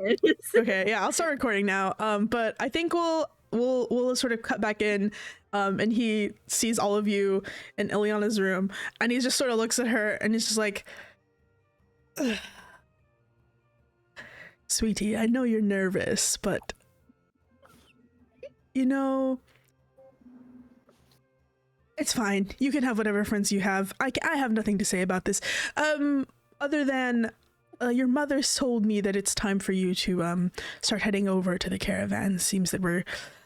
Okay, yeah, I'll start recording now. But I think we'll sort of cut back in, and he sees all of you in Ileana's room, and he just sort of looks at her, and he's just like, "Ugh. Sweetie, I know you're nervous, but you know, it's fine. You can have whatever friends you have. I have nothing to say about this. Other than your mother's told me that it's time for you to start heading over to the caravan. Seems that we're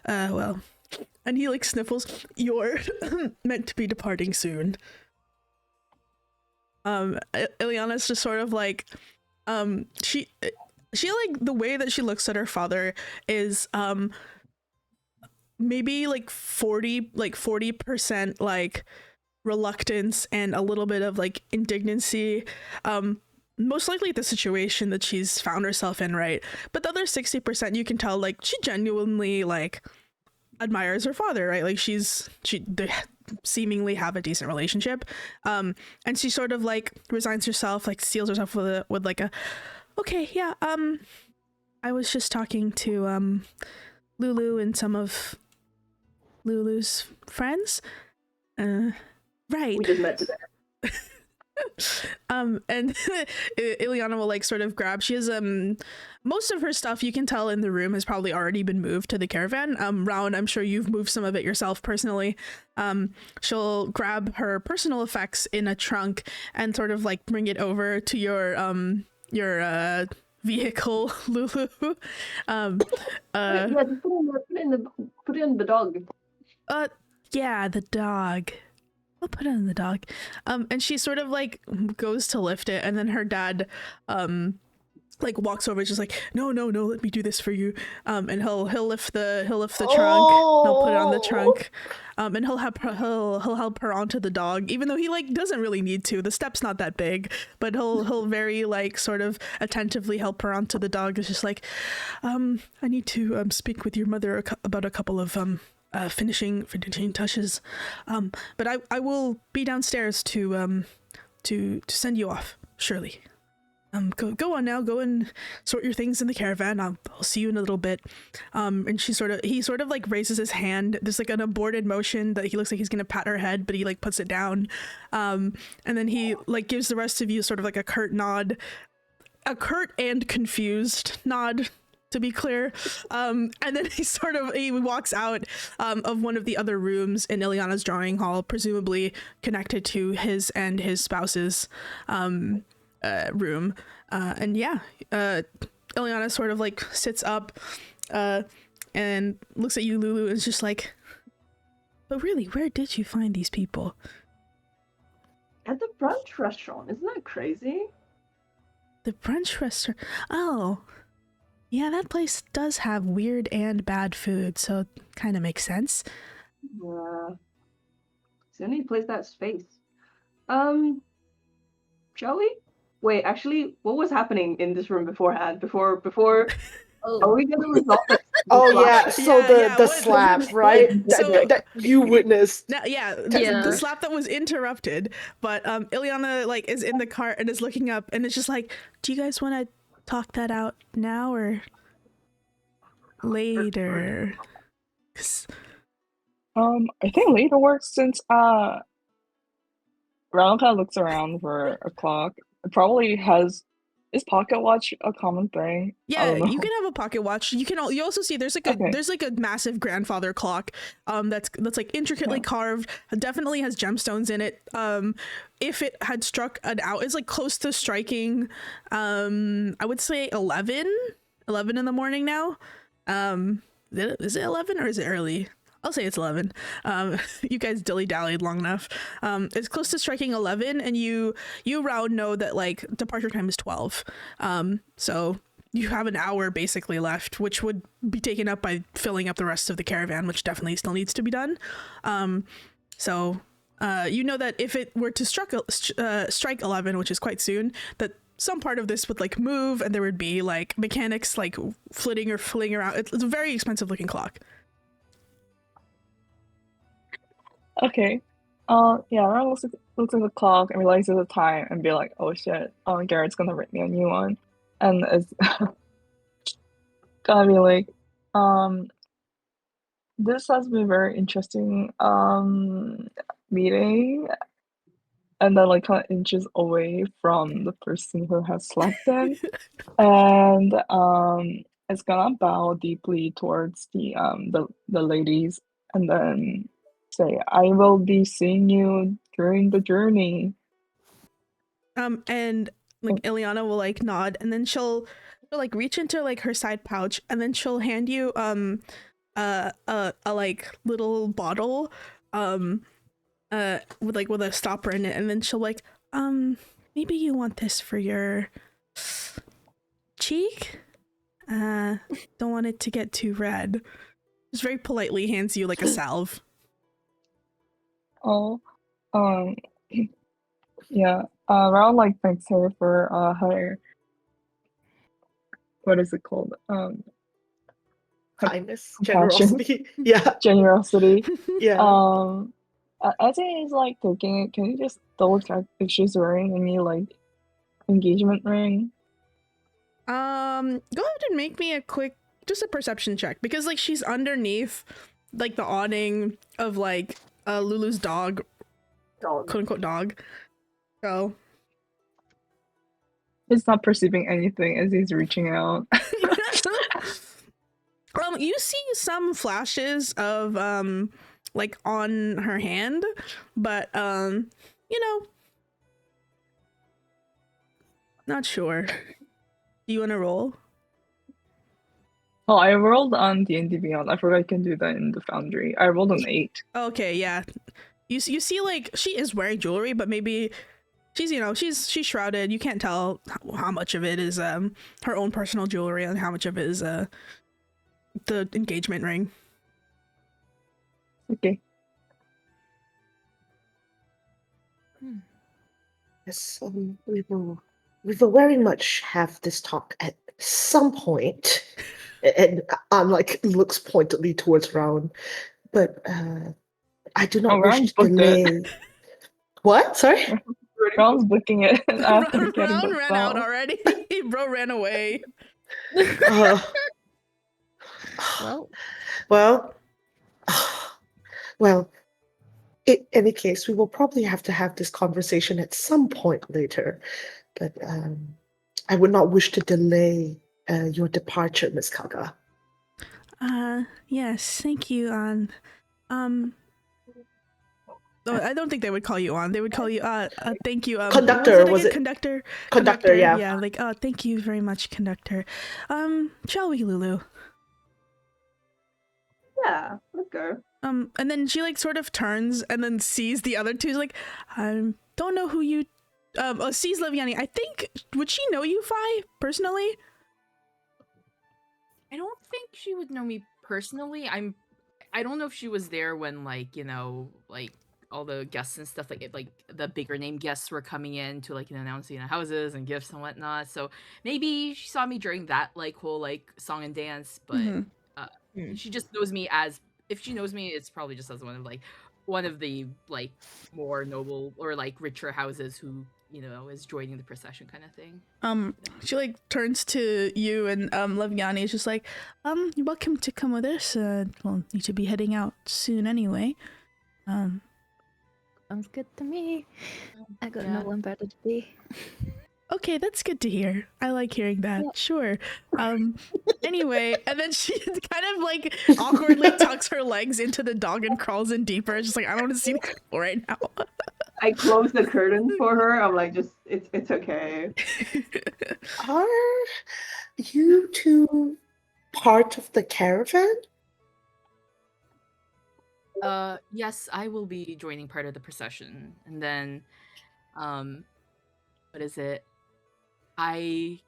well." And he like sniffles. "You're meant to be departing soon." Ileana's just sort of like she like the way that she looks at her father is maybe like 40% like reluctance and a little bit of like indignancy, most likely the situation that she's found herself in, right? But the other 60% you can tell like she genuinely like admires her father, right? Like they seemingly have a decent relationship, and she sort of like resigns herself, like steals herself with like a okay, yeah, I was just talking to Lulu and some of Lulu's friends. Right. We just met today. And Ileana will like sort of grab. She has most of her stuff you can tell in the room has probably already been moved to the caravan. Raaon, I'm sure you've moved some of it yourself personally. She'll grab her personal effects in a trunk and sort of like bring it over to your vehicle, Lulu. Yeah, just put it in the dog. Yeah, the dog. I'll put it on the dog. And she sort of like goes to lift it, and then her dad like walks over, just like, no, let me do this for you. And he'll lift the trunk. He'll put it on the trunk. And he'll help her onto the dog, even though he like doesn't really need to. The step's not that big, but he'll very like sort of attentively help her onto the dog. It's just like, I need to speak with your mother about a couple of finishing touches, but I will be downstairs to send you off, surely. Go on now, go and sort your things in the caravan. I'll see you in a little bit. And he sort of like raises his hand. There's like an aborted motion that he looks like he's gonna pat her head, but he like puts it down. And then he like gives the rest of you sort of like a curt nod, a curt and confused nod, to be clear. And then he walks out of one of the other rooms in Ileana's drawing hall, presumably connected to his and his spouse's room. And yeah, Ileana sort of like sits up and looks at you, Lulu, and is just like, but really, where did you find these people? At the brunch restaurant. Isn't that crazy? The brunch restaurant? Oh, yeah, that place does have weird and bad food, so it kind of makes sense. Yeah. It's the only place that has space. Shall we? Wait, actually, what was happening in this room beforehand? Before are we gonna resolve it? Oh yeah, so the slap, right? So that you witnessed. The slap that was interrupted, but Ileana like is in the cart and is looking up, and it's just like, do you guys want to talk that out now or later? I think later works, since Raaon kind of looks around for a clock. It probably is pocket watch a common thing? Yeah, you can have a pocket watch. You also see there's like a massive grandfather clock that's like intricately carved, definitely has gemstones in it. If it had struck an hour, it's like close to striking I would say 11 in the morning now. Is it 11 or is it early? I'll say it's 11. You guys dilly-dallied long enough. It's close to striking 11, and you Raaon know that like departure time is 12. So you have an hour basically left, which would be taken up by filling up the rest of the caravan, which definitely still needs to be done. So you know that if it were to strike 11, which is quite soon, that some part of this would like move, and there would be like mechanics like flitting around. It's a very expensive looking clock. Okay. Yeah, Raaon looks at the clock and realizes the time and be like, oh shit, Garrett's gonna rip me a new one. And kind of be like, this has been very interesting meeting, and then like kind of inches away from the person who has slept in, and it's gonna bow deeply towards the ladies, and then say, "I will be seeing you during the journey." And like Ileana will like nod, and then she'll like reach into like her side pouch, and then she'll hand you a like little bottle with a stopper in it, and then she'll like maybe you want this for your cheek, don't want it to get too red. Just very politely hands you like a salve. Oh, yeah. Raaon like thanks her for her, what is it called? Kindness, compassion. generosity. Yeah. Generosity. Yeah. As he is like taking it, can you just double check if she's wearing any like engagement ring? Go ahead and make me a perception check, because like she's underneath like the awning of like Lulu's dog, quote unquote dog. So He's not perceiving anything as he's reaching out. You see some flashes of like on her hand, but you know, not sure. Do you want to roll? Oh, I rolled on D&D Beyond. I forgot I can do that in the Foundry. I rolled an 8. Okay, yeah. You see like she is wearing jewelry, but maybe she's shrouded. You can't tell how much of it is her own personal jewelry and how much of it is the engagement ring. Okay. Yes, we will very much have this talk at some point. And I'm like looks pointedly towards Raaon, but I do not wish Raaon's to booked delay. it. What? Sorry? Raaon's booking it after getting Raaon the ran spell. out already. Bro ran away. Well, in any case, we will probably have to have this conversation at some point later. But I would not wish to delay your departure, Miss Kaga. Yes, thank you, An. Oh, I don't think they would call you on. They would call you thank you. Conductor, was it again? conductor? Conductor, yeah. Yeah, like thank you very much, conductor. Shall we, Lulu? Yeah, let's go. And then she like sort of turns and then sees the other two. She's like, I don't know who you sees Leviani. I think, would she know you, Fi, personally? I don't think she would know me personally. I don't know if she was there when like, you know, like all the guests and stuff, like the bigger name guests were coming in to like, you know, announcing the houses and gifts and whatnot. So maybe she saw me during that like whole like song and dance, but she just knows me as, if she knows me, it's probably just as one of the like more noble or like richer houses who, you know, is joining the procession kind of thing. She like turns to you and Leviani is just like, you're welcome to come with us. We'll need to be heading out soon anyway. Sounds good to me. I got no one better to be. Okay, that's good to hear. I like hearing that. Yep. Sure. Anyway, and then she kind of like awkwardly tucks her legs into the dog and crawls in deeper. It's just like, I don't want to see people right now. I close the curtains for her. I'm like, just it's okay. Are you two part of the caravan? Yes, I will be joining part of the procession, and then, what is it? And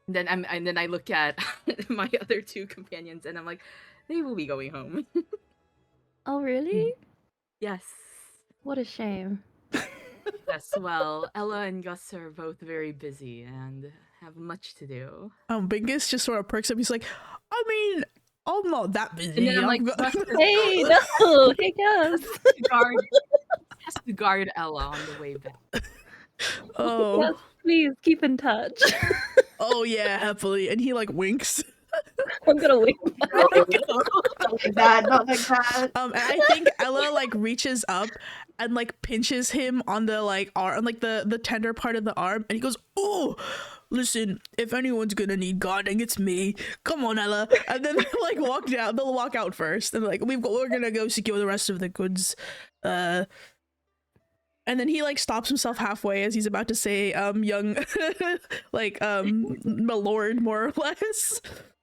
then I look at my other two companions, and I'm like, they will be going home. Oh, really? Yes. What a shame. Yes, well, Ella and Gus are both very busy and have much to do. Bingus just sort of perks up. He's like, I mean, I'm not that busy. And then I'm like, hey, no, hey, Gus. Has to guard Ella on the way back. Oh. Yes, please keep in touch. Oh yeah, happily. And he like winks. I'm gonna wait. Not like that, not like that. And I think Ella like reaches up and like pinches him on the like arm, like the tender part of the arm, and he goes, "Oh, listen, if anyone's gonna need guarding, it's me. Come on, Ella." And then they like walk down. They'll walk out first, and like we're gonna go secure the rest of the goods. And then he like stops himself halfway as he's about to say, young, like, my lord, more or less.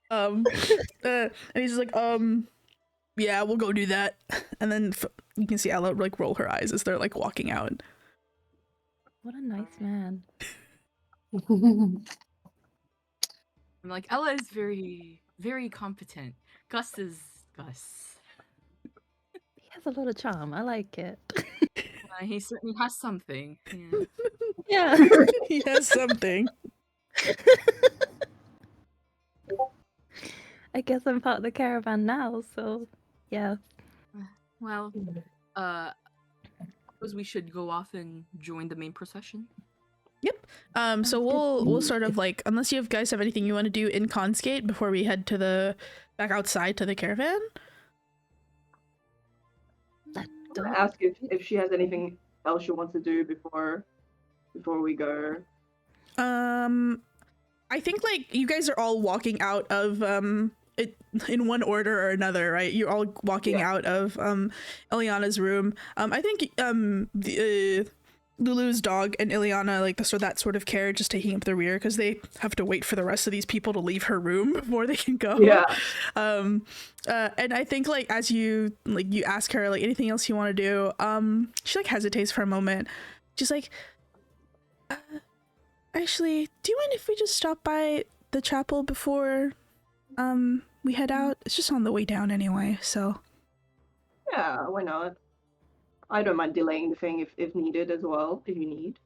And he's just like, yeah, we'll go do that. And then you can see Ella like roll her eyes as they're like walking out. What a nice man. I'm like, Ella is very, very competent. Gus is Gus. He has a lot of charm. I like it. He certainly has something. Yeah. Yeah. He has something. I guess I'm part of the caravan now, so yeah. Well, suppose we should go off and join the main procession. Yep. So we'll sort of like, unless you guys have anything you want to do in Consgate before we head to the back outside to the caravan. I'm gonna ask if she has anything else she wants to do before we go. I think like you guys are all walking out of it in one order or another, right? You're all walking out of Ileana's room. I think Lulu's dog and Ileana, like that sort of carriage is taking up the rear because they have to wait for the rest of these people to leave her room before they can go. Yeah. And I think like as you ask her like anything else you want to do, she like hesitates for a moment. She's like, actually, do you mind if we just stop by the chapel before we head out? It's just on the way down anyway, so. Yeah, why not? I don't mind delaying the thing if needed as well, if you need.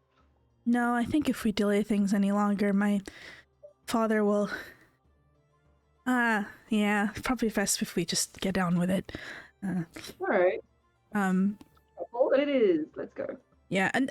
No, I think if we delay things any longer, my father will... yeah, probably best if we just get down with it. Alright. Well, it is. Let's go. Yeah, and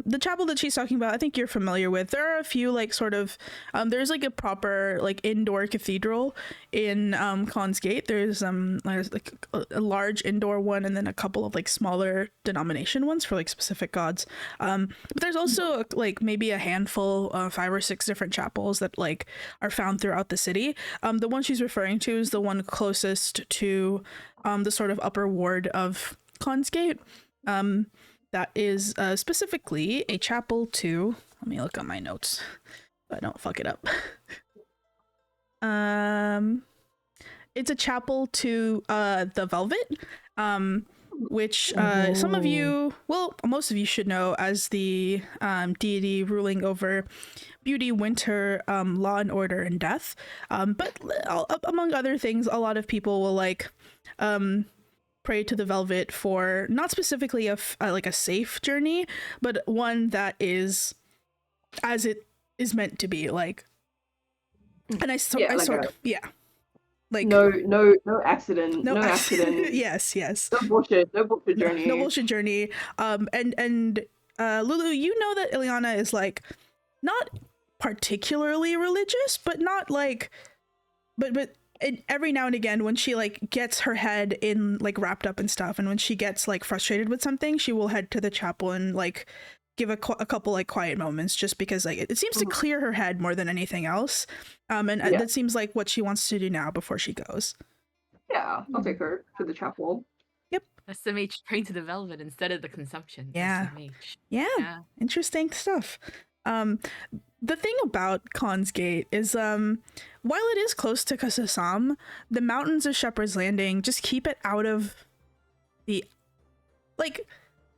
the chapel that she's talking about, I think you're familiar with. There are a few like sort of there's like a proper like indoor cathedral in Consgate. There's like a large indoor one and then a couple of like smaller denomination ones for like specific gods. But there's also like maybe a handful, 5 or 6 different chapels that like are found throughout the city. The one she's referring to is the one closest to the sort of upper ward of Consgate. That is specifically a chapel to, let me look at my notes so I don't fuck it up. It's a chapel to the Velvet, which some of you, well, most of you should know as the deity ruling over beauty, winter, law and order, and death. But among other things, a lot of people will like pray to the Velvet for not specifically like a safe journey, but one that is as it is meant to be, like. And I sort of like no accident, no accident. yes. No bullshit journey. No bullshit journey. And Lulu, you know that Ileana is like not particularly religious, but not like, but. And every now and again when she like gets her head in like wrapped up and stuff, and when she gets like frustrated with something, she will head to the chapel and like give a couple like quiet moments, just because like it seems to clear her head more than anything else. And that seems like what she wants to do now before she goes. Yeah, I'll take her to the chapel. Yep. SMH praying to the Velvet instead of the consumption. Yeah. SMH. Yeah. Interesting stuff. The thing about Consgate is, while it is close to Kasasam, the mountains of Shepherd's Landing just keep it out of the... Like,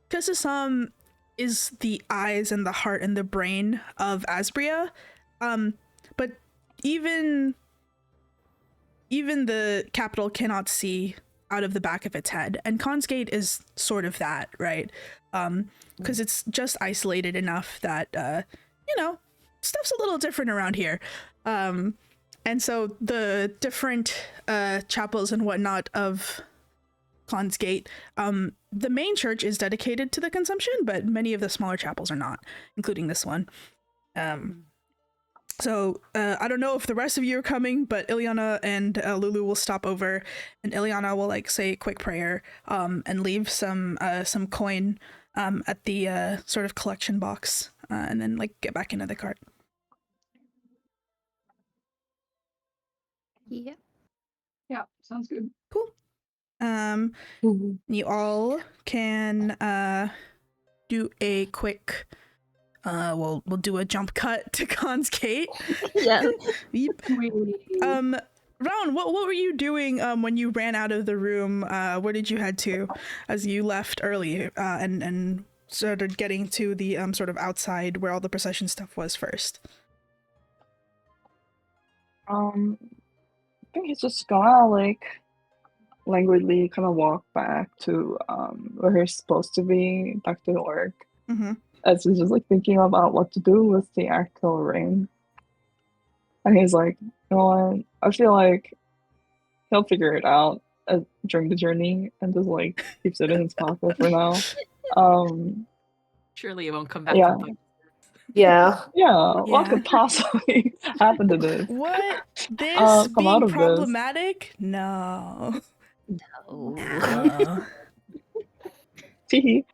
Kasasam is the eyes and the heart and the brain of Asbria, but even the capital cannot see out of the back of its head, and Consgate is sort of that, right? Because it's just isolated enough that, stuff's a little different around here. And so the different chapels and whatnot of Consgate, the main church is dedicated to the consumption, but many of the smaller chapels are not, including this one. So I don't know if the rest of you are coming, but Ileana and Lulu will stop over, and Ileana will like say a quick prayer, and leave some coin at the sort of collection box, and then like get back into the cart. Yeah. Yeah, sounds good. Cool. Mhm. You all can do a quick. We'll do a jump cut to Khan's Gate. Yeah. Yep. Raaon, what were you doing when you ran out of the room? Where did you head to as you left early and started getting to the sort of outside where all the procession stuff was first? I think he's just gonna like languidly kind of walk back to where he's supposed to be, back to the orc. Mm-hmm. As he's just like thinking about what to do with the actual ring. And he's like, you know what? I feel like he'll figure it out during the journey and just like keeps it in his pocket for now. Surely it won't come back. Yeah. Yeah. What could possibly happen to this? What? This come out being of this. problematic? No. No. Teehee.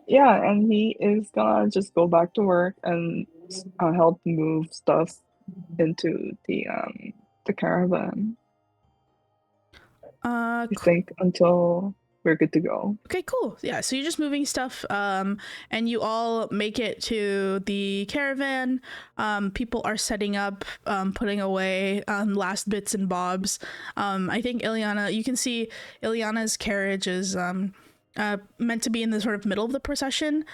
Yeah, and he is gonna just go back to work and help move stuff into the caravan. I think until we're good to go. Okay, cool. Yeah, so you're just moving stuff, and you all make it to the caravan. People are setting up, putting away last bits and bobs. I think Ileana, you can see Ileana's carriage is meant to be in the sort of middle of the procession.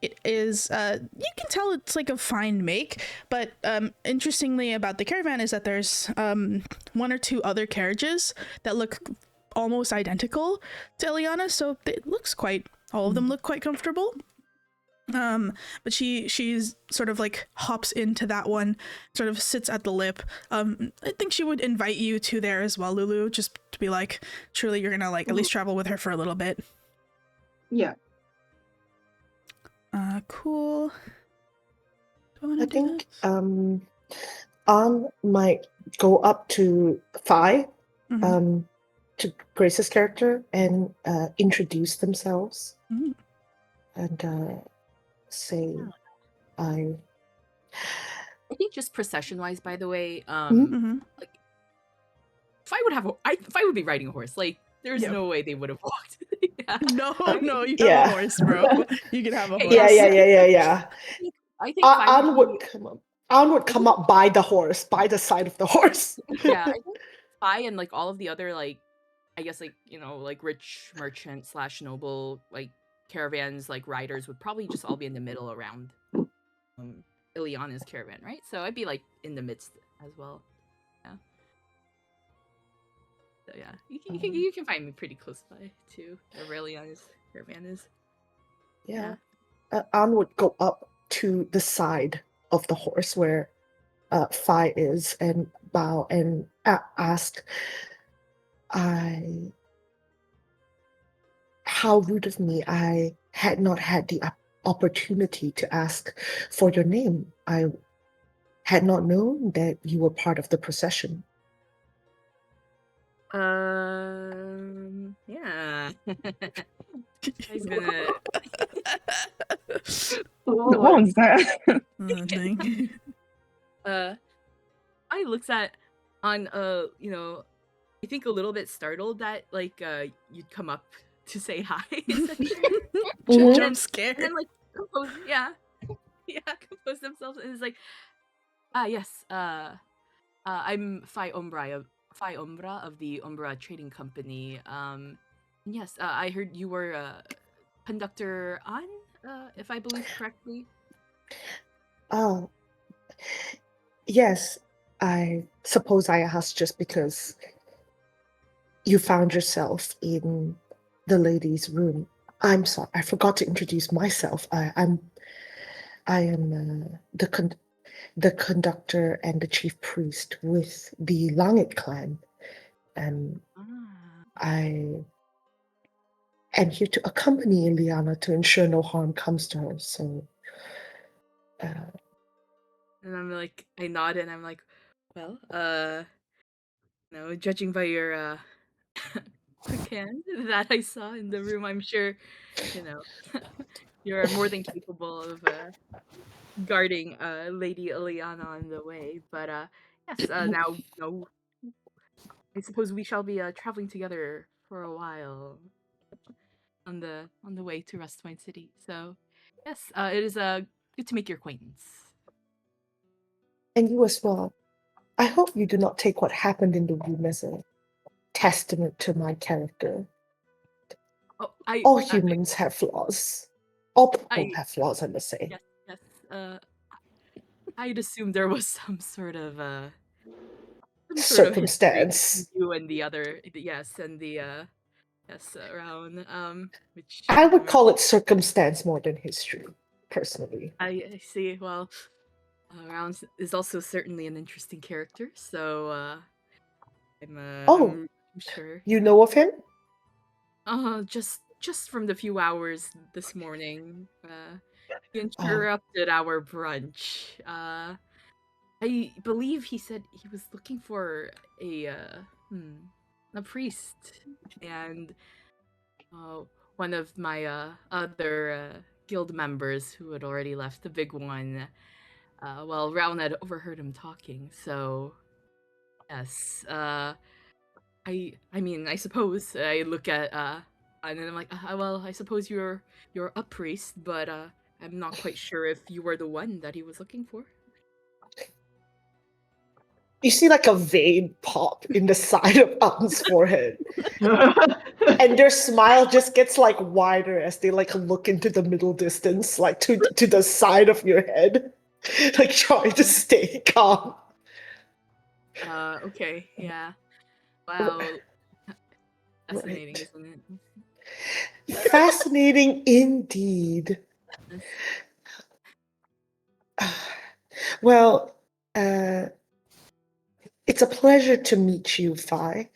It is, you can tell it's like a fine make, but interestingly about the caravan is that there's one or two other carriages that look almost identical to Ileana, so it looks all of them look quite comfortable. But she's sort of like hops into that one, sort of sits at the lip. I think she would invite you to there as well, Lulu, just to be like, surely you're gonna like at least travel with her for a little bit. Yeah. Cool. I think An might go up to Phi, to Grace's character, and introduce themselves, and say, I think just procession-wise, by the way, like Fi would be riding a horse. Like, there's no way they would have walked. No, you have a horse, bro. You can have a horse. Yeah. I think An would come up by the horse, by the side of the horse. Yeah, I think Fi and like all of the other like, I guess like, you know, like rich merchant / noble like caravans, like riders would probably just all be in the middle around Ileana's caravan, right? So I'd be like in the midst as well. Yeah. So yeah, you can find me pretty close by to where Ileana's caravan is. Yeah. An would go up to the side of the horse where Phi is and bow and ask, how rude of me. I had not had the opportunity to ask for your name. I had not known that you were part of the procession. Yeah. He's gonna. What was that? I looks at on you know, I think a little bit startled that like you'd come up to say hi. Jump scare. And then like compose themselves and it's like, yes, I'm Fas'fai Ombra of the Ombra Trading Company. Yes, I heard you were conductor An, if I believe correctly. Yes, I suppose I asked just because you found yourself in the ladies' room. I'm sorry, I forgot to introduce myself. I am the conductor and the chief priest with the Langit clan, and I am here to accompany Ileana to ensure no harm comes to her. So And I'm like, I nod and I'm like, well, judging by your quick hand that I saw in the room, I'm sure, you know, you're more than capable of guarding Lady Ileana on the way. But yes, now I suppose we shall be traveling together for a while on the way to Rustwine City. So yes, it is good to make your acquaintance. And you as well. I hope you do not take what happened in the room as a testament to my character. Oh, All humans have flaws. All people I have flaws, I must say. yes. I'd assume there was some sort of history between Circumstance. you and the other, and the Raaon, which I would call it circumstance more than history, personally. I see. Well, Raaon is also certainly an interesting character, so I'm sure. You know of him? Just from the few hours this morning, he interrupted our brunch. I believe he said he was looking for a priest, and one of my other guild members who had already left, the big one. Raaon had overheard him talking, so yes. I mean, I suppose I look at and then I'm like, I suppose you're a priest, but I'm not quite sure if you were the one that he was looking for. You see like a vein pop in the side of Alton's forehead. And their smile just gets like wider as they like look into the middle distance, like to the side of your head. Like trying to stay calm. Okay, yeah. Wow. Fascinating, Right. isn't it? Fascinating indeed. Well, it's a pleasure to meet you, Fi.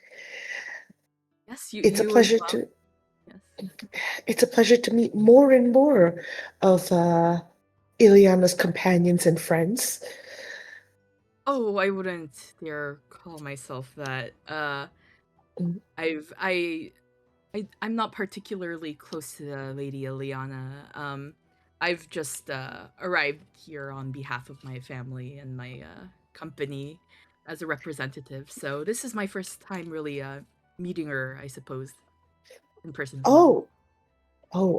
Yes, It's a you pleasure as well. to Yes. it's a pleasure to meet more and more of Ileana's companions and friends. Oh, I wouldn't dare call myself that. Mm. I'm not particularly close to Lady Ileana. I've just arrived here on behalf of my family and my company as a representative. So this is my first time really meeting her, I suppose, in person. Oh,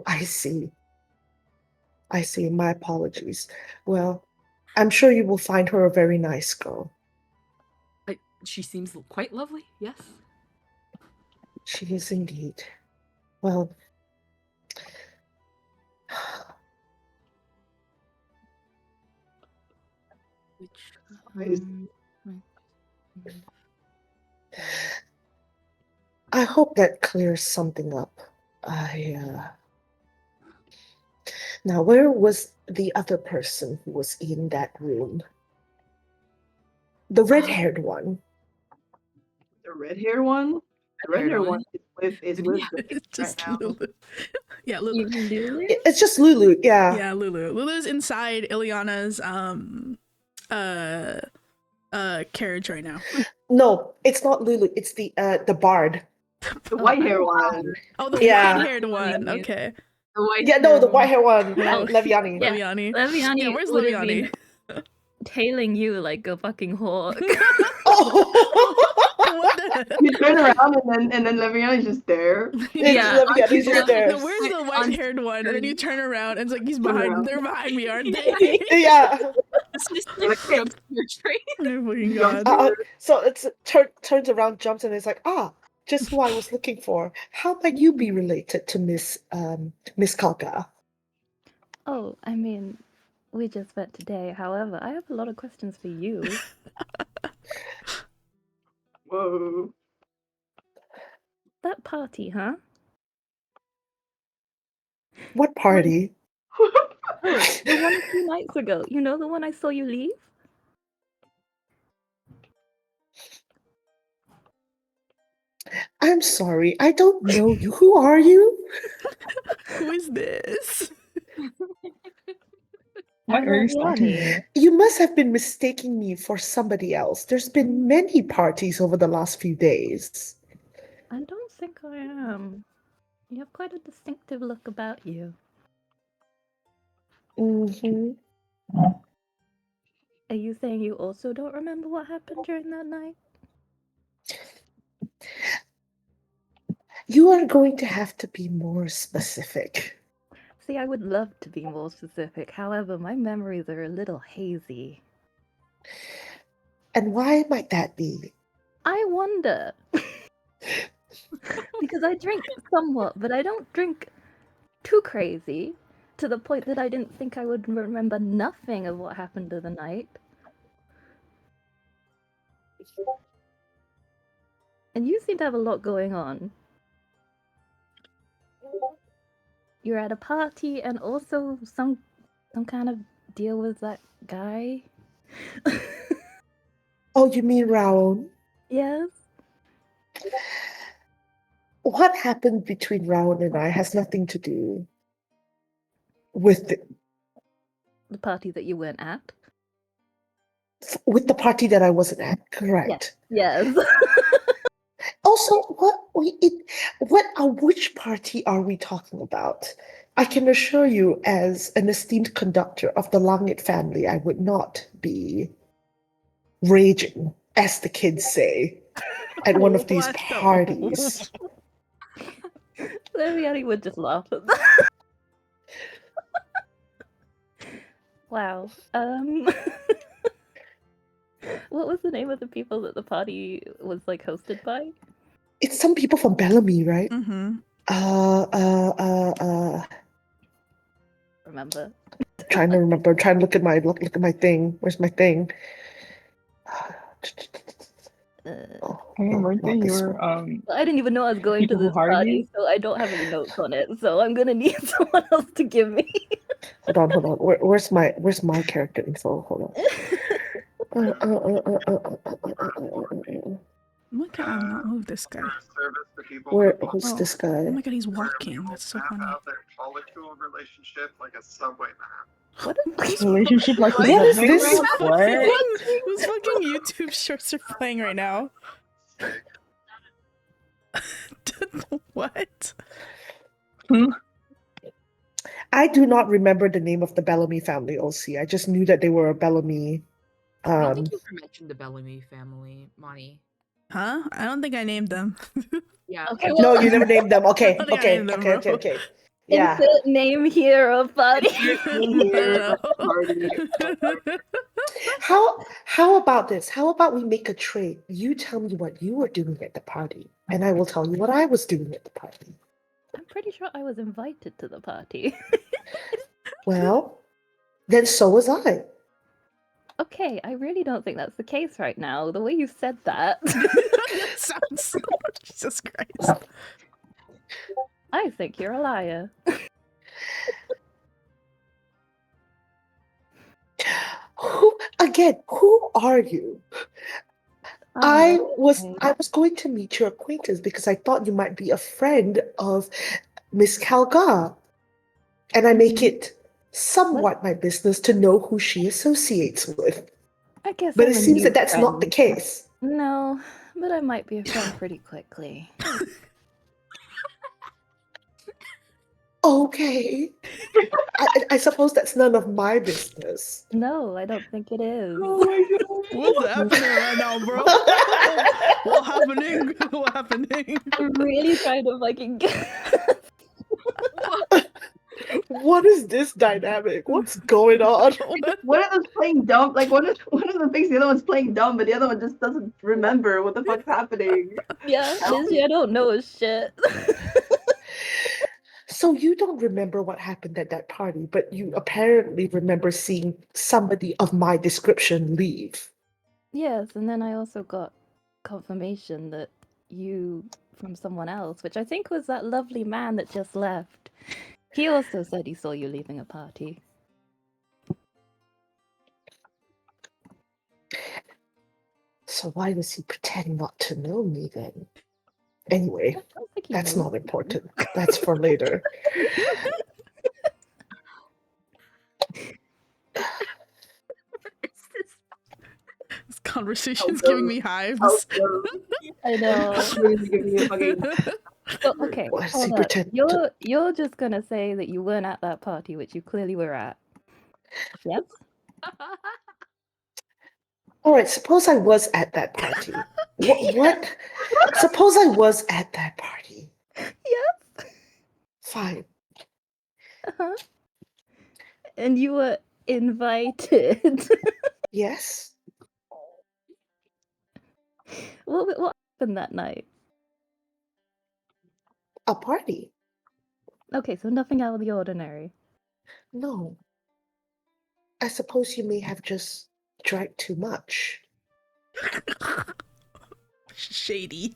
I see. I see. My apologies. Well, I'm sure you will find her a very nice girl. She seems quite lovely, yes. She is indeed. Well, I hope that clears something up. Now, where was the other person who was in that room? The red-haired one. The red-haired one? The red-haired one is with the It's just right now. Lulu. Yeah, Lulu. Lulu? It's just Lulu, yeah. Yeah, Lulu. Lulu's inside Ileana's carriage right now. No, it's not Lulu. It's the bard. The white-haired one. Oh, the Yeah. white-haired one. Okay. The white-haired one. Oh, Leviani. Yeah. Leviani. Leviani Yeah, where's would have Leviani? been tailing you like a fucking hawk. What the? You turn around and then Leviani's just there. Yeah. Leviani's just there. No, where's the white-haired one? And then you turn around and it's like he's Turn behind. around. They're behind me, aren't they? Yeah. This is like your train. Oh my Yeah. god. So it's turns around, jumps, and it's like, just who I was looking for. How might you be related to Miss Kalka? Oh, I mean, we just met today. However, I have a lot of questions for you. Whoa. That party, huh? What party? Oh, the one a few nights ago. You know, the one I saw you leave? I'm sorry, I don't know you. Who are you? Who is this? Why And are you stalking Leviani. me? You must have been mistaking me for somebody else. There's been many parties over the last few days. I don't think I am. You have quite a distinctive look about you. Hmm. Are you saying you also don't remember what happened during that night? You are going to have to be more specific. See, I would love to be more specific. However, my memories are a little hazy. And why might that be? I wonder. Because I drink somewhat, but I don't drink too crazy to the point that I didn't think I would remember nothing of what happened to the night. And you seem to have a lot going on. You're at a party and also some kind of deal with that guy. Oh, you mean Raaon? Yes. What happened between Raaon and I has nothing to do with The party that you weren't at. the party that I wasn't at. Correct. Yes. Also, which party are we talking about? I can assure you, as an esteemed conductor of the Langit family, I would not be raging, as the kids say, at one of these What the- parties. Leviani would just laugh at that. Wow. What was the name of the people that the party was like hosted by? It's some people from Bellamy, right? Mm-hmm. Remember? Trying to remember. Trying to look at my thing. Where's my thing? Oh, I mean, weren't not they this your one. I didn't even know I was going to people who this hired party, you? so I don't have any notes on it. So I'm gonna need someone else to give me. Hold on. Where's my character info? Hold on. Why can I not move this guy? Service to people Who's Oh. this guy? Oh my god, he's where we walking. That's so map funny. out their molecule relationship like a subway map. What is Relationship like What is subway this? map? What? Whose fucking YouTube shorts are playing right now? What? I do not remember the name of the Bellamy family, OC. I just knew that they were a Bellamy. I don't think you ever mentioned the Bellamy family, Monty. Huh? I don't think I named them. Yeah. Okay, No, well, you never named them. Okay, I don't think I okay, named them, okay, bro. okay. Yeah. insert name here of party. No. How about this? How about we make a trade? You tell me what you were doing at the party, and I will tell you what I was doing at the party. I'm pretty sure I was invited to the party. Well, then so was I. Okay, I really don't think that's the case right now. The way you said that. That sounds. Jesus Christ. I think you're a liar. Who are you? I Oh, was going to meet your acquaintance because I thought you might be a friend of Miss Calgar. And I make it somewhat my business to know who she associates with. I guess But I'm it a seems new that that's not the friend. case. No, but I might be a friend pretty quickly. Okay. I suppose that's none of my business. No, I don't think it is. Oh my god. What's happening right now, bro? What happening? What happening? I'm really trying to fucking get. What is this dynamic? What's going on? One of them's playing dumb. Like one of them thinks the other one's playing dumb, but the other one just doesn't remember what the fuck's happening. Yeah, Lizzie, I don't know shit. So you don't remember what happened at that party, but you apparently remember seeing somebody of my description leave. Yes, and then I also got confirmation that you from someone else, which I think was that lovely man that just left. He also said he saw you leaving a party. So why does he pretend not to know me then? Anyway, I don't think he that's knows not you. important. That's for later. This conversation's giving me hives. I know. Really giving me a fucking. So, okay, What does he hold up. pretend to- You're just gonna say that you weren't at that party, which you clearly were at. Yes? All right, suppose I was at that party. What? Suppose I was at that party. Yes. Fine. Uh-huh. And you were invited. Yes. What happened that night? A party. Okay, so nothing out of the ordinary. No. I suppose you may have just drank too much. Shady.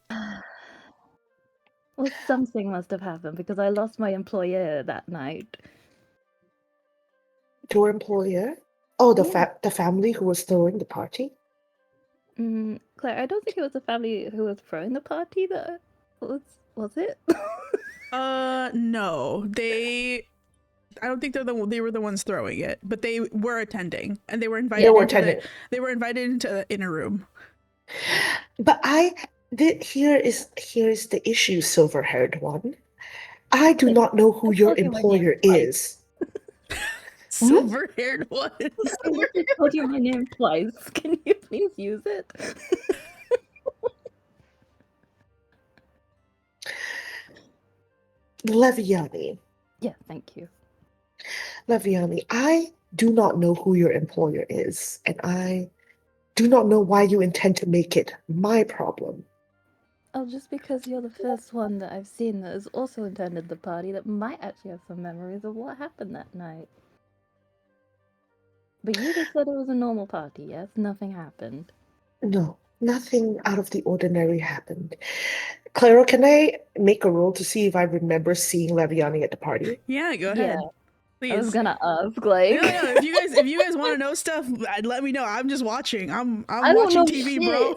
Well, something must have happened because I lost my employer that night. Your employer? Oh, Yeah. the family who was throwing the party? Claire, I don't think it was the family who was throwing the party that was it? No. I don't think they were the ones throwing it, but they were attending and they were invited. They were into attending. they were invited into the inner room. But here is the issue, silver-haired one. I do not know who your told you my name employer twice. is. Silver-haired one. I literally told you my name twice. Can you please use it? Leviani. Yeah, thank you. Leviani, I do not know who your employer is, and I do not know why you intend to make it my problem. Oh, just because you're the first one that I've seen that has also attended the party that might actually have some memories of what happened that night. But you just said it was a normal party, yes? Nothing happened. No, nothing out of the ordinary happened. Clara, can I make a roll to see if I remember seeing Leviani at the party? Yeah, go Yeah. ahead. Please. I was gonna ask, like... No, if you guys want to know stuff, let me know. I'm just watching. I'm I don't watching know TV, bro.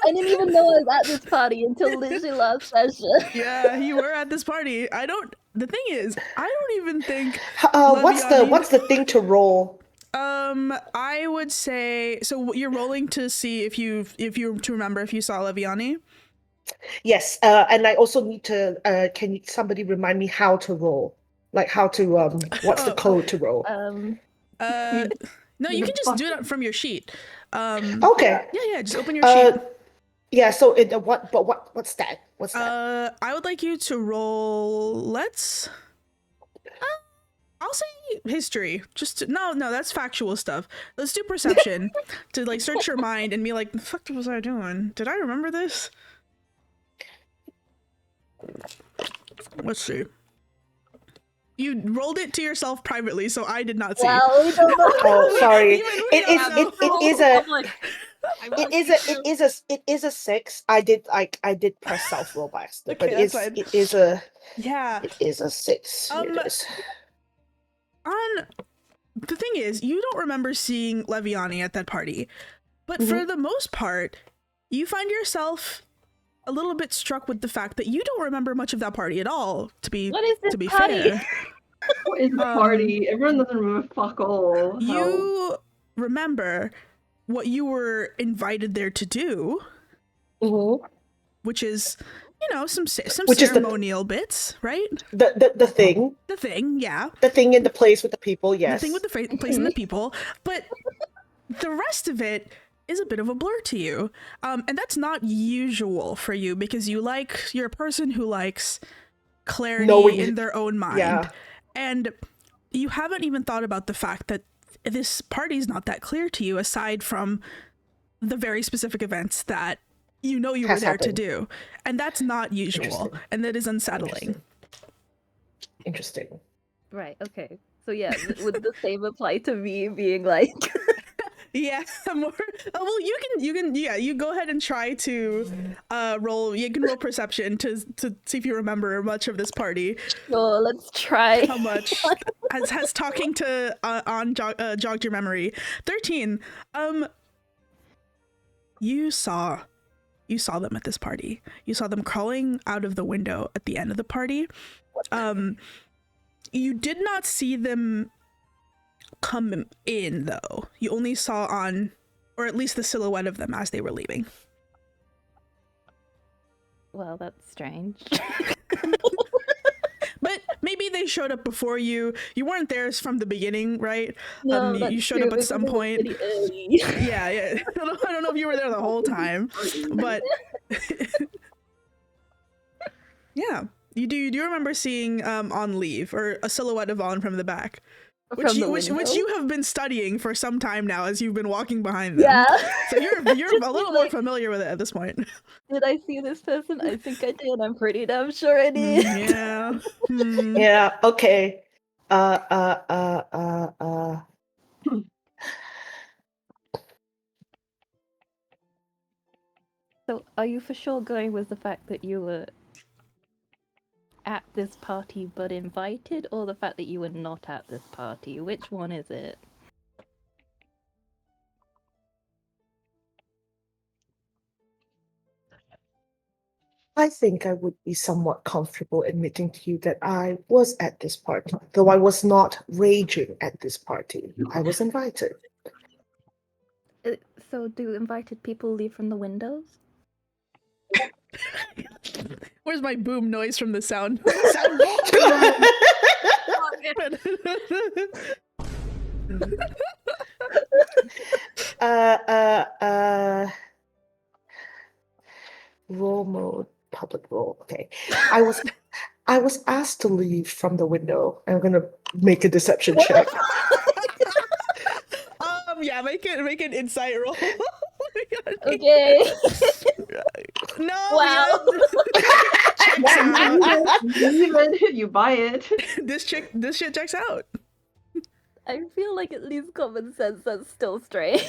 I didn't even know I was at this party until literally last session. Yeah, you were at this party. The thing is, I don't even think What's Leviani- the thing to roll? I would say so. You're rolling to see if you to remember if you saw Leviani. Yes, and I also need to. Can somebody remind me how to roll? Like how to what's the code to roll? No, you can just do it from your sheet. Okay. Yeah, just open your sheet. Yeah. So what's that? What's that? I would like you to roll. I'll say history. No, that's factual stuff. Let's do perception to like search your mind and be like, the fuck was I doing? Did I remember this? Let's see. You rolled it to yourself privately, so I did not see. Well, we don't know. Oh, sorry. It is a 6. I did press self roll by accident, Okay, but that's fine. it is a 6. Here it is. The thing is, you don't remember seeing Leviani at that party, but for the most part, you find yourself a little bit struck with the fact that you don't remember much of that party at all. To be party? fair, What is the party? Everyone doesn't remember fuck all. you remember what you were invited there to do, which is, some ceremonial bits, right? The thing. The thing, yeah. The thing in the place with the people, yes. The thing with the place and the people, but the rest of it is a bit of a blur to you, and that's not usual for you because you're a person who likes clarity in their own mind, and you haven't even thought about the fact that this party is not that clear to you aside from the very specific events that you were there to do, and that's not usual, and that is unsettling. Interesting. Right, okay. So yeah, would the same apply to me being like... Yeah, more. Oh, well, you go ahead and try to roll. You can roll perception to see if you remember much of this party. Sure, let's try. How much has talking to jogged your memory? 13. You saw them at this party. You saw them crawling out of the window at the end of the party. You did not see them come in, though. You only saw on, or at least the silhouette of them as they were leaving. Well, that's strange. But maybe they showed up before you. You weren't there from the beginning, right? No, You that's showed true, up at because some it was point. pretty early. Yeah. I don't know if you were there the whole time, but yeah. You do remember seeing on leave or a silhouette of On from the back, which you have been studying for some time now as you've been walking behind them. Yeah. So you're a little more familiar with it at this point. Did I see this person? I think I did. I'm pretty damn sure I did. Yeah. Yeah, okay. So, are you for sure going with the fact that you were at this party but invited, or the fact that you were not at this party? Which one is it? I think I would be somewhat comfortable admitting to you that I was at this party, though I was not raging at this party. I was invited. So, do invited people leave from the windows? Where's my boom noise from the sound? Roll mode, public roll. Okay. I was asked to leave from the window. I'm gonna make a deception check. Yeah, make an insight roll. Okay. No. Wow. You buy it. This shit checks out. I feel like at least common sense that's still strange.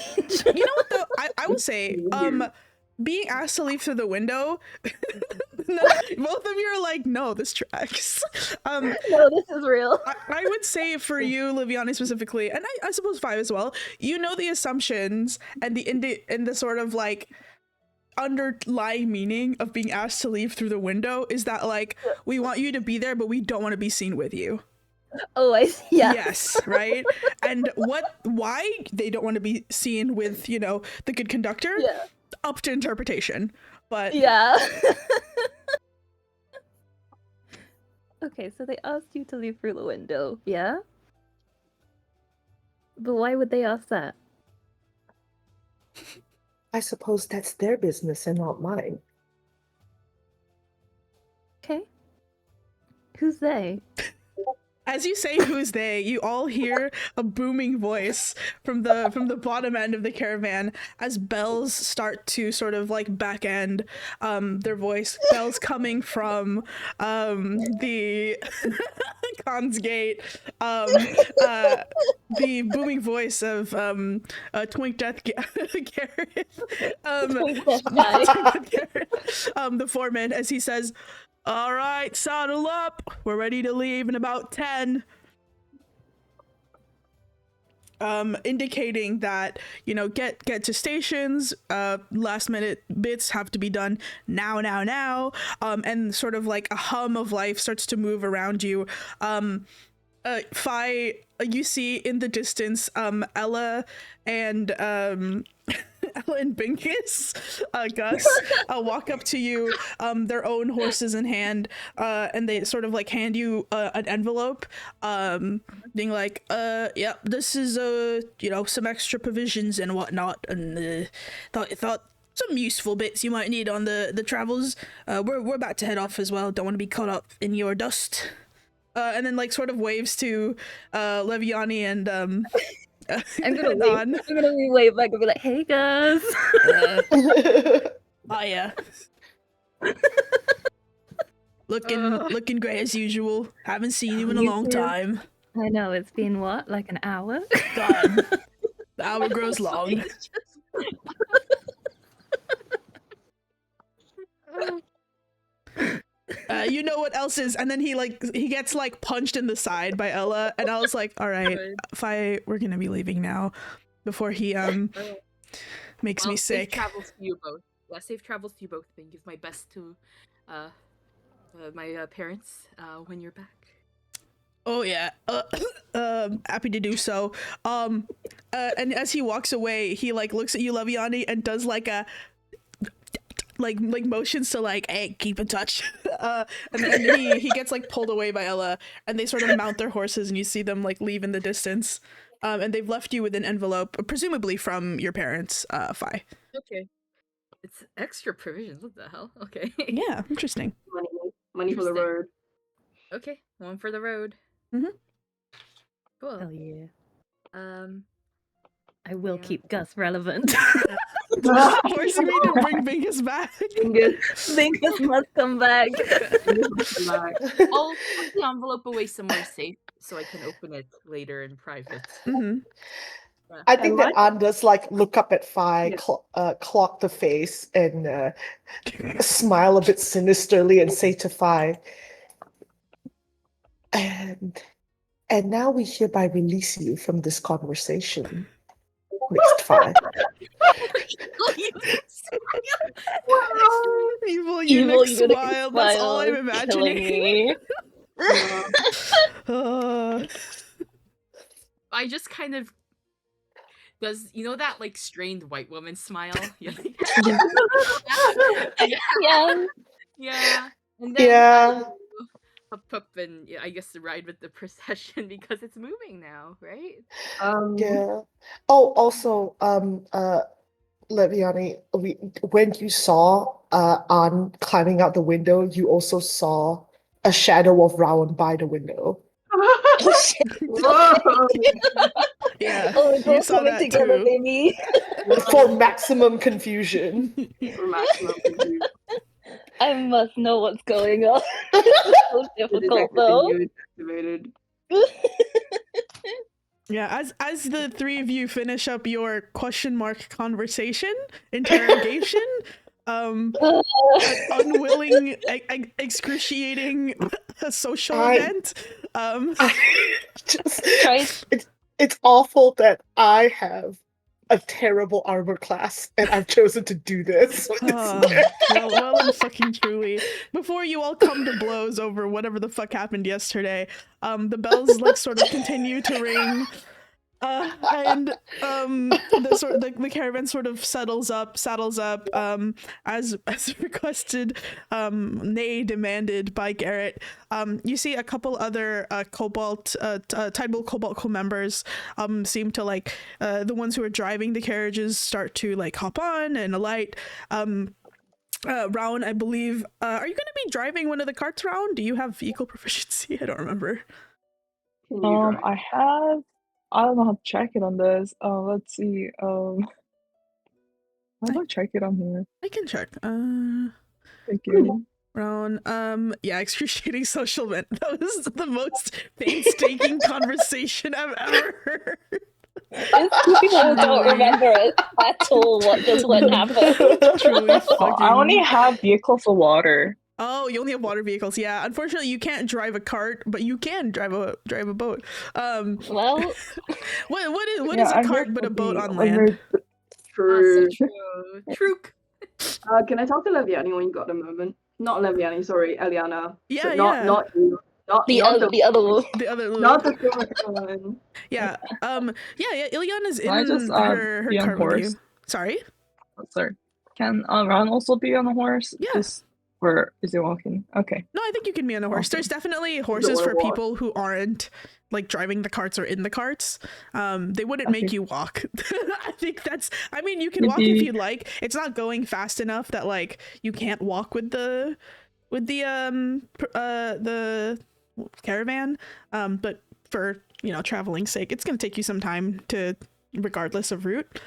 You know what though? I would say, being asked to leave through the window, both of you are like, no, this tracks. No, this is real. I would say for you, Leviani specifically, and I suppose Five as well, you know the assumptions and the sort of like underlying meaning of being asked to leave through the window is that like we want you to be there, but we don't want to be seen with you. Oh, I see. Yeah. Yes, right? And why they don't want to be seen with, the good conductor? Yeah. Up to interpretation. But yeah. Okay, so they asked you to leave through the window, yeah? But why would they ask that? I suppose that's their business and not mine. Okay. Who's they? as you say who's they, you all hear a booming voice from the bottom end of the caravan as bells start to sort of like back end their voice. Bells coming from the Khan's Gate, the booming voice of Twink Death Gareth, the foreman, as he says, "All right, saddle up. We're ready to leave in about 10." Indicating that, get to stations, last minute bits have to be done now, and sort of like a hum of life starts to move around you. Fi, you see in the distance, Ella and Ella and Binkus, Gus, walk up to you, their own horses in hand, and they sort of like hand you an envelope, being like, yeah, this is some extra provisions and whatnot, and thought some useful bits you might need on the travels. We're about to head off as well. Don't want to be caught up in your dust. And then like sort of waves to Leviani and I'm gonna wave back and be like, "Hey guys." Yeah. Looking great as usual. Haven't seen you in a long time. I know, it's been what, like an hour? God, the hour grows long. You know what else is? And then he gets like punched in the side by Ella, and I was like, all right, Fi, we're gonna be leaving now before he makes me sick. Safe travels to you both. Yeah, safe travels to you both. And give my best to my parents when you're back. Oh yeah, happy to do so. And as he walks away, he like looks at you, Leviani, and does like a like motions to like, hey, keep in touch. And then he gets like pulled away by Ella, and they sort of mount their horses, and you see them like leave in the distance. And they've left you with an envelope, presumably from your parents, Fi. Okay. It's extra provisions. What the hell? Okay. Yeah, interesting. Money for the Interesting. road. Okay, one for the road. Mhm. Cool. Hell yeah. I will Yeah. keep Gus relevant. Forcing me to bring Bingus back. Bingus must come back. I'll put the envelope away somewhere safe so I can open it later in private. Mm-hmm. I think that like- Ann does like look up at Fi, Yeah. clock the face, and smile a bit sinisterly and say to Fi, and now we hereby release you from this conversation. Next Fi. Evil Evil eunuch eunuch smile. That's all I'm smile, killing imagining. me. I just kind of does that like strained white woman smile? Yeah. Yeah. Yeah. And then Yeah. up and I guess ride with the procession because it's moving now, right? Yeah. Oh, also, Leviani, when you saw Ann climbing out the window, you also saw a shadow of Raaon by the window. Whoa. Yeah, Oh, it's you all saw coming that together, too. baby. For maximum confusion. For maximum confusion. I must know what's going on. So The difficult detective though. in you is activated. Yeah, as the three of you finish up your question mark conversation, interrogation, an unwilling, excruciating social event. It's awful that I have a terrible armor class and I've chosen to do this. Well and fucking truly. Before you all come to blows over whatever the fuck happened yesterday, the bells like sort of continue to ring. And the caravan sort of saddles up, as requested, nay demanded by Garrett. You see a couple other cobalt, tidepool cobalt co-members seem to like the ones who are driving the carriages start to like hop on and alight. Raaon, I believe, are you going to be driving one of the carts, Raaon? Do you have vehicle proficiency? I don't remember. I don't know how to check it on this. Let's see. How do I check it on here? I can check. Thank you. Raaon, yeah, excruciating social event. That was the most painstaking conversation I've ever heard. It's people don't remember it at all what happened. Truly fucking... I only have vehicle for water. Oh, you only have water vehicles. Yeah, unfortunately, you can't drive a cart, but you can drive a boat. Well, what is a cart but a boat on land? True. True. Can I talk to Leviani when you got a moment? Not Leviani, sorry, Eliana. Yeah, Not you. the other one. The other Not the one. Yeah. Yeah. Ilyana's in I just, her be on cart with you. horse? Sorry. Oh, sorry. Can Raaon also be on a horse? Yeah. Just where is he walking? Okay. No, I think you can be on a horse. Okay. There's definitely horses for walk. people who aren't like driving the carts or in the carts. They wouldn't make Okay. you walk. I think that's, I mean, you can walk if you'd like. It's not going fast enough that like you can't walk with the caravan. But for, traveling's sake, it's going to take you some time to, regardless of route.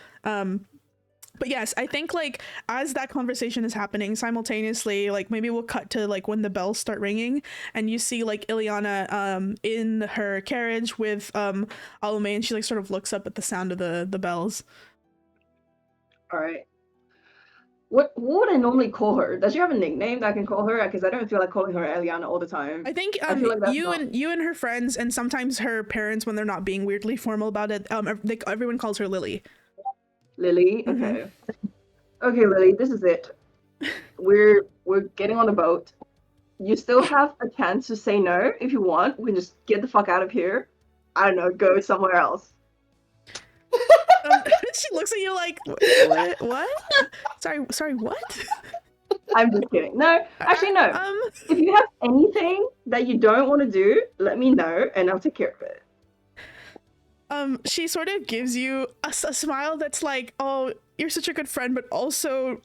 But yes, I think like as that conversation is happening simultaneously, like maybe we'll cut to like when the bells start ringing and you see like Ilyana in her carriage with Allumé, and she like sort of looks up at the sound of the bells. All right. What would I normally call her? Does she have a nickname that I can call her? Because I don't feel like calling her Eliana all the time. I think I feel like that's you not- and her friends and sometimes her parents, when they're not being weirdly formal about it, everyone calls her Lily. Lily. Mhm. Okay. Okay, Lily. This is it. We're getting on a boat. you still have a chance to say no if you want. We can just get the fuck out of here. I don't know, go somewhere else. She looks at you like, what? Sorry, what? I'm just kidding. No, actually, no. If you have anything that you don't want to do, let me know and I'll take care of it. She sort of gives you a smile that's like, oh, you're such a good friend, but also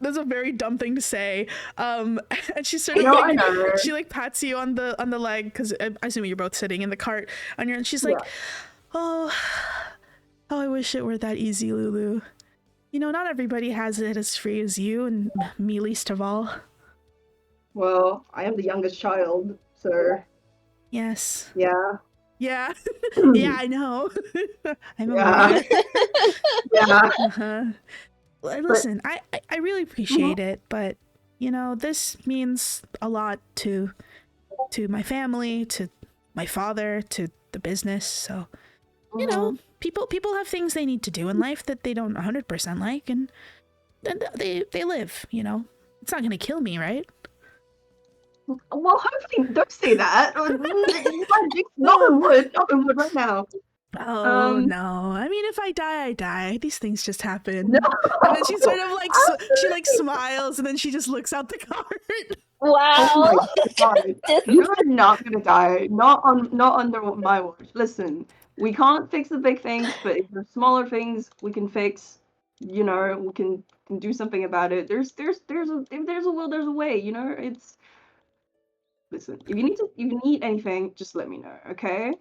that's a very dumb thing to say. And she sort of I know. she like pats you on the leg, because I assume you're both sitting in the cart, and she's like, oh, I wish it were that easy, Lulu. You know, not everybody has it as free as you, and me least of all. Well, I am the youngest child, so... Yes. Yeah. Yeah. Yeah, I know. I'm aware. Yeah. Uh-huh. Listen, I really appreciate it, but, you know, this means a lot to my family, to my father, to the business, so, you know, people have things they need to do in life that they don't 100% like, and they live, you know. It's not gonna kill me, right? Well, hopefully, don't say that. Not in wood right now. Oh no! I mean, if I die, I die. These things just happen. No. And then she sort of like she like smiles, and then she just looks out the cart. Wow. Oh my God. You are not gonna die. Not under my watch. Listen, we can't fix the big things, but if there's smaller things we can fix, you know, we can do something about it. If there's a will, there's a way. You know, it's. Listen, if you need anything, just let me know, okay?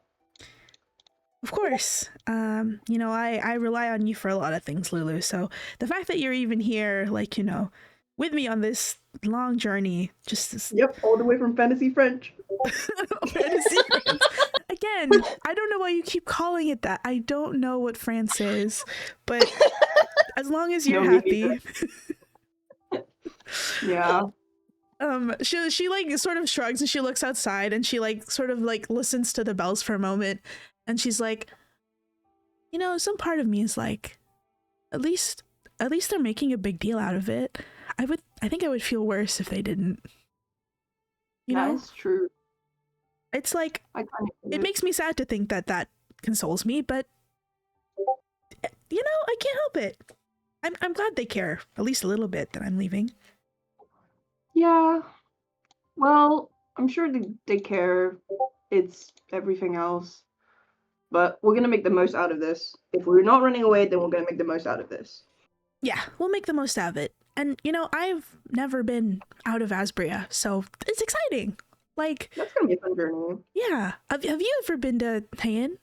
Of course. You know, I rely on you for a lot of things, Lulu. So the fact that you're even here, like, you know, with me on this long journey, just this... Yep, all the way from Fantasy French. Fantasy French. Again, I don't know why you keep calling it that. I don't know what France is, but as long as you're happy. Yeah. She like sort of shrugs and she looks outside and she like sort of like listens to the bells for a moment, and she's like, you know, some part of me is like, at least they're making a big deal out of it. I think I would feel worse if they didn't. You know? That's true. It's like, it makes me sad to think that consoles me, but you know, I can't help it. I'm glad they care, at least a little bit, that I'm leaving. Yeah. Well, I'm sure they care. It's everything else. But we're gonna make the most out of this. If we're not running away, then we're gonna make the most out of this. Yeah, we'll make the most out of it. And, you know, I've never been out of Asbria, so it's exciting. Like, that's gonna be a fun journey. Yeah. Have you ever been to Hayan?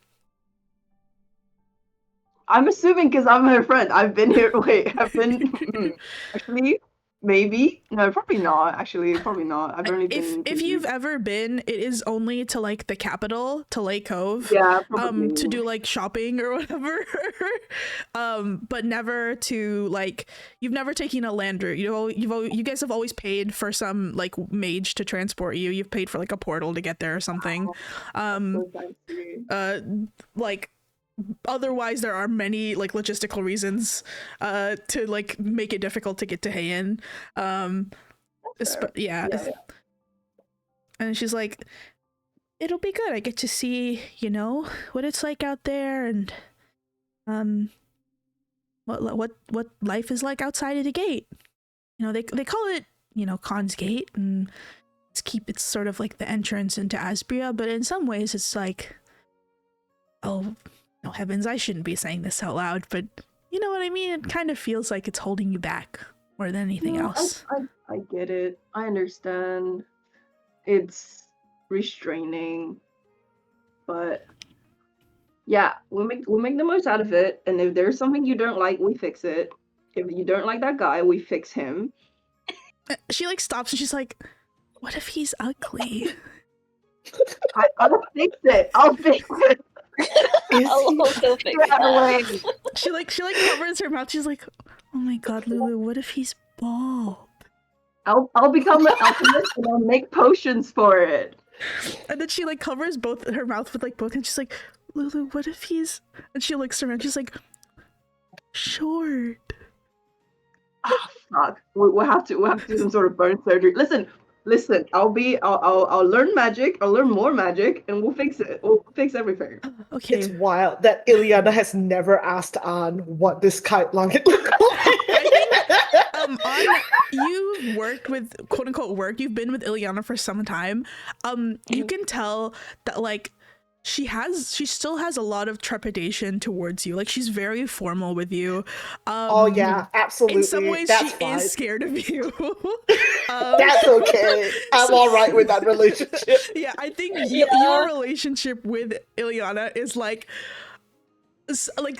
I'm assuming because I'm her friend. I've been here. Wait, I've been actually. Maybe. No, probably not. Actually, probably not. I've only been. If you've ever been, it is only to like the capital, to Lake Cove. Yeah, probably. To do like shopping or whatever. But never to like. You've never taken a land route. You guys have always paid for some like mage to transport you. You've paid for like a portal to get there or something. Like. Otherwise, there are many like logistical reasons to like make it difficult to get to Hayan. Yeah. And she's like, it'll be good. I get to see, you know, what it's like out there, and what life is like outside of the gate. You know, they call it, you know, Khan's Gate, and it's sort of like the entrance into Asbria, but in some ways it's like, oh, no heavens, I shouldn't be saying this out loud, but you know what I mean? It kind of feels like it's holding you back more than anything else. I get it. I understand. It's restraining. But yeah, we'll make the most out of it. And if there's something you don't like, we fix it. If you don't like that guy, we fix him. She like stops and she's like, what if he's ugly? I'll fix it. I'll fix it. I'll also fix it. She covers her mouth. She's like, oh my god, Lulu, what if he's bald? I'll become an alchemist and I'll make potions for it. And then she like covers both her mouth with like both, and she's like, Lulu, what if he's... And she looks around, she's like, short. Oh fuck. We'll have to do some sort of bone surgery. Listen, Listen, I'll learn magic. I'll learn more magic, and we'll fix it. We'll fix everything. Okay. It's wild that Ileana has never asked An what this kite locket looked like. On you've worked with quote unquote work. You've been with Ileana for some time. You can tell that like she still has a lot of trepidation towards you. Like she's very formal with you. Oh yeah, absolutely. In some ways, That's she fine. is scared of you. That's okay. I'm all right with that relationship. Yeah, I think your relationship with Ileana is like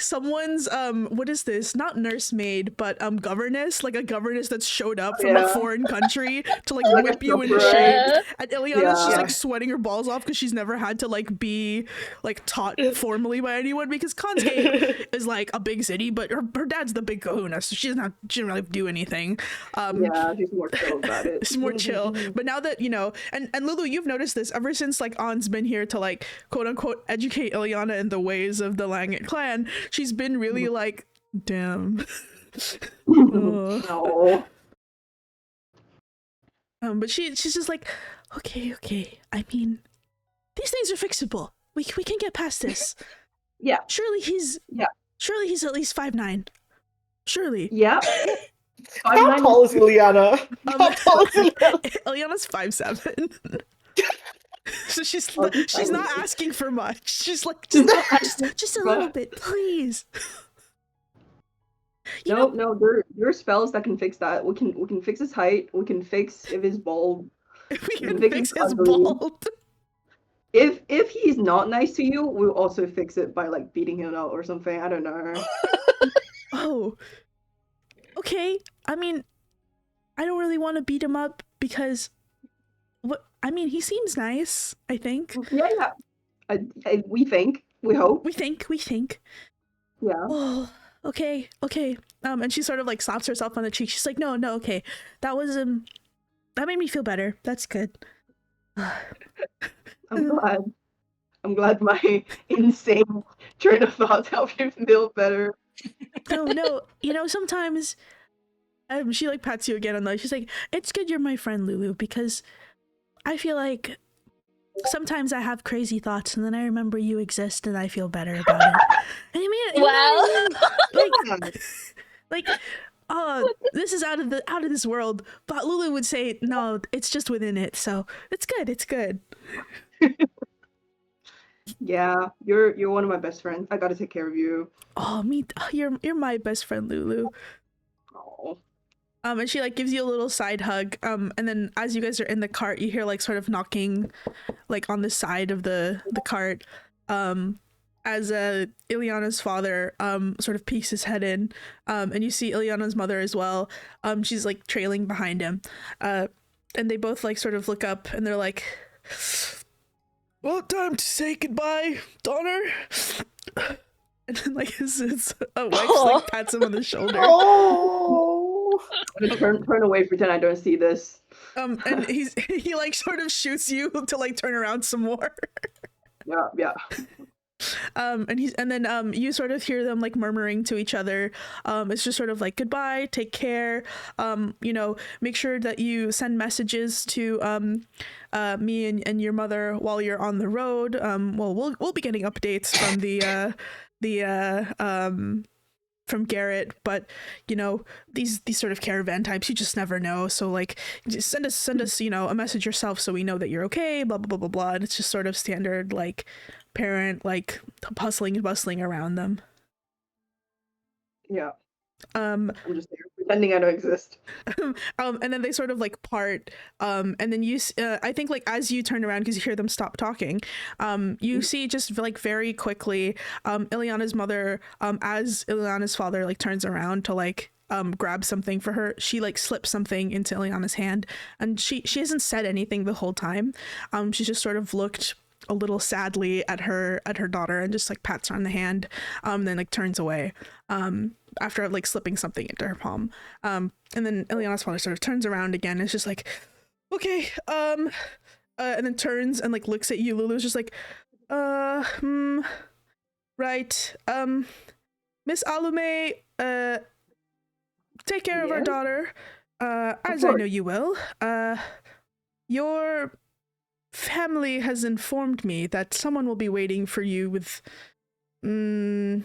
someone's what is this, not nursemaid but governess, like a governess that's showed up from a foreign country to like whip you into shape, and Ileana's just like sweating her balls off because she's never had to like be like taught formally by anyone, because Consgate is like a big city, but her dad's the big kahuna, so she doesn't really do anything. She's more chill about it. She's more chill. But now that and Lulu, you've noticed this ever since like An's been here to like quote unquote educate Ileana in the ways of the Langit clan, she's been really like, damn. No. But she's just like, okay. I mean, these things are fixable. We can get past this. Yeah. Surely he's at least 5'9". Surely. Yeah. How tall is Ileana? How tall is Ileana? Ileana's 5'7". So she's not asking for much. She's like, just a little bit, please. No, there are spells that can fix that. We can fix his height. We can fix if he's bald. We can fix his bald. If he's not nice to you, we'll also fix it by like beating him out or something. I don't know. Oh. Okay. I mean, I don't really want to beat him up because he seems nice, I think. Yeah. We think. We hope. We think. Yeah. Oh, okay. And she sort of like slaps herself on the cheek. She's like, no, okay. That was that made me feel better. That's good. I'm glad my insane train of thought helped you feel better. No. Sometimes she like pats you again on the, she's like, it's good you're my friend, Lulu, because I feel like sometimes I have crazy thoughts and then I remember you exist and I feel better about it. And this is out of this world, but Lulu would say no, it's just within it, so it's good. Yeah, you're one of my best friends. I gotta take care of you. You're my best friend, Lulu. Oh. And she like gives you a little side hug. And then as you guys are in the cart, you hear like sort of knocking, like on the side of the cart. As Ileana's father sort of peeks his head in, and you see Ileana's mother as well. She's like trailing behind him, and they both like sort of look up and they're like, "Well, time to say goodbye, daughter." And then like his wife like pats him on the shoulder. Oh. I'm gonna turn away, pretend I don't see this. And he like sort of shoots you to like turn around some more. Yeah. And then you sort of hear them like murmuring to each other. It's just sort of like, goodbye, take care, make sure that you send messages to me and your mother while you're on the road. We'll be getting updates from from Garrett, but these sort of caravan types, you just never know, so like just send us a message yourself so we know that you're okay, blah blah blah blah blah. And it's just sort of standard like parent like hustling and bustling around them. Yeah. I'm just there pretending I don't exist. And then they sort of like part, and then you I think like as you turn around because you hear them stop talking, you see just like very quickly Ileana's mother, as Ileana's father like turns around to like grab something for her, she like slips something into Ileana's hand, and she hasn't said anything the whole time. She's just sort of looked a little sadly at her daughter and just like pats her on the hand, then like turns away after like slipping something into her palm. And then Ileana's father sort of turns around again and it's just like, okay, and then turns and like looks at you. Lulu's just like, right, Miss Allumé, take care of our daughter, as I know you will. Your family has informed me that someone will be waiting for you with well,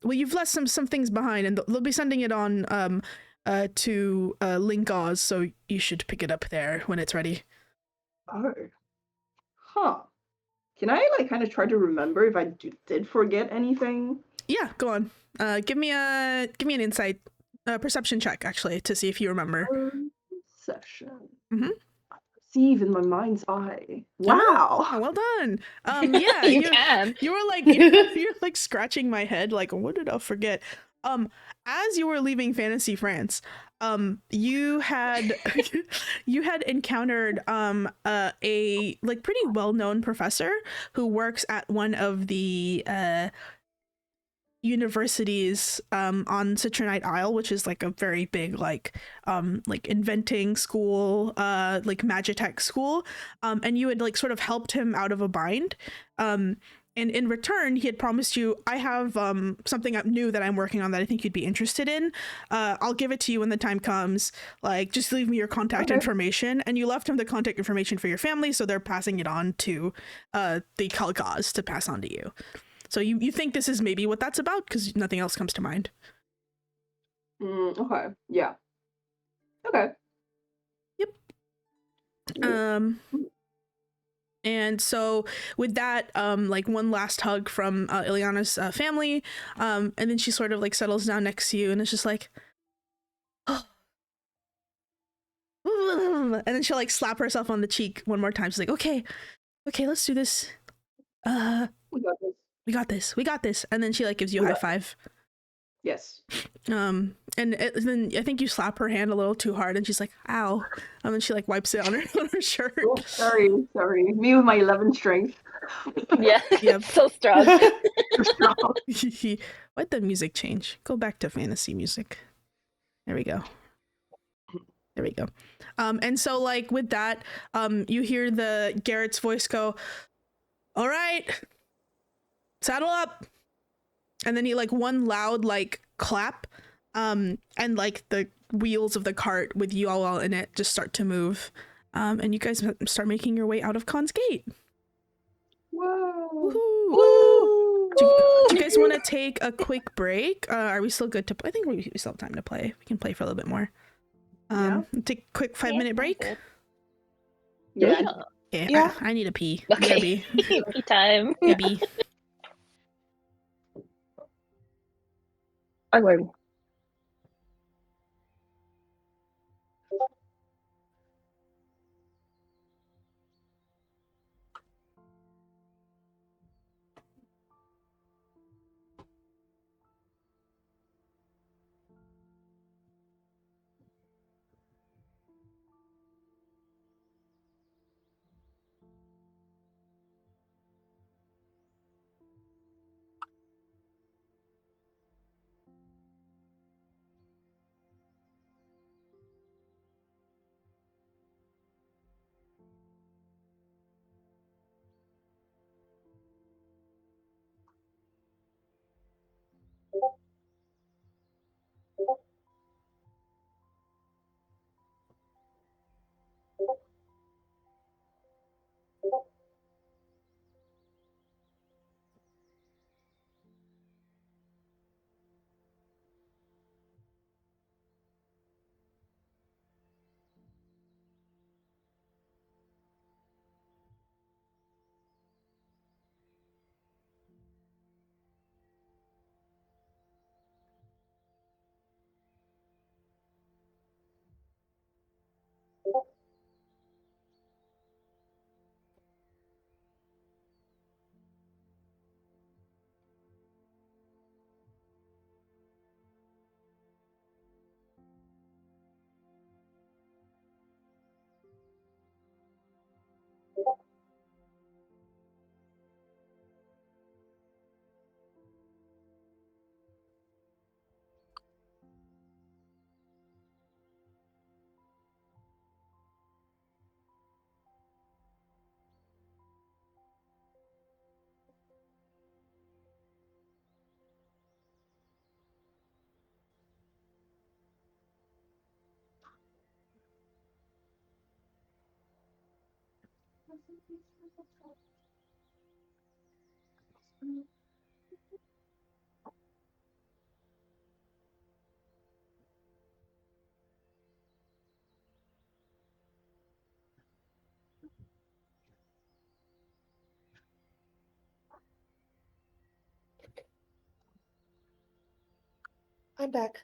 you've left some things behind, and they'll be sending it on to Lingkei, so you should pick it up there when it's ready. Oh. Huh. Can I like kind of try to remember if I did forget anything? Yeah, go on. Give me an insight, perception check actually, to see if you remember. Perception. Mhm. I perceive in my mind's eye. Oh, Wow. well done. Yeah, You can. you were like you're like scratching my head, like what did I forget? As you were leaving Fantasy France, you had you had encountered a like pretty well-known professor who works at one of the universities on Citronite Isle, which is like a very big like inventing school, like magitech school, and you had like sort of helped him out of a bind, and in return he had promised you, I have something up new that I'm working on that I think you'd be interested in. I'll give it to you when the time comes, like just leave me your contact information. And you left him the contact information for your family, so they're passing it on to the Kalgaz to pass on to you. So you think this is maybe what that's about, because nothing else comes to mind. Okay. Yeah. Okay. Yep. And so with that, like one last hug from Ileana's family, and then she sort of like settles down next to you, and it's just like, oh. And then she'll like slap herself on the cheek one more time. She's like, okay, let's do this. We got this. We got this. And then she like gives you a high five. Yes. And then I think you slap her hand a little too hard, and she's like, ow. And then she like wipes it on her shirt. Oh, sorry. Me with my 11 strength. Yeah. Yep. So strong. Why'd the music change? Go back to fantasy music. There we go. And so like with that, you hear the Garrett's voice go, all right, saddle up. And then he like one loud like clap, and like the wheels of the cart with you all in it just start to move, and you guys start making your way out of Khan's Gate. Whoa. Woohoo! Woo! Do you guys want to take a quick break? Are we still good to play? I think we still have time to play. We can play for a little bit more. Take a quick 5-minute break. Yeah. Okay, Yeah. I need a pee. Okay. Pee time. Maybe. I'm ready. I'm back.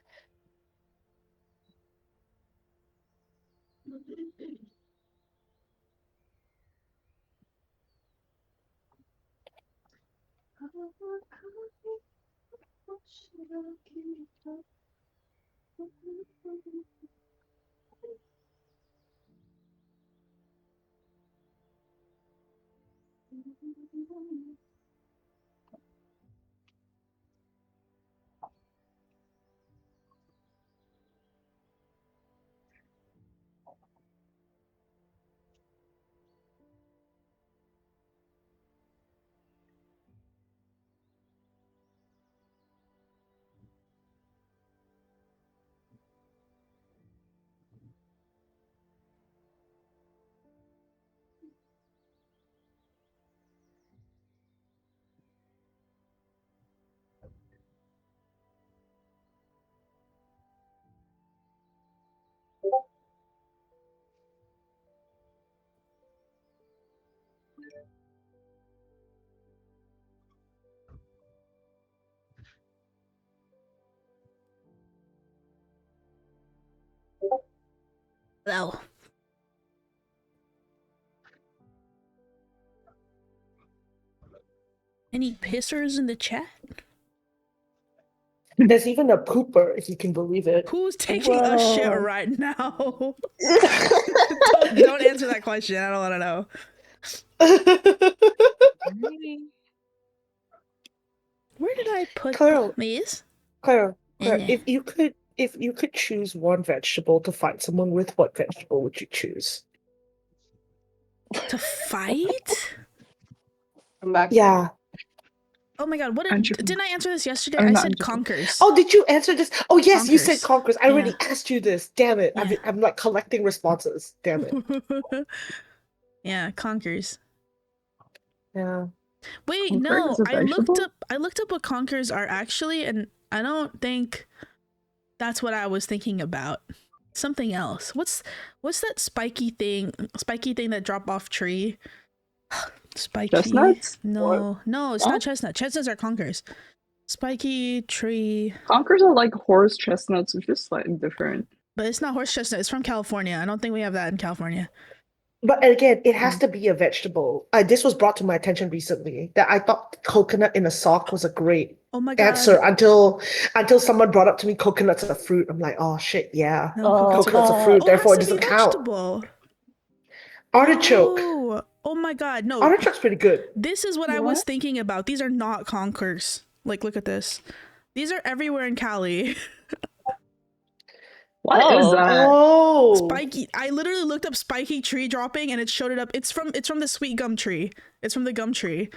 Hello. Any pissers in the chat? There's even a pooper, if you can believe it. Who's taking a shit Whoa. right now? don't answer that question. I don't want to know. Where did I put Claro. these? Claro, Yeah. if you could choose one vegetable to fight someone with, what vegetable would you choose? To fight? I'm back. Yeah. Oh my god, what didn't I answer this yesterday? Oh, I no, said Angelina. conkers. Oh, did you answer this? Oh, yes, you said Conkers. conkers. I already asked you this. Damn it. Yeah. I'm like collecting responses. Damn it. Yeah, conkers. Yeah. Wait, Conkers no, is a I looked vegetable? up what conkers are actually, and I don't think that's what I was thinking about. Something else. What's that spiky thing that drop off tree? Spiky. Chestnuts? No, it's Huh? not chestnut. Chestnuts are conkers. Spiky tree. Conkers are like horse chestnuts, which is slightly different. But it's not horse chestnut. It's from California. I don't think we have that in California. But again, it has to be a vegetable. This was brought to my attention recently that I thought coconut in a sock was a great Oh my god. answer until someone brought up to me coconut's a fruit. I'm like, oh shit, yeah. No, Coconut's a but- fruit, Oh, therefore it it has to doesn't be count. vegetable. Artichoke. Oh my god, no. Artichoke's pretty good. This is what I What? was thinking about. These are not conkers. Like, look at this. These are everywhere in Cali. What is Oh. that? Oh. Spiky. I literally looked up spiky tree dropping and it showed it up. It's from the sweet gum tree. It's from the gum tree.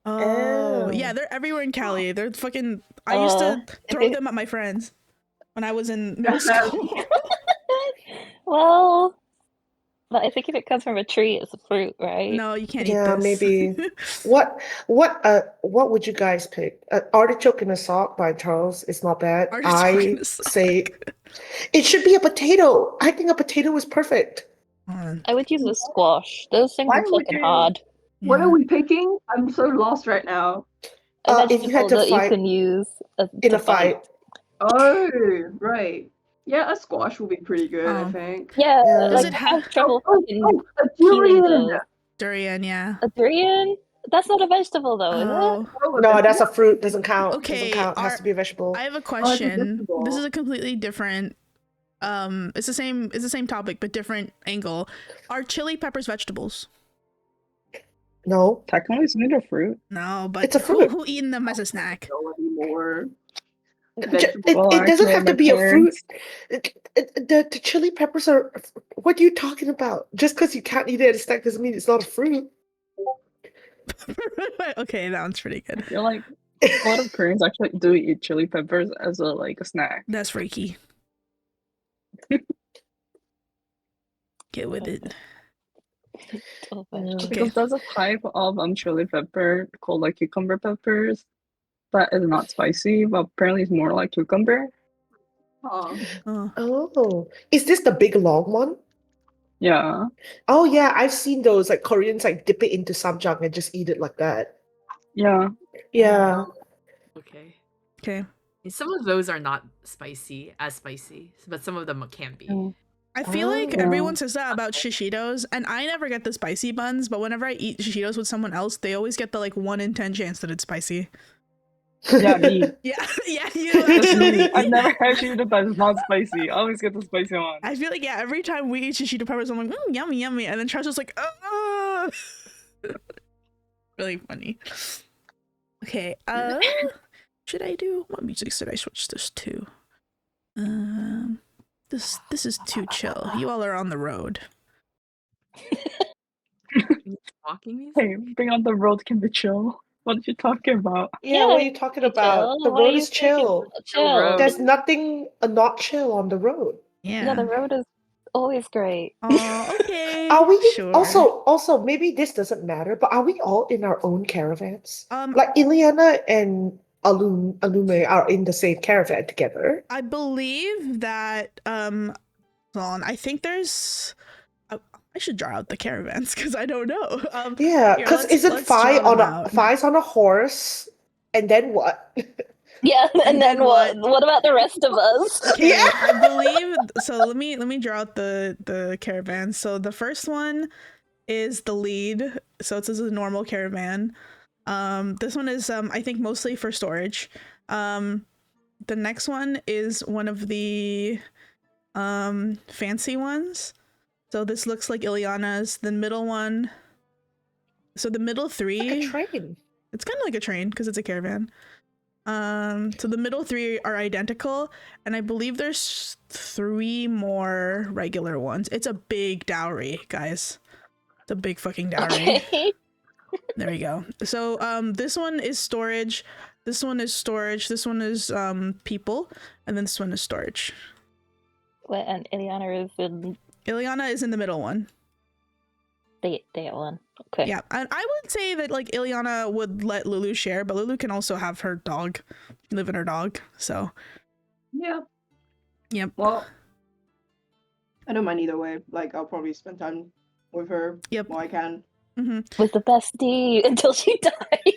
Oh, yeah, they're everywhere in Cali. They're fucking. I used to throw them at my friends when I was in middle school. Well, but I think if it comes from a tree, it's a fruit, right? No, you can't eat Yeah, this. maybe. What would you guys pick? Artichoke in a Sock by Charles is not bad. Artichoke in I a Sock. say it should be a potato. I think a potato is perfect. I would use a squash. Those things Why are would fucking you- hard. What Yeah. are we picking? I'm so lost right now. A If you had vegetable to that fight you can use in to a fight, Oh, right. Yeah, a squash will be pretty good, I Oh. think. Yeah, Yeah. Does like it I have- have trouble Oh, fucking a peeling durian! those. Durian, yeah. A durian? That's not a vegetable though, is it? Oh, Oh, no, that's a fruit. Doesn't count. Okay, Doesn't count. It has to be a vegetable. I have a it's a question. vegetable. This is a completely different. It's the same topic but different angle. Are chili peppers vegetables? No. Technically, isn't it a fruit? No, but It's a fruit. who eating them as a snack? No anymore. It Vegetable. doesn't actually, have to my be a fruit. parents- The chili peppers are. What are you talking about? Just because you can't eat it as a snack doesn't mean it's not a fruit. Okay, that one's pretty I good. feel like a lot of Koreans actually do eat chili peppers as a snack. That's freaky. Get with it. Oh, Yeah, vegetable. Okay. because there's a type of chili pepper called like cucumber peppers that is not spicy, but apparently it's more like cucumber. Huh. Oh. Oh, is this the big long one? Yeah. Oh yeah, I've seen those like Koreans like dip it into samjang and just eat it like that. Yeah. Yeah. Okay. Okay. Some of those are not as spicy, but some of them can be. Mm. I feel like Oh. everyone says that about shishitos, and I never get the spicy buns, but whenever I eat shishitos with someone else, they always get the like 1 in 10 chance that it's spicy. Yeah, me. Yeah, yeah, you That's me. actually. I've never had shit that is not spicy. I always get the spicy one. I feel like, yeah, every time we eat shishito peppers, I'm like, yummy, yummy. And then Charles was like, oh. Really funny. Okay, should I do? What music should I switch this to? This is too chill. You all are on the road. Walking music? Hey, bring on the road can be chill. What are you talking about? Yeah, what are you talking be about? chill. The What are road you is thinking chill. about? Chill road. There's nothing not chill on the road. Yeah, the road is always great. Oh, okay. Are we Sure. also maybe this doesn't matter, but are we all in our own caravans? Um, Like Ileana and Allumé are in the same caravan together. I believe that hold on, I think there's I should draw out the caravans because I don't know. Yeah, here, because isn't let's Fi draw on them a out. Fi's on a horse, and then what? Yeah, and then what? what? What about the rest of us? Okay, Yeah. I believe so. Let me draw out the caravan. So the first one is the lead. So it's a normal caravan. This one is I think mostly for storage. The next one is one of the fancy ones. So this looks like Ileana's. The middle one. So the middle three. Like a train. It's kind of like a train because it's a caravan. So the middle 3 are identical, and I believe there's 3 more regular ones. It's a big dowry, guys. It's a big fucking dowry. Okay. There we go. So this one is storage. This one is storage. This one is people, and then this one is storage. Wait, and Ileana is in Ileana is in the middle one. the one. Okay. Yeah, and I would say that like Ileana would let Lulu share, but Lulu can also have her dog, live in her dog. So Yeah. yep. Well, I don't mind either way. Like, I'll probably spend time with her Yep. while I can. Mm-hmm. With the bestie until she dies.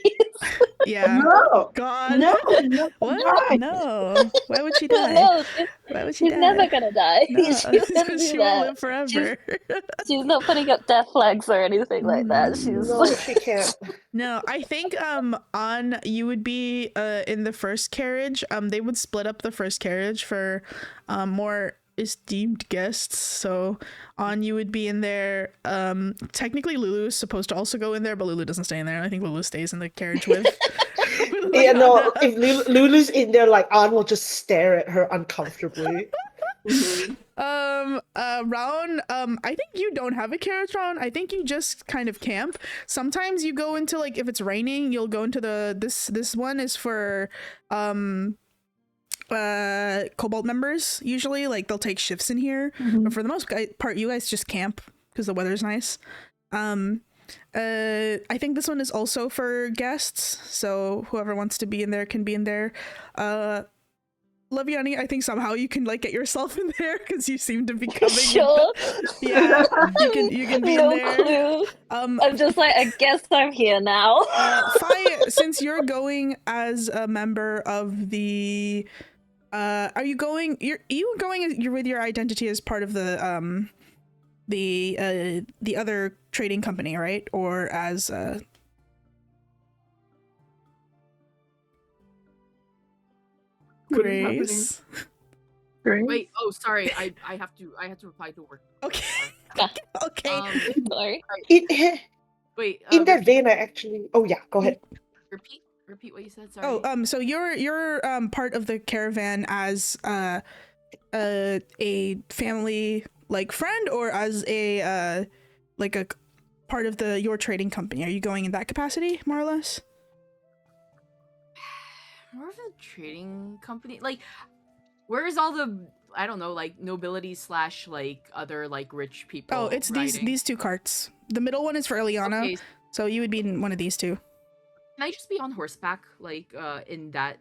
Yeah. No! God. No! No! What? No. Why would she die? No, Why would she she's die? never gonna die. No. She wouldn't do She will that. live forever. She's not putting up death flags or anything like that. She's No, she can't. No, I think on you would be in the first carriage. They would split up the first carriage for more esteemed guests. So on you would be in there. Technically Lulu is supposed to also go in there, but Lulu doesn't stay in there. I think Lulu stays in the carriage with. Yeah, no, if Lulu's in there, like, Anne will just stare at her uncomfortably. Mhm. Raaon, I think you don't have a carriage, Raaon. I think you just kind of camp. Sometimes you go into, like, if it's raining, you'll go into this one is for cobalt members usually, like they'll take shifts in here, but for the most part you guys just camp because the weather's nice. I think this one is also for guests, so whoever wants to be in there can be in there. Leviani, I think somehow you can like get yourself in there because you seem to be coming. sure. Yeah, you can be No in there. clue. I'm just like, I guess I'm here now. Fi, since you're going as a member of the, are you going? You're with your identity as part of the other trading company, right? Or as What is happening? Grace. Great. Wait, oh sorry, I have to reply to work. Okay. Sorry. Okay. Sorry. Wait, In that vein, I actually. Oh yeah, go ahead. repeat what you said. Sorry. Oh, so you're part of the caravan as a family like friend, or as a like a part of your trading company? Are you going in that capacity, more or less? More of a trading company. Like, where's all the, I don't know, like nobility / like other like rich people? Oh, it's riding? these 2 carts. The middle one is for Ileana, Okay, so you would be in one of these two. can I just be on horseback, like, in that,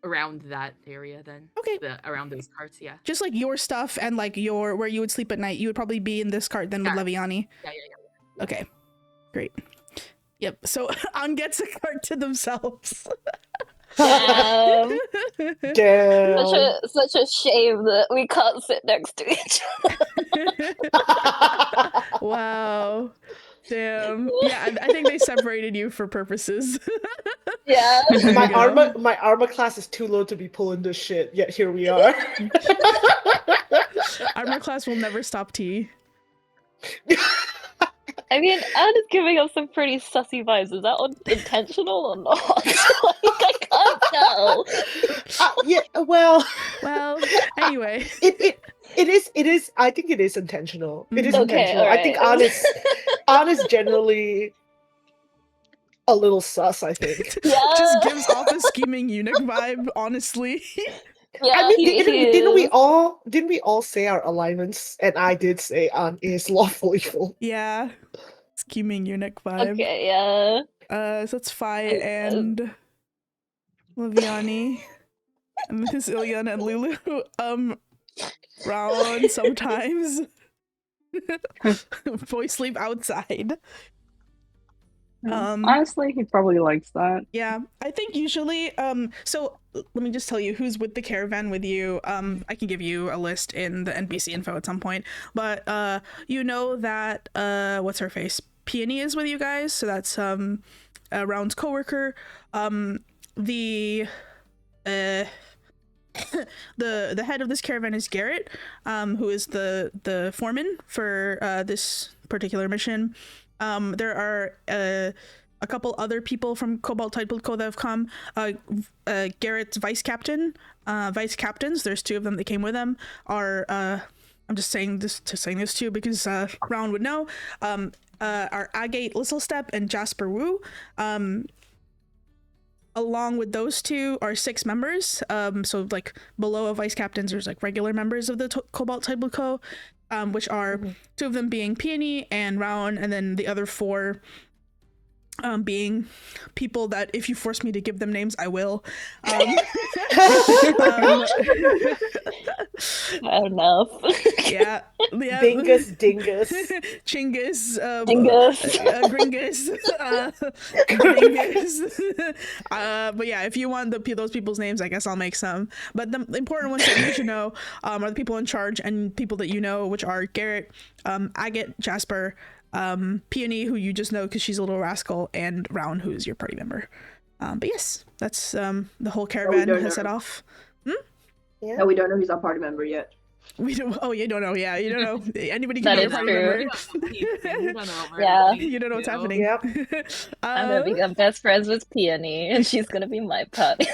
around that area then? Okay. Around those carts, yeah. Just like your stuff and like where you would sleep at night, you would probably be in this cart then with Yeah. Leviani. Yeah. Okay, great. Yep. So On gets a cart to themselves. Damn. Damn. Such a shame that we can't sit next to each other. Wow. Damn. Yeah, I think they separated you for purposes. Yeah. my There you go. armor class is too low to be pulling this shit, yet here we are. Armor class will never stop tea. I mean, Anne is giving us some pretty sussy vibes. Is that intentional or not? Like, I can't tell. Yeah, well, Well, anyway. it is. I think it is intentional. It is Okay, intentional. I think alright. Anne is generally a little sus, I think. Yeah. Just gives off a scheming eunuch vibe, honestly. Yeah, I mean, he didn't we is. all say our alignments? And I did say Anne is lawfully full. Yeah. Scheming eunuch vibe. Okay, yeah. So it's Fas'fai and Leviani. And Miss Ileana and Lulu. Raaon sometimes. Boys sleep outside. Honestly, he probably likes that. Yeah, I think usually, so let me just tell you who's with the caravan with you. I can give you a list in the NPC info at some point, but you know that what's her face? Peony is with you guys, so that's Raaon's coworker. The the head of this caravan is Garrett, who is the foreman for this particular mission. There are a couple other people from Cobalt Tidepool Co that have come. Garrett's vice captains, there's two of them that came with them, are I'm just saying this too because Raaon would know, are Agate Listlestep and Jasper Wu. Along with those two are 6 members. So like below a vice captains, there's like regular members of the Cobalt Tidepool Co, which are 2 of them being Peony and Raaon, and then the other 4 being people that if you force me to give them names, I will. Fair enough. Yeah. Dingus. Chingus. Dingus. Gringus. Dingus. But yeah, if you want those people's names, I guess I'll make some. But the important ones that you should know are the people in charge and people that you know, which are Garrett, Agate, Jasper, Peony, who you just know because she's a little rascal, and Raaon, who is your party member. But yes, that's the whole caravan has set off. Yeah. No, we don't know who's our party member yet. We don't. Oh, you don't know. Yeah, you don't know. Anybody That can be is your party true. member. Yeah. You don't know what's happening. Yep. I'm gonna become best friends with Peony, and she's gonna be my party.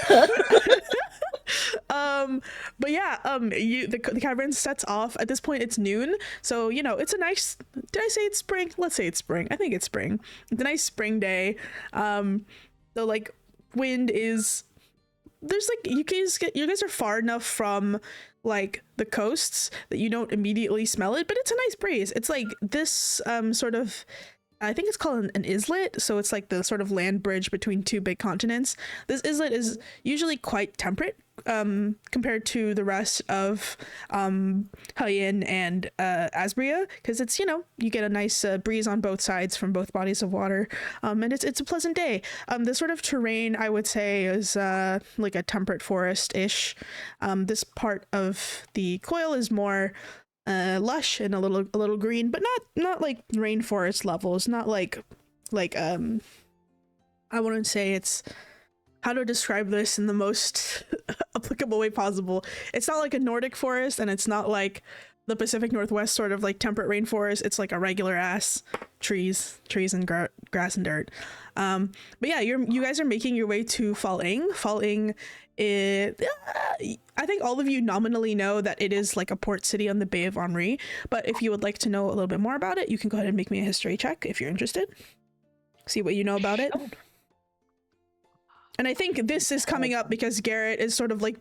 But yeah, the caravan sets off. At this point, it's noon, so you know it's a nice. Did I say it's spring? Let's say it's spring. I think it's spring. It's a nice spring day. The like wind is. There's like you guys are far enough from like the coasts that you don't immediately smell it, but it's a nice breeze. It's like this sort of. I think it's called an islet, so it's like the sort of land bridge between 2 big continents. This islet is usually quite temperate compared to the rest of Hellion and Asbria, because it's, you know, you get a nice breeze on both sides from both bodies of water, and it's a pleasant day. The sort of terrain I would say is like a temperate forest-ish. This part of the coil is more lush and a little green, but not like rainforest levels, not like I wouldn't say it's how to describe this in the most applicable way possible. It's not like a Nordic forest, and it's not like the Pacific Northwest sort of like temperate rainforest. It's like a regular ass trees and grass and dirt. But yeah, you guys are making your way to Falling. I think all of you nominally know that it is like a port city on the Bay of Henri, but if you would like to know a little bit more about it, you can go ahead and make me a history check if you're interested. See what you know about it. And I think this is coming up because Garrett is sort of like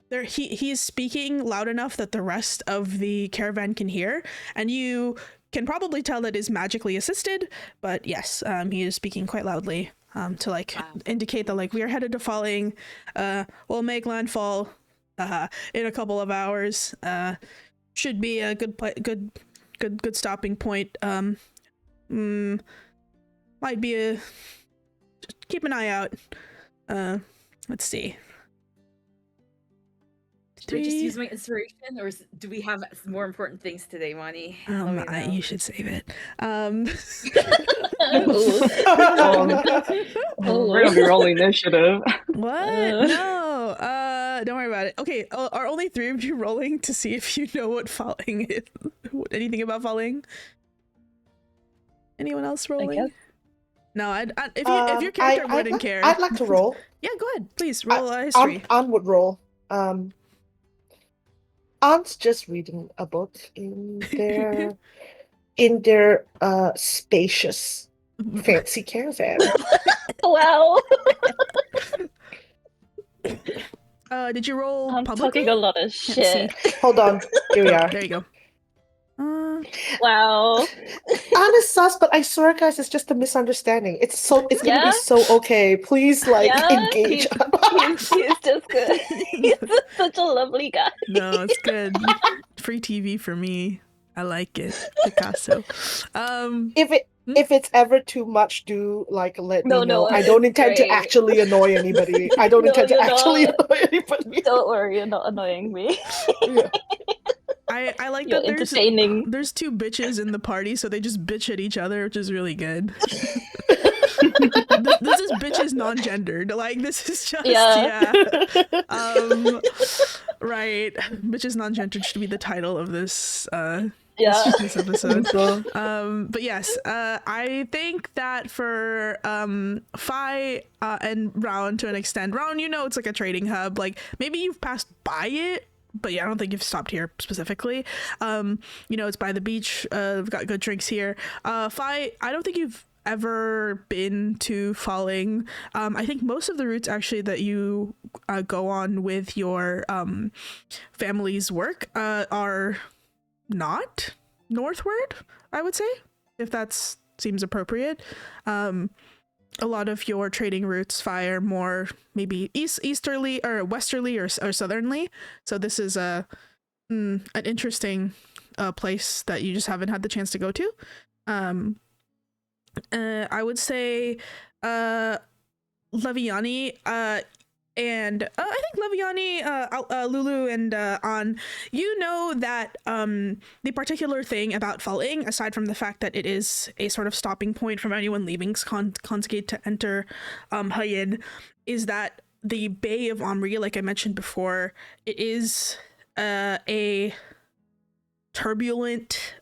there. He's speaking loud enough that the rest of the caravan can hear, and you can probably tell that is magically assisted, but yes, he is speaking quite loudly to like indicate that like we are headed to Falling. We'll make landfall in a couple of hours. Should be a good stopping point. Might be a just keep an eye out. Let's see. Should I just use my inspiration, or do we have more important things today, Wani? You should save it. We're gonna be rolling initiative. What? No. Don't worry about it. Okay. Are only 3 of you rolling to see if you know what Falling is? Anything about Falling? Anyone else rolling? No. If your character wouldn't care. I'd like to roll. Yeah, go ahead. Please roll a history. Anne would roll. Anne's just reading a book in their spacious, fancy caravan. Wow. Did you roll I'm publicly? talking a lot of shit. Hold on. Here we are. There you go. Wow. Anne is sus, but I swear, guys, it's just a misunderstanding. It's gonna Yeah? be so okay. Please, like, Yeah, engage. He's just good. He's such a lovely guy. No, it's good. Free TV for me. I like it. Picasso. If it's ever too much, do like let me know. No, I don't intend to great. actually annoy anybody. I don't No, intend to you're actually not. annoy anybody. Don't worry, you're not annoying me. Yeah. I like You're that entertaining. there's 2 bitches in the party, so they just bitch at each other, which is really good. this is bitches non-gendered. Like this is just Yeah. Right. Bitches non-gendered should be the title of this Yeah. this episode. But yes, I think that for Fas'fai and Raaon to an extent, Raaon, you know, it's like a trading hub. Like maybe you've passed by it, but yeah, I don't think you've stopped here specifically. You know, it's by the beach. We've got good drinks here. Fas'fai, I don't think you've ever been to Falling. I think most of the routes actually that you go on with your family's work are not northward, I would say, if that seems appropriate. A lot of your trading routes fire more maybe easterly or westerly or southerly. So this is an interesting place that you just haven't had the chance to go to. I would say Leviani and I think Leviani, Lulu, and An, you know that the particular thing about Falling, aside from the fact that it is a sort of stopping point from anyone leaving Consgate to enter Hayin, is that the Bay of Omri, like I mentioned before, it is a turbulent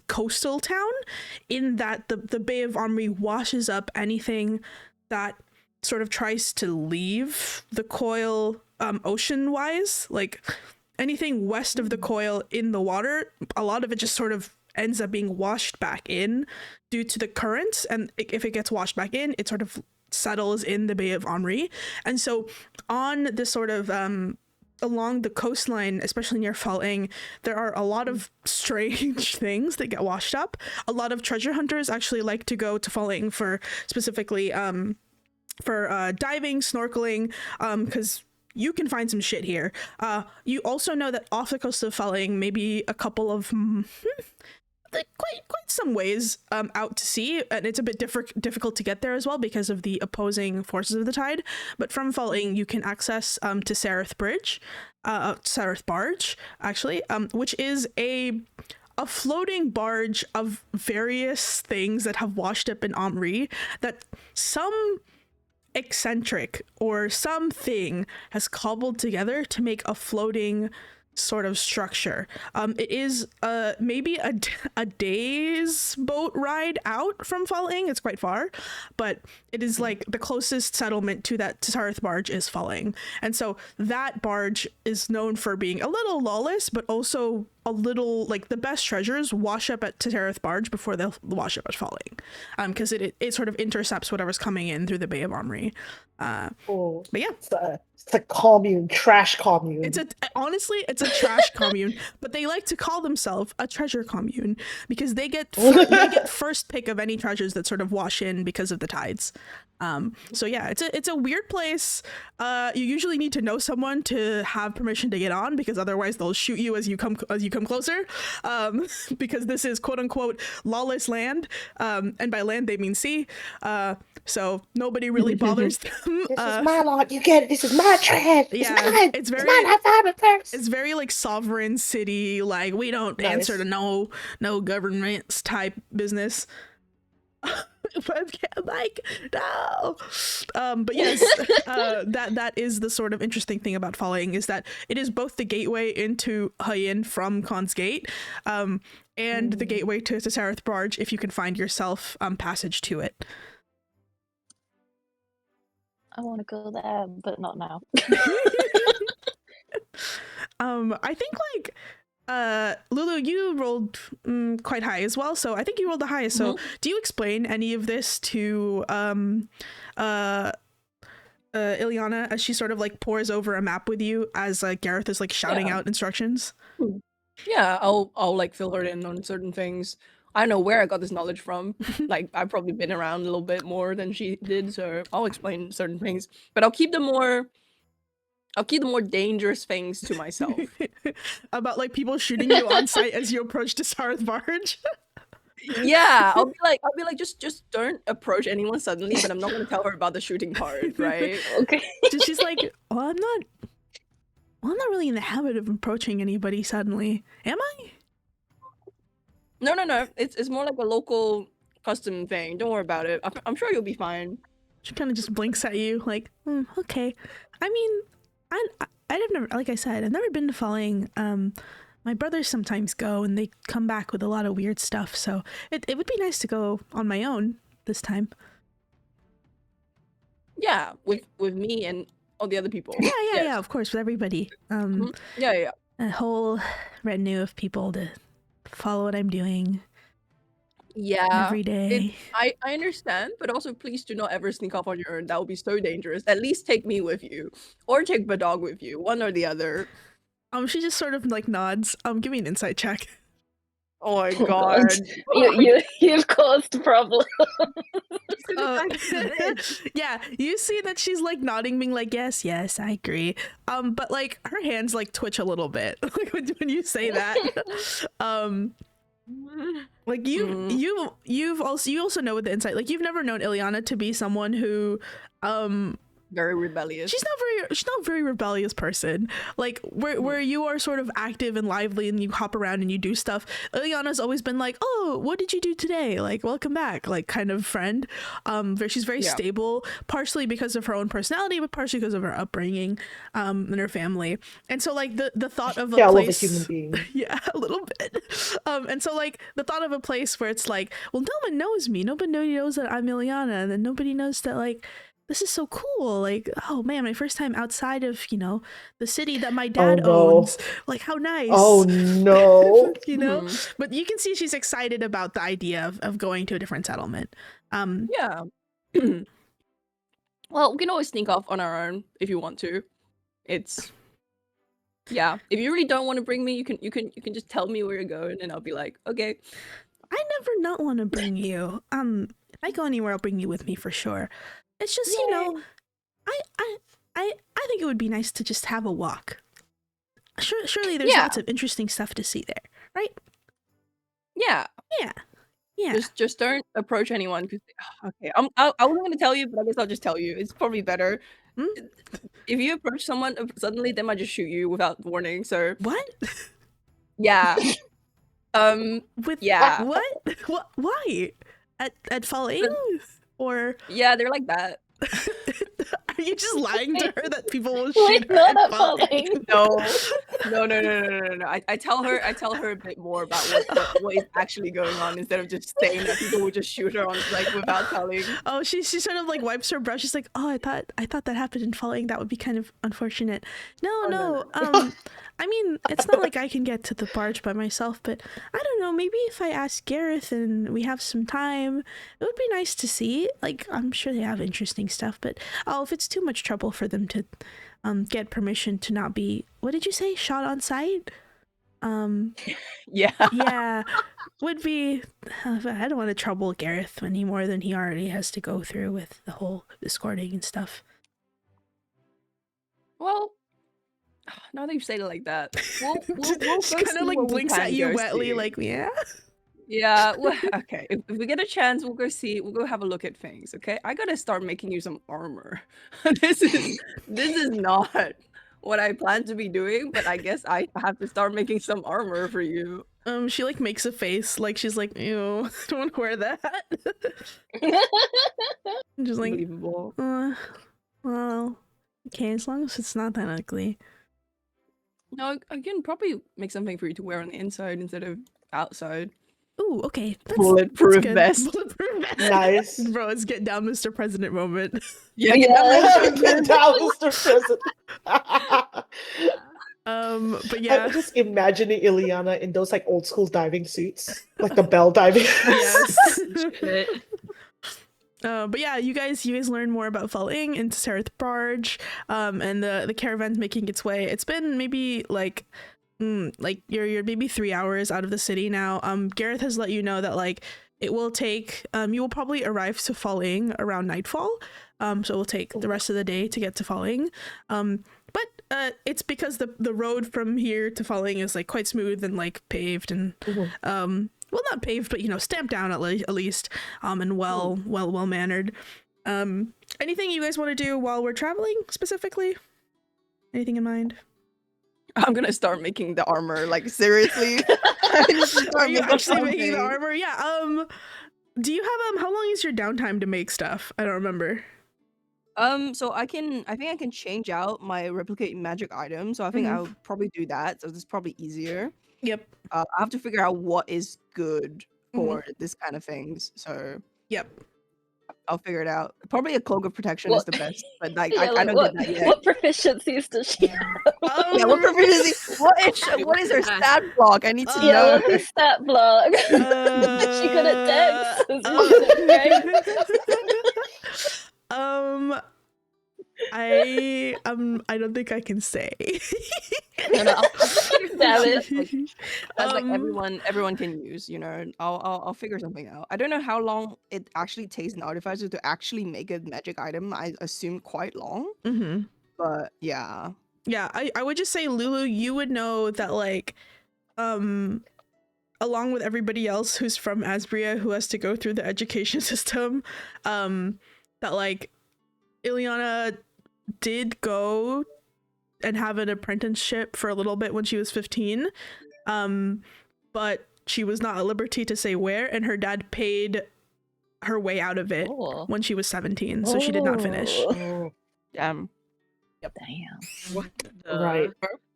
coastal town, in that the Bay of Omri washes up anything that sort of tries to leave the coil ocean wise. Like anything west of the coil in the water, a lot of it just sort of ends up being washed back in due to the currents, and if it gets washed back in, it sort of settles in the Bay of Omri. And so on this sort of along the coastline, especially near Falling, there are a lot of strange things that get washed up. A lot of treasure hunters actually like to go to Falling for specifically for diving, snorkeling, because you can find some shit here. You also know that off the coast of Falling, maybe a couple of quite some ways out to sea, and it's a bit difficult to get there as well because of the opposing forces of the tide. But from Falling, you can access to Sereth Barge, actually, which is a floating barge of various things that have washed up in Omri that some eccentric or something has cobbled together to make a floating sort of structure. It is maybe a day's boat ride out from Falling. It's quite far, but it is like the closest settlement to that Sarth barge is Falling. And so that barge is known for being a little lawless, but also a little, like, the best treasures wash up at Tazareth Barge before they'll wash up at Falling, because it sort of intercepts whatever's coming in through the Bay of Omri. But yeah, it's a commune, trash commune. Honestly, it's a trash commune, but they like to call themselves a treasure commune because they get first pick of any treasures that sort of wash in because of the tides. So yeah, it's a weird place. You usually need to know someone to have permission to get on, because otherwise they'll shoot you as you come closer. Because this is quote unquote lawless land, and by land they mean sea. So nobody really bothers them. This is my lot. You get it. This is my treasure. Yeah, it's mine. I found it first. It's very like sovereign city. Like, we don't answer to no governments type business. Like, no. But yes, that is the sort of interesting thing about Falling, is that it is both the gateway into Hayin from Khan's Gate, and the gateway to Tazareth Barge if you can find yourself passage to it. I want to go there, but not now. I think like Lulu, you rolled quite high as well, so I think you rolled the highest. So do you explain any of this to Ileana as she sort of like pores over a map with you as Gareth is like shouting out instructions? Yeah, I'll like fill her in on certain things. I don't know where I got this knowledge from. Like, I've probably been around a little bit more than she did, so I'll explain certain things. But I'll keep the more dangerous things to myself. About like people shooting you on sight as you approach Tazareth Barge. Yeah, I'll be like, just don't approach anyone suddenly, but I'm not gonna tell her about the shooting part, right? Okay. So she's like, I'm not really in the habit of approaching anybody suddenly. Am I? No. It's more like a local custom thing. Don't worry about it. I'm sure you'll be fine. She kind of just blinks at you, like, okay. I mean, I've never, like I said, I've never been to Falling. My brothers sometimes go, and they come back with a lot of weird stuff. So it would be nice to go on my own this time. Yeah, with me and all the other people. Yeah, of course, with everybody. Yeah. A whole retinue of people to follow what I'm doing. Yeah, every day. I understand, but also please do not ever sneak off on your own. That would be so dangerous. At least take me with you, or take the dog with you, one or the other. She just sort of like nods. Give me an insight check. Oh my god. You've caused problems. Yeah, you see that she's like nodding, being like, yes, I agree. But like her hands like twitch a little bit like when you say that. Like you also know with the insight, like you've never known Ileana to be someone who very rebellious. She's not a very rebellious person. Like where you are sort of active and lively and you hop around and you do stuff. Ileana's always been like, oh, what did you do today? Like, welcome back, like kind of friend. She's very stable, partially because of her own personality, but partially because of her upbringing, and her family. And so like the thought of a place, human being. Yeah, a little bit. And so like the thought of a place where it's like, well, no one knows me. Nobody knows that I'm Ileana, and then nobody knows that like, this is so cool. Like, oh man, my first time outside of, the city that my dad owns. Like, how nice. Oh no. But you can see she's excited about the idea of going to a different settlement. Yeah. Well, we can always sneak off on our own if you want to. If you really don't want to bring me, you can just tell me where you're going and I'll be like, okay. I never not want to bring you. If I go anywhere, I'll bring you with me for sure. It's just, I think it would be nice to just have a walk. Surely there's lots of interesting stuff to see there, right? Yeah. Just don't approach anyone. Okay, I wasn't going to tell you, but I guess I'll just tell you. It's probably better. If you approach someone suddenly, they might just shoot you without warning. So what? Yeah. What? Why? At Falling? Or yeah, they're like that. Are you just lying to her that people will shoot her at Falling? No. I tell her a bit more about what is actually going on instead of just saying that people will just shoot her on like without telling. Oh, she sort of like wipes her brush. She's like, oh, I thought that happened in Falling. That would be kind of unfortunate. No. I mean, it's not like I can get to the barge by myself, but I don't know, maybe if I ask Gareth and we have some time, it would be nice to see. Like, I'm sure they have interesting stuff, but if it's too much trouble for them to get permission to not be, what did you say, shot on sight? Yeah. Yeah, would be, I don't want to trouble Gareth any more than he already has to go through with the whole escorting and stuff. Well, now that you say it like that, we'll Just go kind see of like what we blinks can at you go wetly, see. like, yeah. Yeah, well, okay. If we get a chance, we'll go have a look at things, okay? I gotta start making you some armor. This is not what I plan to be doing, but I guess I have to start making some armor for you. She like makes a face, like she's like, ew, I don't want to wear that. I'm just like, Unbelievable. well, okay, as long as it's not that ugly. No, I can probably make something for you to wear on the inside instead of outside. Ooh, okay. Bulletproof good. vest. Bulletproof vest. Nice. Bro, it's get down, Mr. President moment. Yeah, Get down, Mr. President. But yeah. I'm just imagining Ileana in those like old school diving suits, like the bell diving. Yes. Shit. But yeah, you guys learn more about falling into Sareth Barge, and the caravan's making its way. It's been maybe like you're maybe 3 hours out of the city now. Gareth has let you know that like it will take you will probably arrive to Falling around nightfall. So it will take the rest of the day to get to Falling. But it's because the road from here to Falling is like quite smooth and like paved and well, not paved, but stamped down at least, and well mannered. Anything you guys want to do while we're traveling specifically? Anything in mind? I'm gonna start making the armor, like seriously. Are you actually making the armor? Yeah. Do you have how long is your downtime to make stuff? I don't remember. So I think I can change out my replicate magic item, so I think I'll probably do that. So this is probably easier. Yep. I have to figure out what is good for this kind of things. So yep. I'll figure it out. Probably a cloak of protection is the best, but like Yeah, I don't get that yet. What proficiencies does she have? Yeah, what proficiency? What is her stat block? I need to Yeah, know. what's her stat block? Is she good at dex? Is she good at strength? I don't think I can say. No, damn it. That's like everyone can use, I'll figure something out. I don't know how long it actually takes an artificer to actually make a magic item. I assume quite long. But yeah. Yeah, I would just say, Lulu, you would know that like along with everybody else who's from Asbria who has to go through the education system, that like Ileana did go and have an apprenticeship for a little bit when she was 15, but she was not at liberty to say where, and her dad paid her way out of it when she was 17, so she did not finish. Damn. Yep. Damn. What the... Right.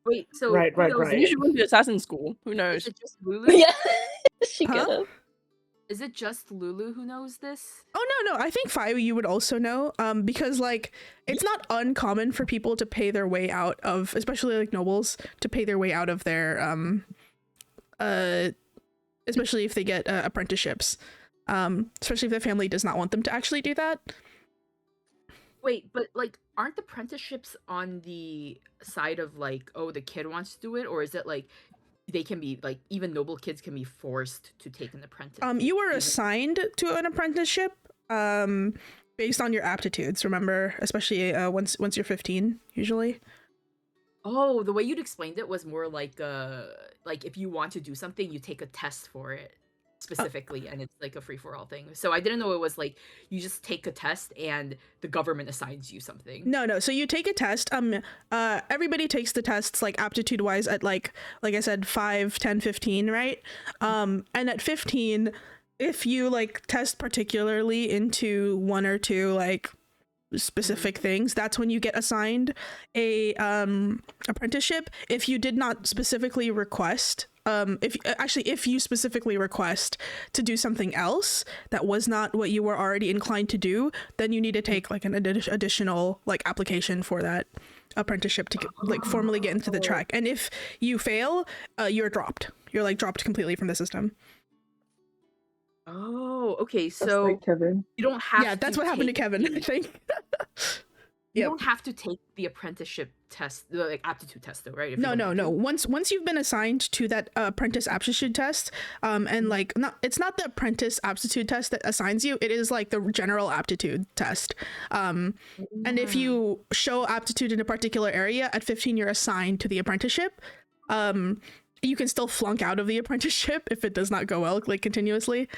Wait, so Right. You should go to assassin school. Who knows? Is it just Lulu? Yeah, she could have. Is it just Lulu who knows this? Oh no, I think Fas'fai you would also know, because like it's not uncommon for people to pay their way out of, especially like nobles, to pay their way out of their especially if they get apprenticeships, especially if their family does not want them to actually do that. Wait, but like aren't the apprenticeships on the side of like, oh, the kid wants to do it, or is it like they can be like, even noble kids can be forced to take an apprentice? You were assigned to an apprenticeship based on your aptitudes, remember, especially once you're 15 usually. Oh, the way you'd explained it was more like if you want to do something, you take a test for it specifically, and it's like a free-for-all thing. So I didn't know it was like you just take a test and the government assigns you something. No, so you take a test. Everybody takes the tests like aptitude wise at like I said 5, 10, 15, right? And at 15, if you like test particularly into one or two like specific things, that's when you get assigned a apprenticeship. If you did not specifically request if you specifically request to do something else that was not what you were already inclined to do, then you need to take like an additional like application for that apprenticeship to like formally get into the track. And if you fail, you're dropped. You're like dropped completely from the system. Oh, okay. Just So like Kevin. you don't have. Yeah, that's what happened to Kevin, I think. You don't have to take the apprenticeship test, the like aptitude test, though, right? If you No, don't no, want to. no. Once you've been assigned to that apprentice aptitude test, and like it's not the apprentice aptitude test that assigns you. It is like the general aptitude test. And if you show aptitude in a particular area at 15, you're assigned to the apprenticeship. You can still flunk out of the apprenticeship if it does not go well, like continuously.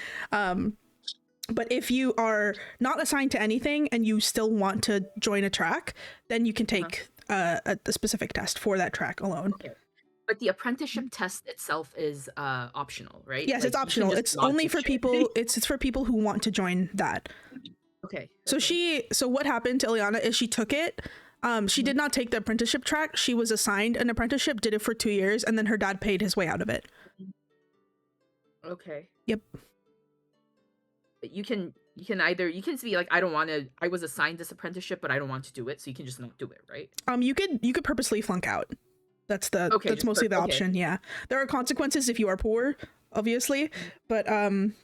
But if you are not assigned to anything and you still want to join a track, then you can take a specific test for that track alone. Okay. But the apprenticeship test itself is optional, right? Yes, Like, it's you can optional. just It's not only do for shit. people. It's for people who want to join that. Okay. So so what happened to Ileana is she took it. She did not take the apprenticeship track. She was assigned an apprenticeship, did it for 2 years, and then her dad paid his way out of it. Okay. Yep. You can be like, I was assigned this apprenticeship, but I don't want to do it, so you can just not do it, right? You could purposely flunk out. That's just mostly the okay. option. Yeah, there are consequences if you are poor, obviously, but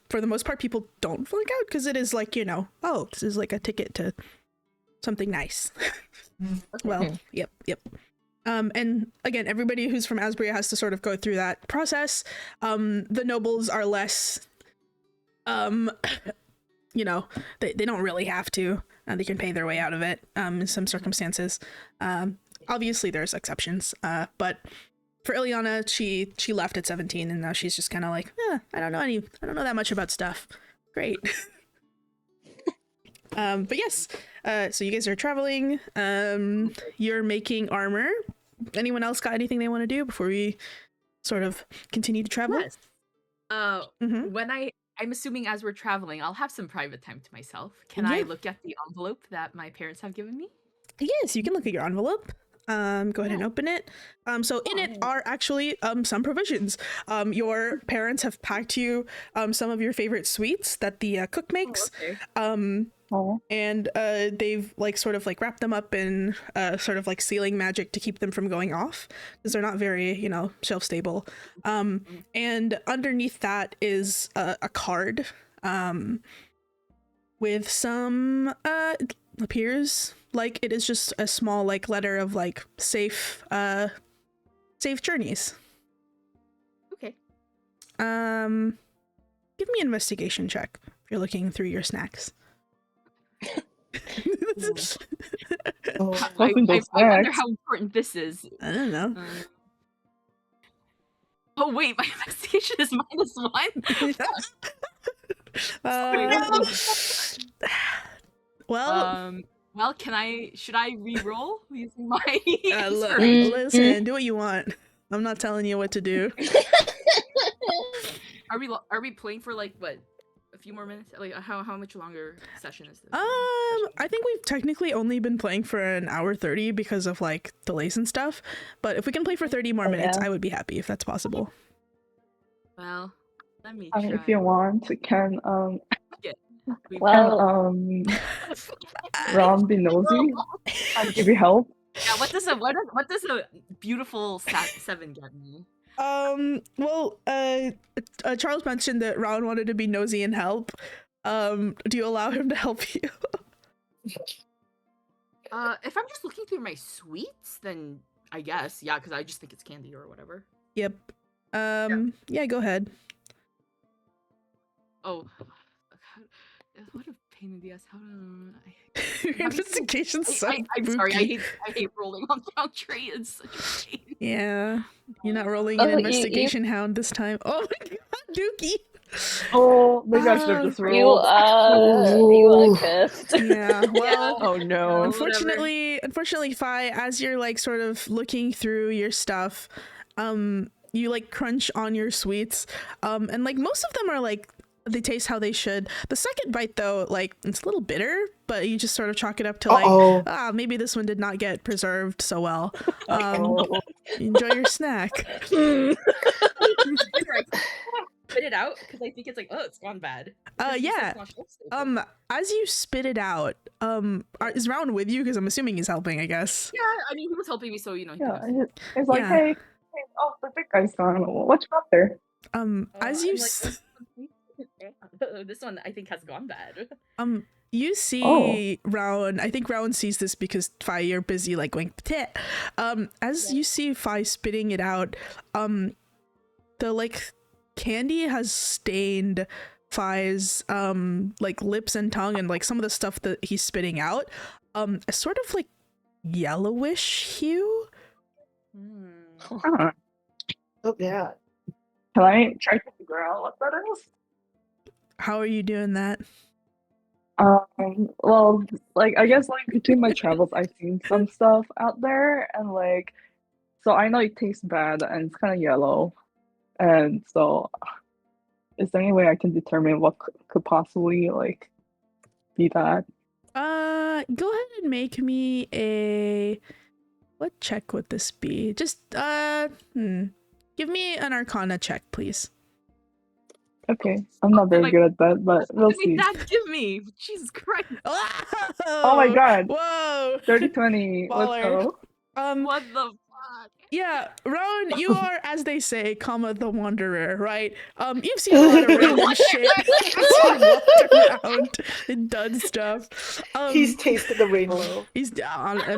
for the most part, people don't flunk out because it is like, oh, this is like a ticket to something nice. Well, yep. And again, everybody who's from Asbury has to sort of go through that process. The nobles are less, they don't really have to, and they can pay their way out of it in some circumstances. Obviously there's exceptions, but for Ileana, she left at 17, and now she's just kind of like, I don't know that much about stuff. Great. But yes, so you guys are traveling. You're making armor. Anyone else got anything they want to do before we sort of continue to travel? Yes. When I'm assuming as we're traveling, I'll have some private time to myself. Can I look at the envelope that my parents have given me? Yes, you can look at your envelope. Go ahead and open it. So in it are actually some provisions. Your parents have packed you some of your favorite sweets that the cook makes. And they've like sort of like wrapped them up in sort of like sealing magic to keep them from going off because they're not very shelf stable. And underneath that is a card with some appears like it is just a small like letter of like safe journeys. Okay. Give me an investigation check if you're looking through your snacks. I wonder how important this is. I don't know. Oh wait, my investigation is -1. Well, should I re-roll using my listen, do what you want. I'm not telling you what to do. Are we playing for like what? A few more minutes? Like how much longer session is this? I think we've technically only been playing for an hour 30 because of like delays and stuff. But if we can play for 30 more minutes, I would be happy if that's possible. Well, let me try. If you want, can Raaon be nosy and give you help? Yeah, what does a beautiful 7 get me? Well, Charles mentioned that Raaon wanted to be nosy and help. Do you allow him to help you? If I'm just looking through my sweets, then I guess, yeah, because I just think it's candy or whatever. Yep. Yeah, go ahead. Oh, what a pain in the ass. How do Your investigation's so I'm sorry, I hate rolling on Foundry. It's such a pain. Yeah. You're not rolling an investigation hound this time. Oh my god, Dookie! Oh, maybe I should have just rolled. You are cursed. Yeah, well, Oh no. unfortunately, Fi, as you're like sort of looking through your stuff, you like crunch on your sweets, and like most of them are like they taste how they should. The second bite though, like it's a little bitter, but you just sort of chalk it up to like maybe this one did not get preserved so well. Enjoy your snack. Spit it out because I think it's like, oh, it's gone bad. Yeah. As you spit it out, is Raaon with you? Because I'm assuming he's helping, I guess. Yeah, I mean, he was helping me, so you know. Yeah, it's like, hey, oh, the big guy's gone. What's up there? As you this one I think has gone bad. You see Raaon. I think Raaon sees this because Fi, you're busy like going ptit. As you see Fi spitting it out, the like candy has stained Fi's like lips and tongue, and like some of the stuff that he's spitting out a sort of like yellowish hue. Oh yeah. Can I try to figure out what that is? How are you doing that? Well, like I guess like between my travels, I've seen some stuff out there, and like, so I know it tastes bad and it's kind of yellow, and so is there any way I can determine what could possibly like be that? Go ahead and make me a. What check would this be? Just give me an Arcana check, please. Okay, I'm not very good at that, but we'll see. Give me! Jesus Christ! Oh my god! Whoa! 30-20. Let's go. What the fuck? Yeah, Raaon, you are, as they say, the wanderer, right? You've seen a lot of random shit. You've walked around and done stuff. He's tasted the rainbow. He's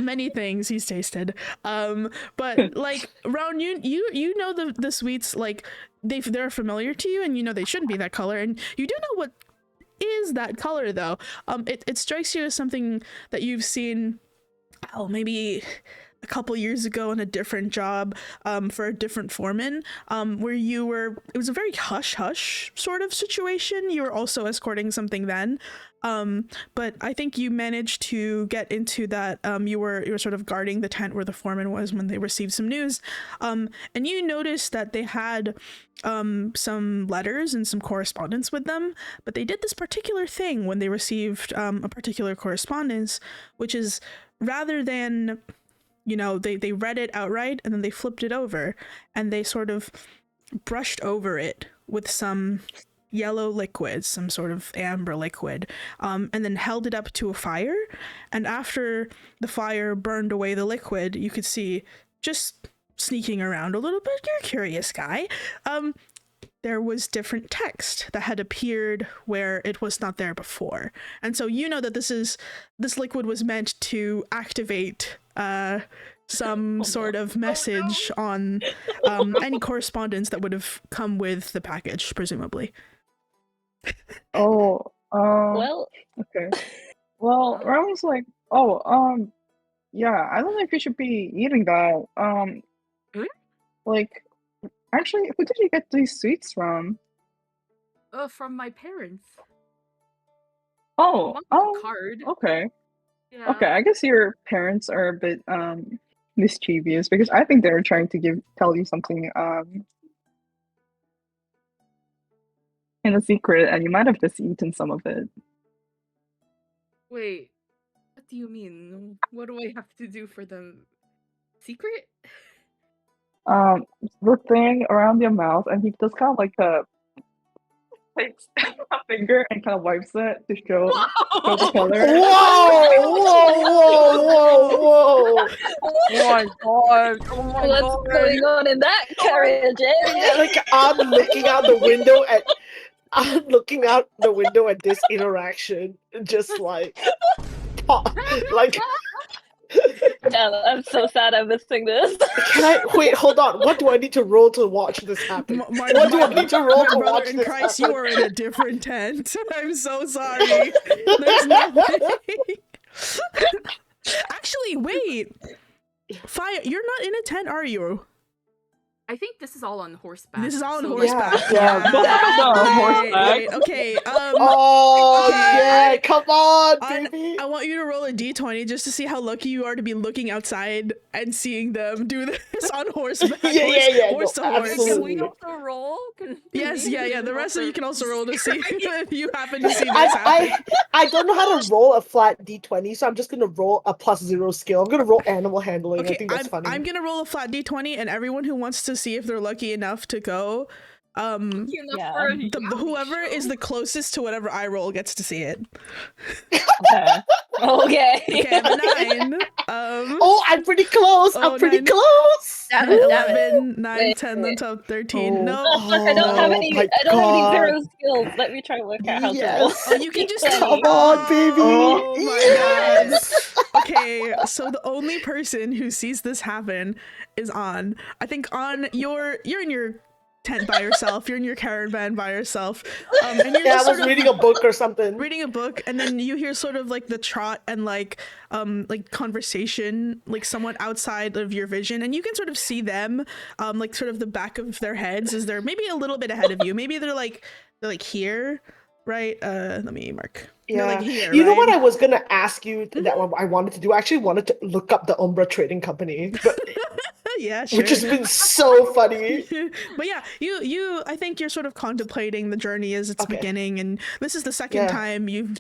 many things he's tasted. But like Raaon, you know the sweets, like they're familiar to you, and you know they shouldn't be that color, and you do know what is that color though. It strikes you as something that you've seen, maybe a couple years ago in a different job for a different foreman, where it was a very hush-hush sort of situation. You were also escorting something then, but I think you managed to get into that. You were sort of guarding the tent where the foreman was when they received some news, and you noticed that they had some letters and some correspondence with them, but they did this particular thing when they received a particular correspondence, which is rather than they read it outright and then they flipped it over and they sort of brushed over it with some yellow liquid, some sort of amber liquid, and then held it up to a fire. And after the fire burned away the liquid, you could see, just sneaking around a little bit, you're a curious guy, there was different text that had appeared where it was not there before. And so you know that this liquid was meant to activate some sort of message on any correspondence that would have come with the package, presumably. Well, okay. Well, Raaon's like, yeah, I don't know if you should be eating that. Like, actually, who did you get these sweets from? From my parents. Card. Okay. Yeah. Okay, I guess your parents are a bit mischievous, because I think they were trying to tell you something in a secret, and you might have just eaten some of it. Wait, what do you mean? What do I have to do for them? Secret? The thing around your mouth, and he does kind of like takes a finger and kind of wipes it to show the color. Whoa! Oh my god! Oh my god! What's going on in that carriage? Like I'm looking out the window at this interaction, just like. Damn, I'm so sad I'm missing this. Can I wait? Hold on. What do I need to roll to watch this happen? What do I need to roll to watch this Christ, happen? you are in a different tent. I'm so sorry. There's nothing. Actually, wait. Fire, you're not in a tent, are you? I think this is all on horseback. This is all on so- horseback. Yeah, both of us are on horseback. Right, okay. Oh yeah, come on, On- baby. I want you to roll a d20 just to see how lucky you are to be looking outside and seeing them do this on horseback. Yeah. Horse No, to horse. Can absolutely. we also roll? Yes, yeah. The rest of you can also roll to see if you happen to see this happen. I don't know how to roll a flat d20, so I'm just gonna roll a +0 skill. I'm gonna roll animal handling. I Okay, think that's funny. I'm gonna roll a flat d20, and everyone who wants to see if they're lucky enough to go, whoever is the closest to whatever I roll gets to see it. Okay. Okay, I have a 9. Oh, I'm pretty close. I'm pretty 9. close. Damn it, damn it. 11, 9, Wait, 10, wait. 12, 13. Oh. No. Oh, fuck, I don't have any. my I don't have any God. zero skills. Let me try to work out how to roll. Yes. Oh, you can just do Come on, baby. Oh my Yes. god. Okay, so the only person who sees this happen is On. I think On, you're in your tent by yourself. You're in your caravan by yourself. And you're Yeah, just I was sort of reading a book or something. reading a book, and then you hear sort of like the trot and like conversation like somewhat outside of your vision, and you can sort of see them like sort of the back of their heads as they're maybe a little bit ahead of you. Maybe they're like here, right? Let me mark. Yeah. They're like here, You know right? what I was gonna ask you that I wanted to do? I actually wanted to look up the Ombra trading company, but Yeah, sure. which has been so funny. But yeah, you I think you're sort of contemplating the journey as it's Okay. beginning, and this is the second Yeah. time you've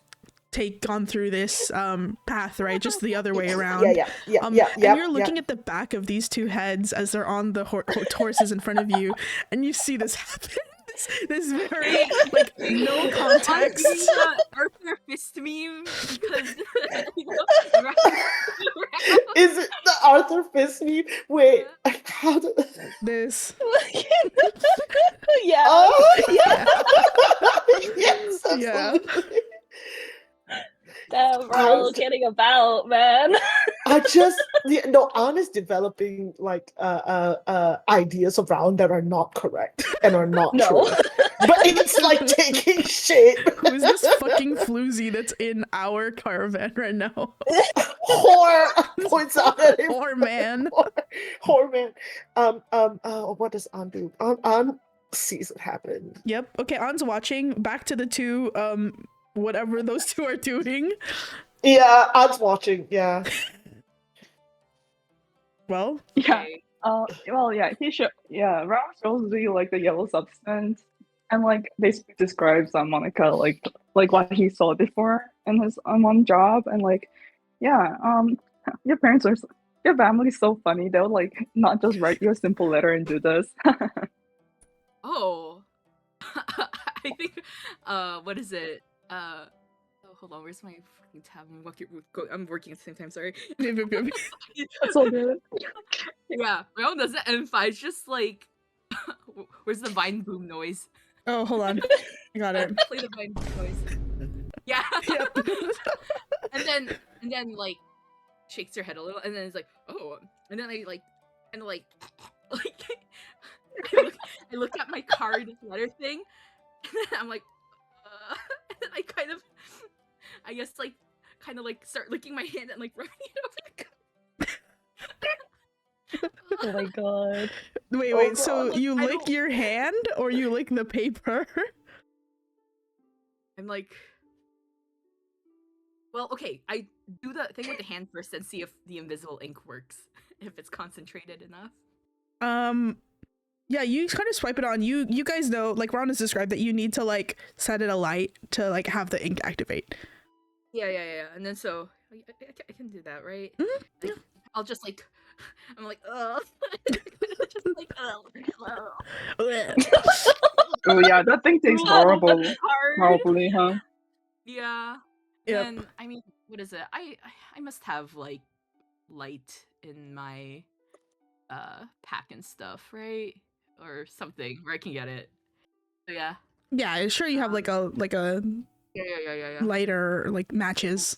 gone through this path, right? Just the other way around. Yeah. And you're looking at the back of these two heads as they're on the horses in front of you, and you see this happen. This very like no context. Arthur Fist meme because Is it the Arthur Fist meme? Wait, how did This. Yeah. Oh, Yeah. yes, Yeah. absolutely. Damn, we're all kidding about, man. I just honest developing like ideas around that are not correct and are not No. true. But it's like taking shape. Who is this fucking floozy that's in our caravan right now? Whore points out at him. Poor man. Whore man. What does On do? On sees it happen. Yep. Okay, On's watching. Back to the two whatever those two are doing. Yeah, On's watching. Yeah. Well, Yeah. Well, yeah. Raaon shows you like the yellow substance, and like basically describes Monica like what he saw before in his one job, and like, yeah. Your family's so funny. They'll like not just write you a simple letter and do this. Oh, I think what is it? Oh, hold on. Where's my fucking tab? I'm working at the same time. Sorry. That's all good. Yeah, Raaon does it, and Fi's just like, where's the vine boom noise? oh, hold on. I got it. Play the vine boom noise. Yeah. Yep. and then like shakes her head a little, and then it's like, oh, and then I like, and like I look at my card letter thing, and then I'm like, and then I kind of start licking my hand and like rubbing it over the cup. Oh my god. Wait, so God. you I lick don't- your hand or you lick the paper? I'm like, well, okay, I do the thing with the hand first and see if the invisible ink works, if it's concentrated enough. Yeah, you kind of swipe it on. You guys know, like Raaon has described, that you need to like set it alight to like have the ink activate. Yeah. And then so I can do that, right? Mhm, Like, I'll just like, I'm like, just like, Oh yeah, that thing tastes horrible. Hard. Probably, huh? Yeah. Yep. And I mean, what is it? I must have like light in my pack and stuff, right? Or something where I can get it. So yeah. Yeah, sure you have like a Yeah. lighter, like matches.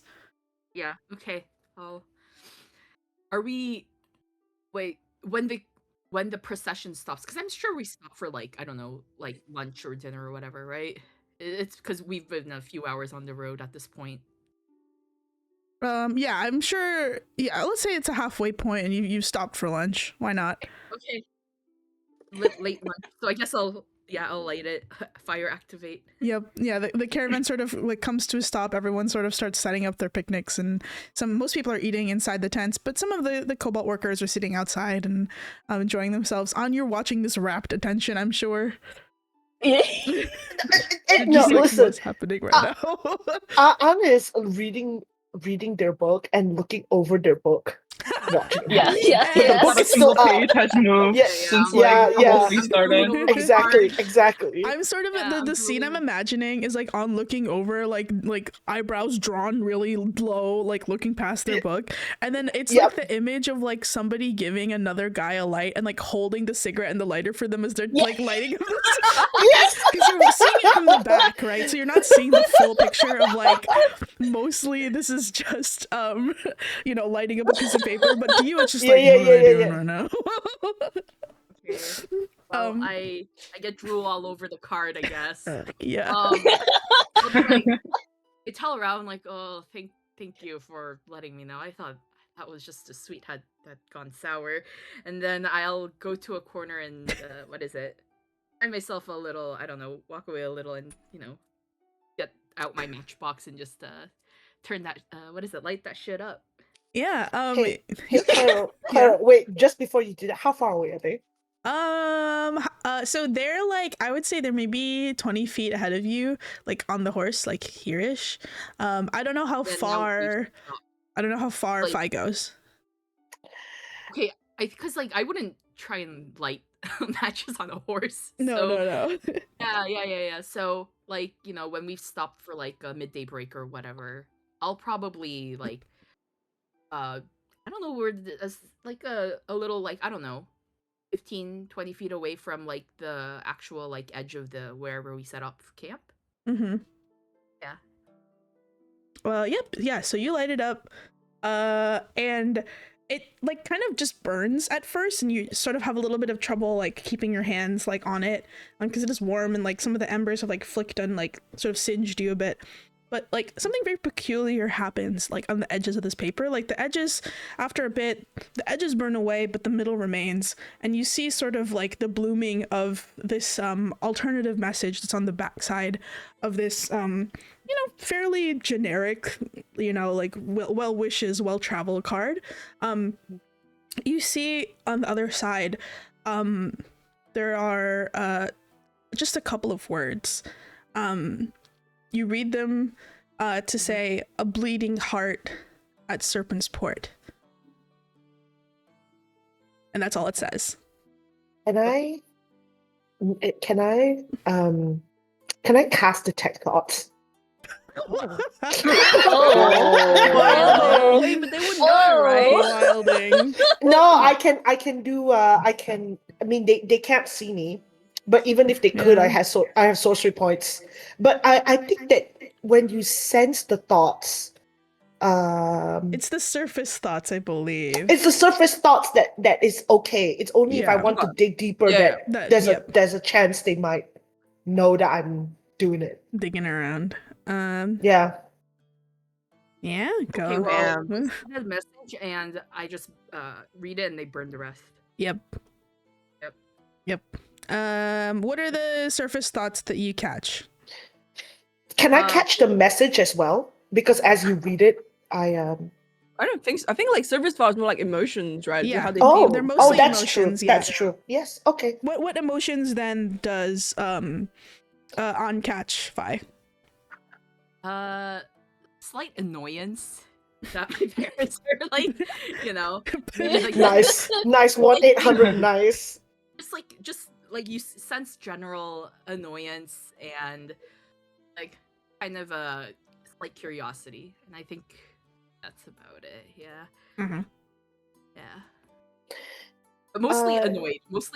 Yeah. Okay. Are we? Wait. When the procession stops, because I'm sure we stop for like, I don't know, like lunch or dinner or whatever, right? It's because we've been a few hours on the road at this point. Yeah, I'm sure. Yeah, let's say it's a halfway point and you stopped for lunch. Why not? Okay. Late lunch. So I guess I'll Yeah, I'll light it. Fire activate. Yep. Yeah, the caravan sort of like comes to a stop. Everyone sort of starts setting up their picnics, and most people are eating inside the tents, but some of the cobalt workers are sitting outside and enjoying themselves. You're watching this rapt attention, I'm sure. No, Just like, listen. what's happening right now? Anna is reading their book and looking over their book. Watching it. Yeah. But the book is still up. page has moved Yeah, since yeah, like yeah. the whole thing started. Exactly. I'm sort of Yeah, the I'm scene I'm totally- imagining is like on looking over, like eyebrows drawn really low, like looking past their book, and then it's Yep. like the image of like somebody giving another guy a light and like holding the cigarette and the lighter for them as they're like lighting up the Yes. because you're seeing it from the back, right? So you're not seeing the full picture of like mostly this is just lighting up a piece of paper, but to you it's just Yeah, like yeah, what am I yeah, doing yeah. right now? Okay. Well, Um, I get drool all over the card, I guess. yeah. I'll be like, I tell Raaon like, oh, thank you for letting me know. I thought that was just a sweet had gone sour, and then I'll go to a corner and what is it? Find myself a little, I don't know, walk away a little, and get out my matchbox and just turn that light that shit up. Yeah. Hey, Claire, wait, just before you do that, how far away are they? So they're like, I would say they're maybe 20 feet ahead of you, like on the horse, like here-ish. I don't know how Yeah, now far. I don't know how far Like- Fi goes. Okay, because like I wouldn't try and light matches on a horse. so, No. Yeah. So like when we stop for like a midday break or whatever, I'll probably like I don't know where like a little like I don't know 15-20 feet away from like the actual like edge of the wherever we set up camp. Mm-hmm. Yeah. Well, yep. Yeah. So you light it up, and it like kind of just burns at first, and you sort of have a little bit of trouble like keeping your hands like on it, because it is warm and like some of the embers have like flicked and like sort of singed you a bit. But like something very peculiar happens like on the edges of this paper. Like the edges, after a bit, the edges burn away, but the middle remains, and you see sort of like the blooming of this alternative message that's on the backside of this fairly generic, like well wishes, well travel card. You see on the other side, there are just a couple of words. You read them to say a bleeding heart at Serpent's Port. And that's all it says. Can I cast Detect Thoughts? Oh, wait, but they would know, right? Wilding. No, I mean they can't see me, but even if they could, I Yeah. have sorcery points. But I think that when you sense the thoughts, It's the surface thoughts, I believe. it's the surface thoughts that is okay. It's only if I Yeah. want to dig deeper Yeah. that Yep. there's a chance they might know that I'm doing it. Digging around. Yeah. Yeah, go. Okay, well, Damn. we send a message and I just read it and they burn the rest. Yep. What are the surface thoughts that you catch? Can I catch the message as well? Because as you read it, I don't think so. I think like service thoughts more like emotions, right? Yeah. How they Oh, feel. They're mostly that's emotions, true. yeah. That's true. Yes. Okay. What emotions then does on catch Fi? Slight annoyance that my parents are like, like, Nice. 1-800 nice. just like you sense general annoyance and like kind of a slight curiosity, and I think that's about it. Yeah. Mm-hmm. Yeah. But mostly Uh,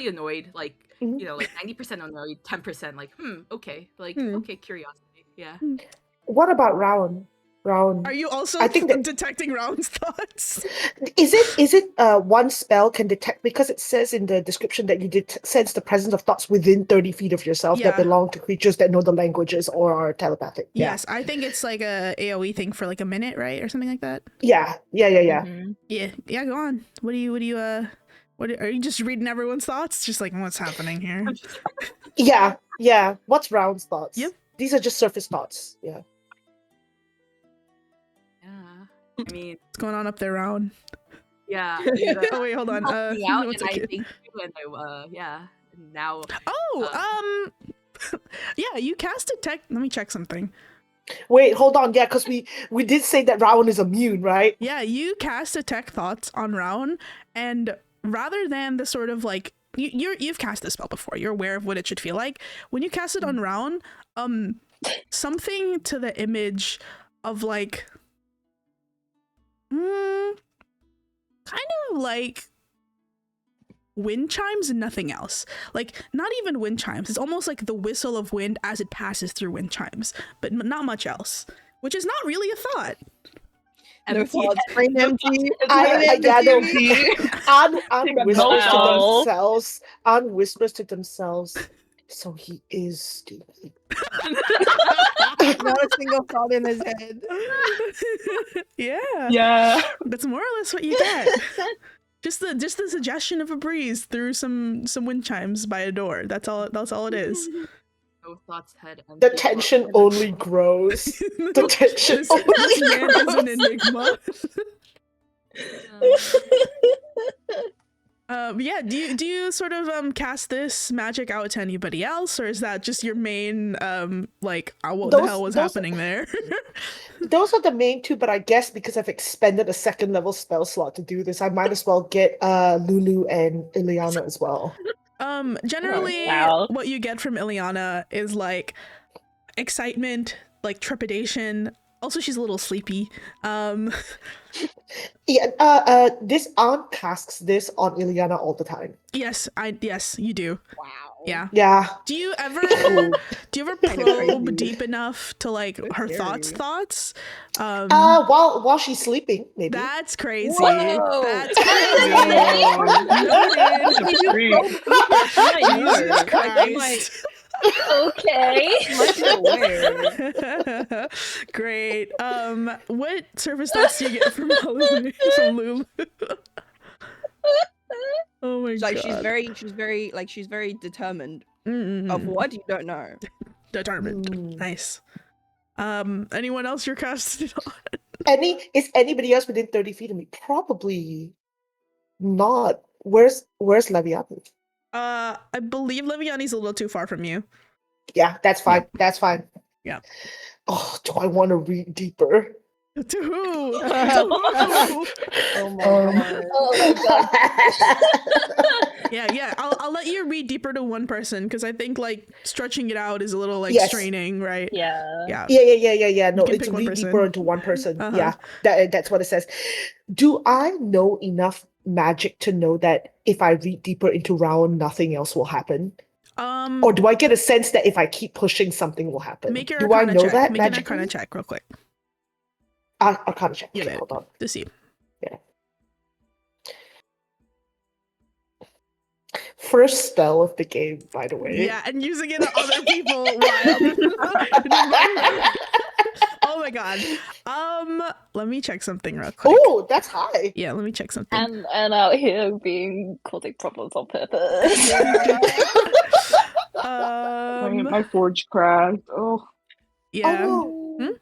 annoyed, like Mhm. like 90% annoyed, 10% like okay, like okay, curiosity. Yeah. What about Raaon? Are you also I think that- detecting Raaon's thoughts? Is it one spell can detect, because it says in the description that you sense the presence of thoughts within 30 feet of yourself that Yeah. belong to creatures that know the languages or are telepathic. Yeah. Yes, I think it's like a AoE thing for like a minute, right, or something like that. Yeah. Yeah, go on. What do you What are you just reading everyone's thoughts? Just like what's happening here? Yeah. What's Raaon's thoughts? Yep. These are just surface thoughts. Yeah. Yeah. I mean, What's going on up there, Raaon? yeah. Oh wait, hold on. Helped me out, no, it's and okay. I thank you, and I yeah. And now. Oh, yeah, you cast a tech. Let me check something. Wait, hold on. Yeah, because we did say that Raaon is immune, right? Yeah, you cast Detect Thoughts on Raaon, and rather than the sort of like you've cast this spell before, you're aware of what it should feel like. When you cast it on Raaon, something to the image of like, kind of like wind chimes and nothing else. Like not even wind chimes. It's almost like the whistle of wind as it passes through wind chimes, but not much else. Which is not really a thought. No thoughts. Brain empty. Anne whispers to Wow. themselves. Anne whispers to themselves. So he is stupid. Not a single thought in his head. Yeah, that's more or less what you get. Just the suggestion of a breeze through some wind chimes by a door. That's all it is. No thoughts head. The tension only grows. The tension This only man is an grows. enigma. Yeah, do you sort of cast this magic out to anybody else, or is that just your main like what the hell was happening there? Those are the main two, but I guess because I've expended a second level spell slot to do this, I might as well get Lulu and Ileana as well. Generally Wow. what you get from Ileana is like excitement, like trepidation. Also, she's a little sleepy. Yeah, this aunt casts this on Ileana all the time. Yes, you do. Wow. Yeah. Yeah. Do you ever Cool. probe crazy. deep enough to like her scary. thoughts? While she's sleeping, maybe. That's crazy. Whoa. That's crazy. Jesus Christ. Okay. Great. What service thoughts do you get from Lulu? Oh my Like god. she's very determined. Of what you don't know. Determined. Nice. Anyone else you're casting on? Is anybody else within 30 feet of me? Probably not. Where's Leviani? I believe Leviani's a little too far from you. Yeah, that's fine. That's fine. Yeah. Oh, do I want to read deeper? To who? Oh my god. Oh my god. Yeah. I'll let you read deeper to one person because I think like stretching it out is a little like Yes. straining, right? Yeah. Yeah. Yeah. No, can it's pick one read person. deeper into one person. Uh-huh. Yeah, that's what it says. Do I know enough magic to know that if I read deeper into Raaon, nothing else will happen? Or do I get a sense that if I keep pushing, something will happen? Make your Do I Arcana know check. that Make an magically? Arcana check real quick. Arcana check. Yeah, Okay, babe. hold on. To see. First spell of the game, by the way. Yeah, and using it on other people. Wild. Oh my god. Let me check something real quick. Oh, that's high. Yeah, let me check something. And out here being causing problems on purpose. My forge crashed. Oh. Yeah. Oh,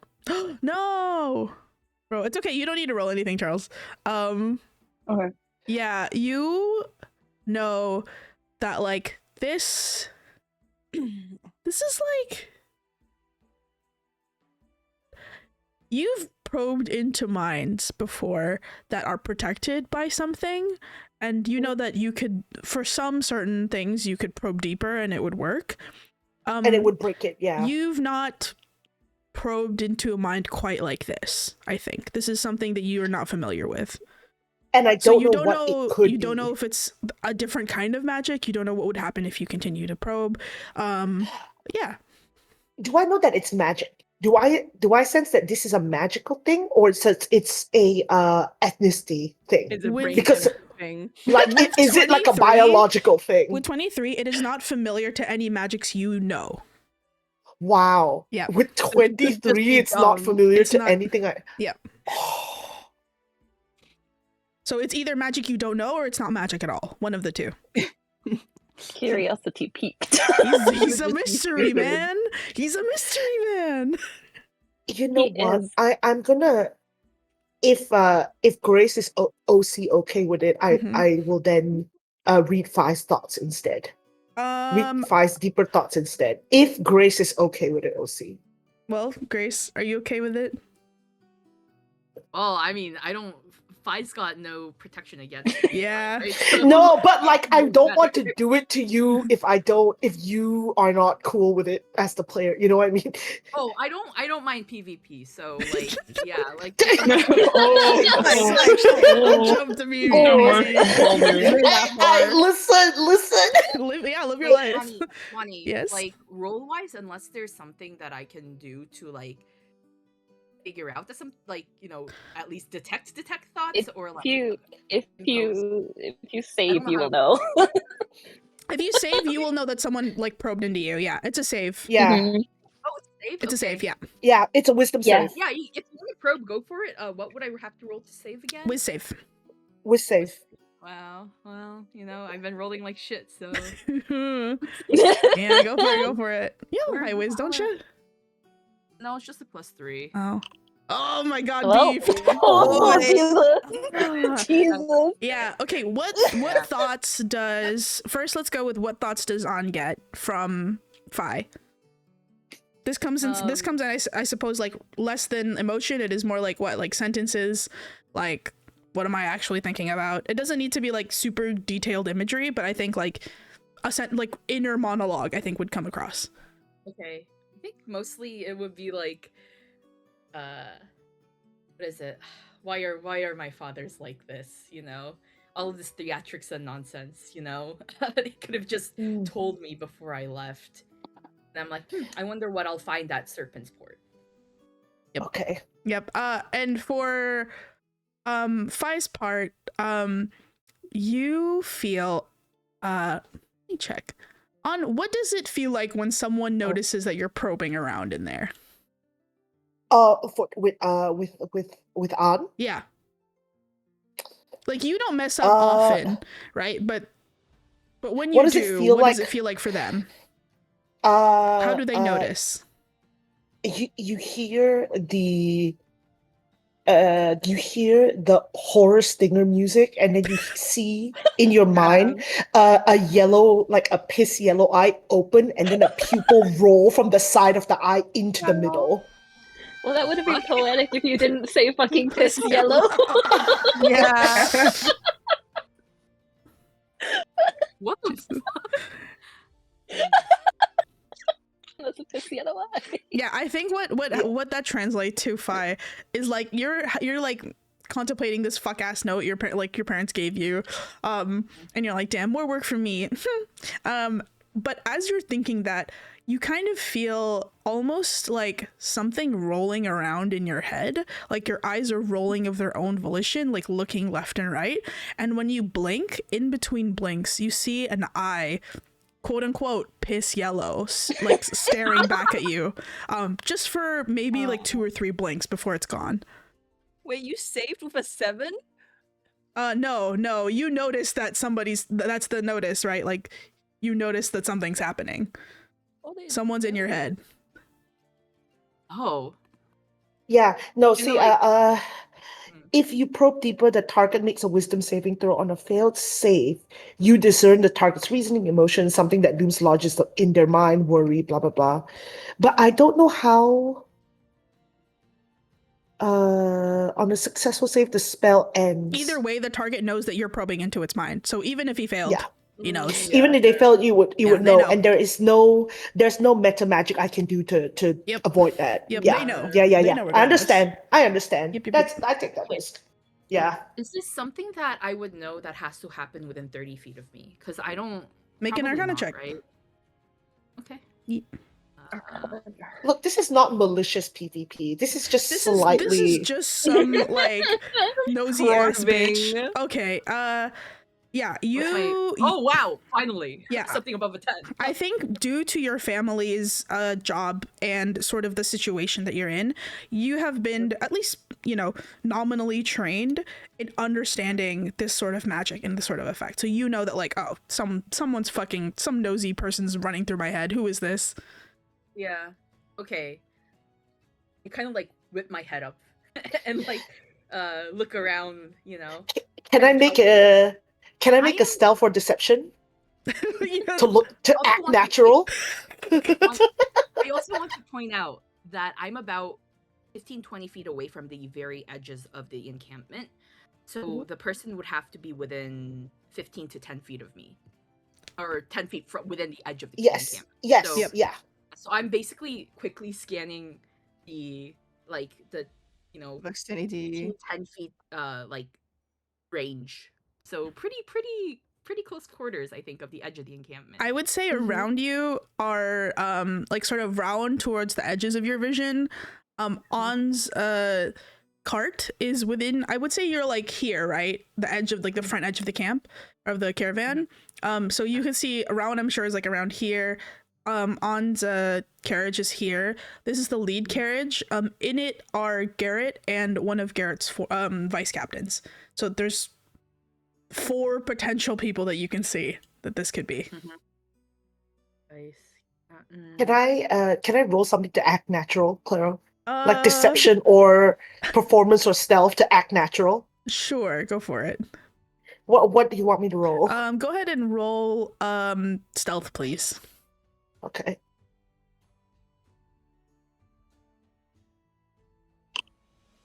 No. Bro, it's okay. You don't need to roll anything, Charles. Okay. Yeah, you know that like this is like you've probed into minds before that are protected by something, and you know that you could, for some certain things, you could probe deeper and it would work. and it would break it, yeah. You've not probed into a mind quite like this. I think this is something that you are not familiar with. And I So don't you know don't what know. it could You don't be. know if it's a different kind of magic. You don't know what would happen if you continue to probe. Yeah. Do I know that it's magic? Do I sense that this is a magical thing, or it's a ethnicity thing? It's a With- brain Because- thing. Like, With is it like a 23 biological thing? With 23, it is not familiar to any magics you know. Wow. Yeah. With 23, be it's not dumb. familiar It's to not- anything. Yeah. So it's either magic you don't know or it's not magic at all. One of the two. Curiosity peaked. He's a mystery man. He's a mystery man. You know He what? is. I'm gonna if Grace is OC okay with it, I will then read Fi's thoughts instead. Read Fi's deeper thoughts instead. If Grace is okay with it, OC. Well, Grace, are you okay with it? Well, I mean, I don't. Fi's got no protection against it. Yeah. Right? So- No, but like I don't want to do it to you if you are not cool with it as the player. You know what I mean? Oh, I don't mind PvP. So like, yeah, like. I jumped immediately. Listen. Live your life. Money. Yes. Like roll wise, unless there's something that I can do to like figure out that some like at least detect thoughts or like if you save, you will know. If you save, you will know that someone like probed into you. Yeah, it's a save. Yeah. Mhm. Oh, it's a save. It's a save. Yeah. Yeah, it's a wisdom save. Yeah, if you want to probe, go for it. What would I have to roll to save again? With save. With save. Wow. Well, I've been rolling like shit, so. Yeah, go for it. You have high whiz, don't you? No, it's just a +3. Oh. Oh my god, Well, beef. Jesus. Yeah, okay, what thoughts does first let's go with what thoughts does On get from Fi? This comes in I suppose like less than emotion. It is more like what, like sentences, like what am I actually thinking about? It doesn't need to be like super detailed imagery, but I think like like inner monologue I think would come across. Okay. I think mostly it would be like what is it? Why are my fathers like this? All of this theatrics and nonsense, They could have just told me before I left. And I'm like, I wonder what I'll find at Serpent's Port. Yep. Okay. Yep. And for Fi's part, you feel let me check. On what does it feel like when someone notices that you're probing around in there? With On? Yeah. Like you don't mess up often, right? But when you do, what does it feel like for them? How do they notice? You hear the horror stinger music, and then you see in your mind a yellow, like a piss yellow eye open, and then a pupil roll from the side of the eye into the middle. Well, that would have been poetic if you didn't say fucking piss yellow. Yeah. What the fuck? That's a piss yellow eye. Yeah, I think what that translates to, Fi, is like you're like contemplating this fuck ass note your parents gave you, and you're like, damn, more work for me. But as you're thinking that, you kind of feel almost like something rolling around in your head, like your eyes are rolling of their own volition, like looking left and right. And when you blink, in between blinks, you see an eye, quote unquote, piss yellow, like staring back at you, just for maybe like 2 or 3 blinks before it's gone. Wait, you saved with a 7? No, you notice that that's the notice, right? Like you notice that something's happening. Someone's in your head. Oh. Yeah. No, see, if you probe deeper, the target makes a wisdom saving throw. On a failed save, you discern the target's reasoning, emotion, something that looms large in their mind, worry, blah, blah, blah. But I don't know how on a successful save, the spell ends. Either way, the target knows that you're probing into its mind. So even if he failed, he knows. Even if they failed, you would know. And there's no meta magic I can do to avoid that. Yep, yeah. they know. Yeah. They know I understand. Yep. I take that risk. Yeah. Is this something that I would know that has to happen within 30 feet of me? Because I don't. Make an Arcana not, check. Right? Okay. Yep. Look, this is not malicious PvP. This is just This slightly. is just some like nosy ass bitch. Okay. Yeah, you. Oh wow! Finally, yeah, something above a 10. I think due to your family's job and sort of the situation that you're in, you have been, at least nominally trained in understanding this sort of magic and this sort of effect. So you know that like, oh, someone's fucking, some nosy person's running through my head. Who is this? Yeah. Okay. I kind of like whip my head up and like look around, Can I make a stealth or deception to act natural? I also want to point out that I'm about 15-20 feet away from the very edges of the encampment, so the person would have to be within 15 to 10 feet of me, or 10 feet within the edge of the encampment. Yes, So, yeah. So I'm basically quickly scanning the vicinity, 10 feet range. So pretty close quarters, I think, of the edge of the encampment. I would say around you are like sort of Raaon towards the edges of your vision. On's cart is within, I would say you're like here, right? The edge of like the front edge of the camp, of the caravan. So you can see Raaon, I'm sure, is like around here. On's carriage is here. This is the lead carriage. In it are Garrett and one of Garrett's vice captains. So there's 4 potential people that you can see that this could be. Can I roll something to act natural, Claro? Like deception or performance or stealth to act natural? Sure, go for it. What do you want me to roll? Go ahead and roll stealth, please. Okay.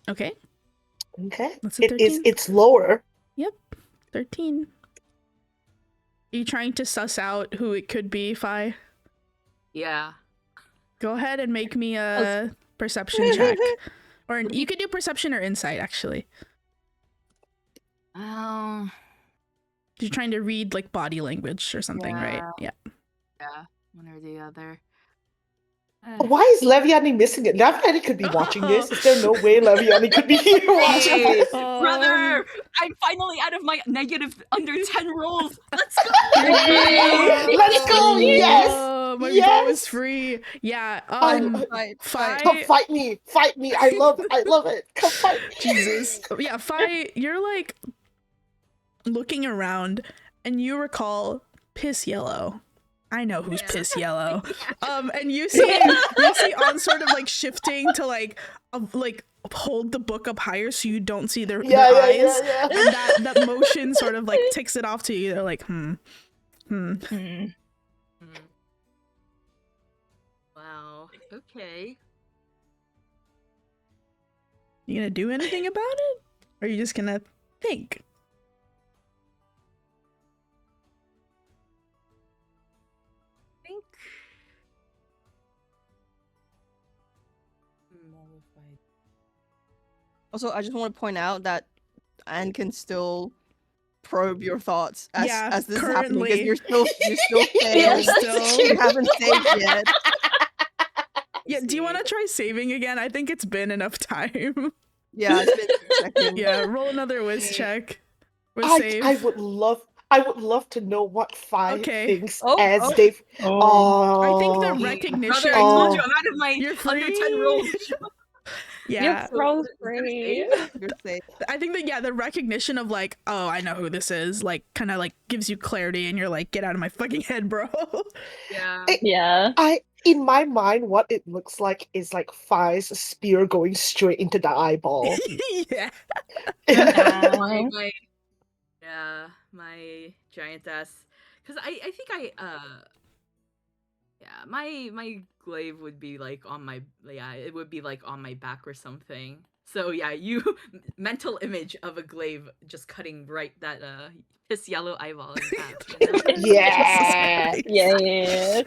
Okay. Okay. That's a 13. It's lower. Yep. 13. Are you trying to suss out who it could be, Fi? Yeah. Go ahead and make me a perception check. Or you could do perception or insight, actually. You're trying to read like body language or something, right? Yeah. Yeah, one or the other. Why is Leviani missing it? Leviani could be watching this. Is there no way Leviani could be here watching this? Brother! I'm finally out of my negative under 10 rolls. Let's go! Let's go! Yes! My bow is free. Yeah. Come fight me! Fight me! I love it. Come fight me! Jesus. Yeah, Fi, you're like looking around and you recall Piss Yellow. I know who's Piss Yellow. And you see On sort of like shifting to like hold the book up higher so you don't see their eyes. Yeah. And that motion sort of like ticks it off to you. They're like, Wow. Okay. You gonna do anything about it? Or are you just gonna think? Also, I just want to point out that Anne can still probe your thoughts as this is happening because you're still failing. You haven't saved yet. Yeah, do you want to try saving again? I think it's been enough time. Yeah, it's been 2 seconds. Yeah, roll another whiz check. Save. I would love to know what Fi thinks as oh. they've. I think the recognition. Brother, I told you I'm out of my under 10 rolls. Yeah. You're free. I think that the recognition of like, oh, I know who this is, like kind of like gives you clarity and you're like, get out of my fucking head, bro. Yeah. In my mind, what it looks like is like Fi's spear going straight into the eyeball. Yeah. My giant ass. Because I think my glaive would be like on my it would be like on my back or something. So yeah, you mental image of a glaive just cutting right that Piss Yellow eyeball in half. You know? Yeah. Yeah.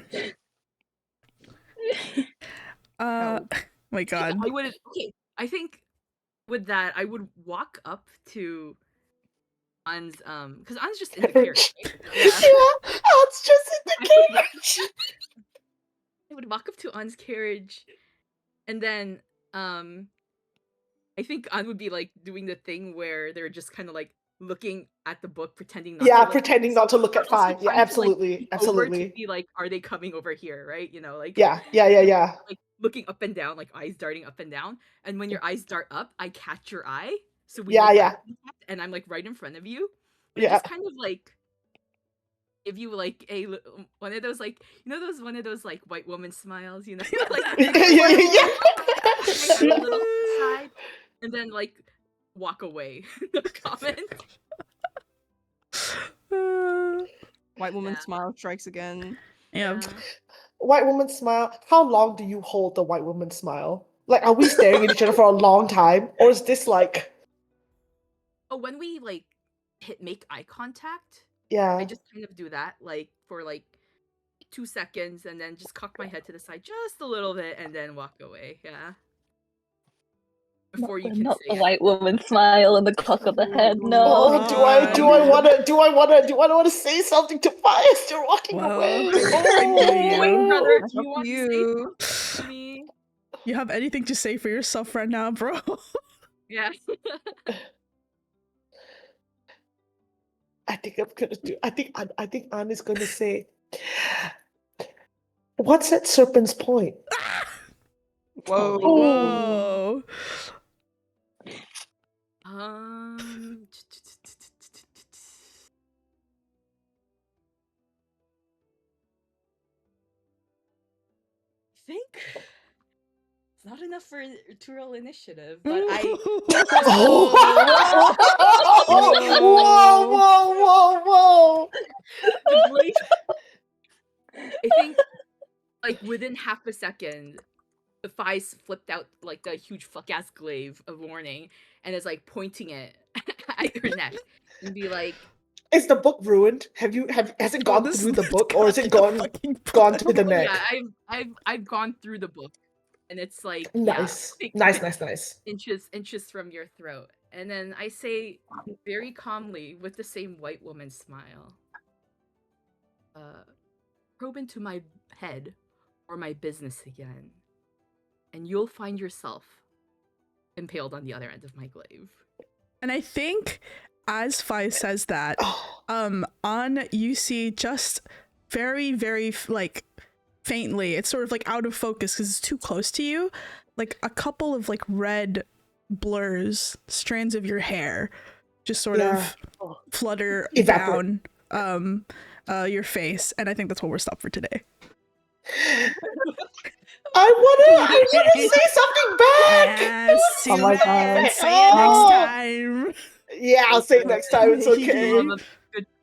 My God. I think with that I would walk up to An's because An's just in the carriage. Right? Yeah, An's just in the carriage. I would walk up to An's carriage, and then I think An would be like doing the thing where they're just kind of like looking at the book, pretending not to look at Fi. Yeah, absolutely, absolutely. To be like, are they coming over here? Right? You know, like yeah. Like looking up and down, like eyes darting up and down. And when your eyes dart up, I catch your eye. So we Yeah, make eye yeah. contact, and I'm like right in front of you. And Yeah. I just kind of like give you like one of those like one of those like white woman smiles, you know, like Yeah. a little side, and then like walk away. No comment. White woman Yeah. smile strikes again. Yeah. White woman smile. How long do you hold the white woman smile? Like, are we staring at each other for a long time, or is this like? Oh, when we like make eye contact, Yeah. I just kind of do that like for like 2 seconds, and then just cock my head to the side just a little bit, and then walk away. Yeah. Before you can Not say the white woman smile and the cock of the head. No. Oh, do I want to say something to Pius? You're walking Well, away. Wait, brother, That's do you up want to to you. say to me? You have anything to say for yourself right now, bro? Yeah. I think I'm gonna do. I think Anne is gonna say, "What's at Serpent's Point?" Whoa. Whoa. I think it's not enough for to roll initiative, but I Whoa! the blade. I think like within half a second, the Fai's flipped out like a huge fuck ass glaive of warning and is like pointing it at your neck and be like, Is the book ruined? Has it gone this through the is book, or is it gone gone fucking to the oh, neck? yeah, I've gone through the book, and it's like Nice, yeah, nice. inches from your throat, and then I say very calmly with the same white woman smile, probe into my head or my business again, and you'll find yourself impaled on the other end of my glaive. And I think as Fas'fai says that, you see just very, very like faintly, it's sort of like out of focus because it's too close to you, like a couple of like red blurs, strands of your hair just sort of flutter down your face, and I think that's where we're stopped for today. I wanna say something back. Yes, see Oh my you God. next time. Yeah, I'll say it next time. It's okay.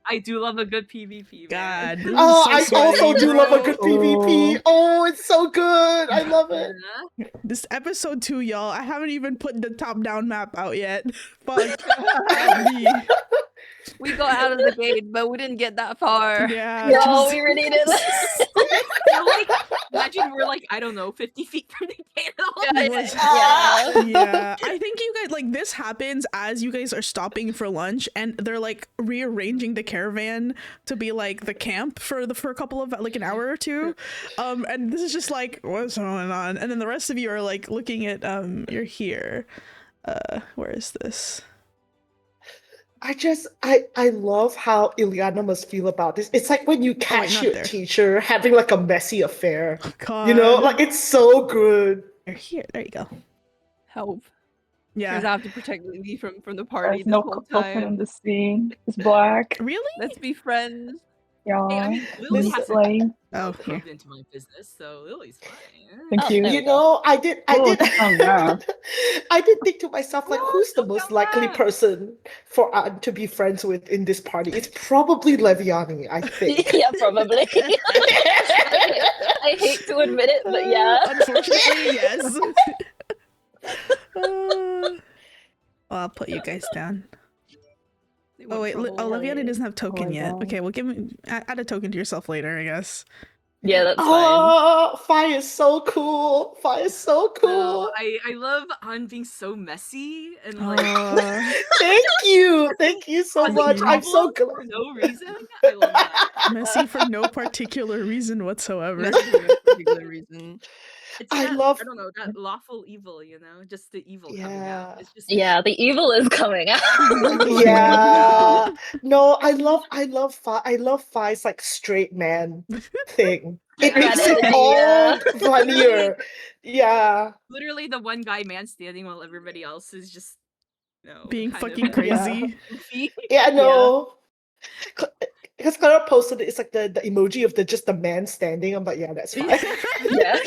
I do love a good PvP, God. man. this is Oh, so I sweaty, also do love a good bro. PvP. Oh, it's so good. I love it. Yeah. This episode 2, y'all. I haven't even put the top-down map out yet. Fuck me. We got out of the gate, but we didn't get that far. Yeah. No, just- we really didn't. We're like, imagine we're like, I don't know, 50 feet from the gate. Yeah, I think you guys like this happens as you guys are stopping for lunch, and they're like rearranging the caravan to be like the camp for a couple of like an hour or two, and this is just like what's going on, and then the rest of you are like looking at you're here. Where is this? I love how Ileana must feel about this. It's like when you catch not your there. teacher having like a messy affair. God. You know, like it's so good. You're here. There you go. Help. Yeah. Because I have to protect me from the party There's this no whole coffin in time. the scene. It's black. Really? Let's be friends. Yeah. Hey, I mean, Lily This- hasn't Like, probed into my business, so Lily's fine. thank Oh, you. there we You know, I did Oh, yeah. I did think to myself, like, No, who's the don't most go likely back. person for Anne to be friends with in this party? It's probably Leviani, I think. Yeah, probably. I hate to admit it, but yeah. Unfortunately, yes. Well, I'll put you guys down. They Oh want wait, trouble. Leviani doesn't have token my yet. God. Okay, well give me add a token to yourself later, I guess. Yeah, that's fine. Oh, Fire is so cool. Fire is so No, cool. I love Han being so messy and like Thank you so causing much. I'm so trouble glad. for no reason. I love that. Messy for no particular reason whatsoever. Messy for no particular reason. It's I that, love- I don't know, that lawful evil, you know, just the evil coming Yeah. out. It's just Yeah, the evil is coming out. Yeah. No, I love Fai's like straight man thing. It Yeah. makes That it energy, all yeah. funnier. Yeah. literally the one guy man standing while everybody else is just, you know, Being kind fucking of crazy. goofy. Yeah, no. Because Clara posted it, it's like the emoji of just the man standing. I'm like, yeah, that's fine. Yeah,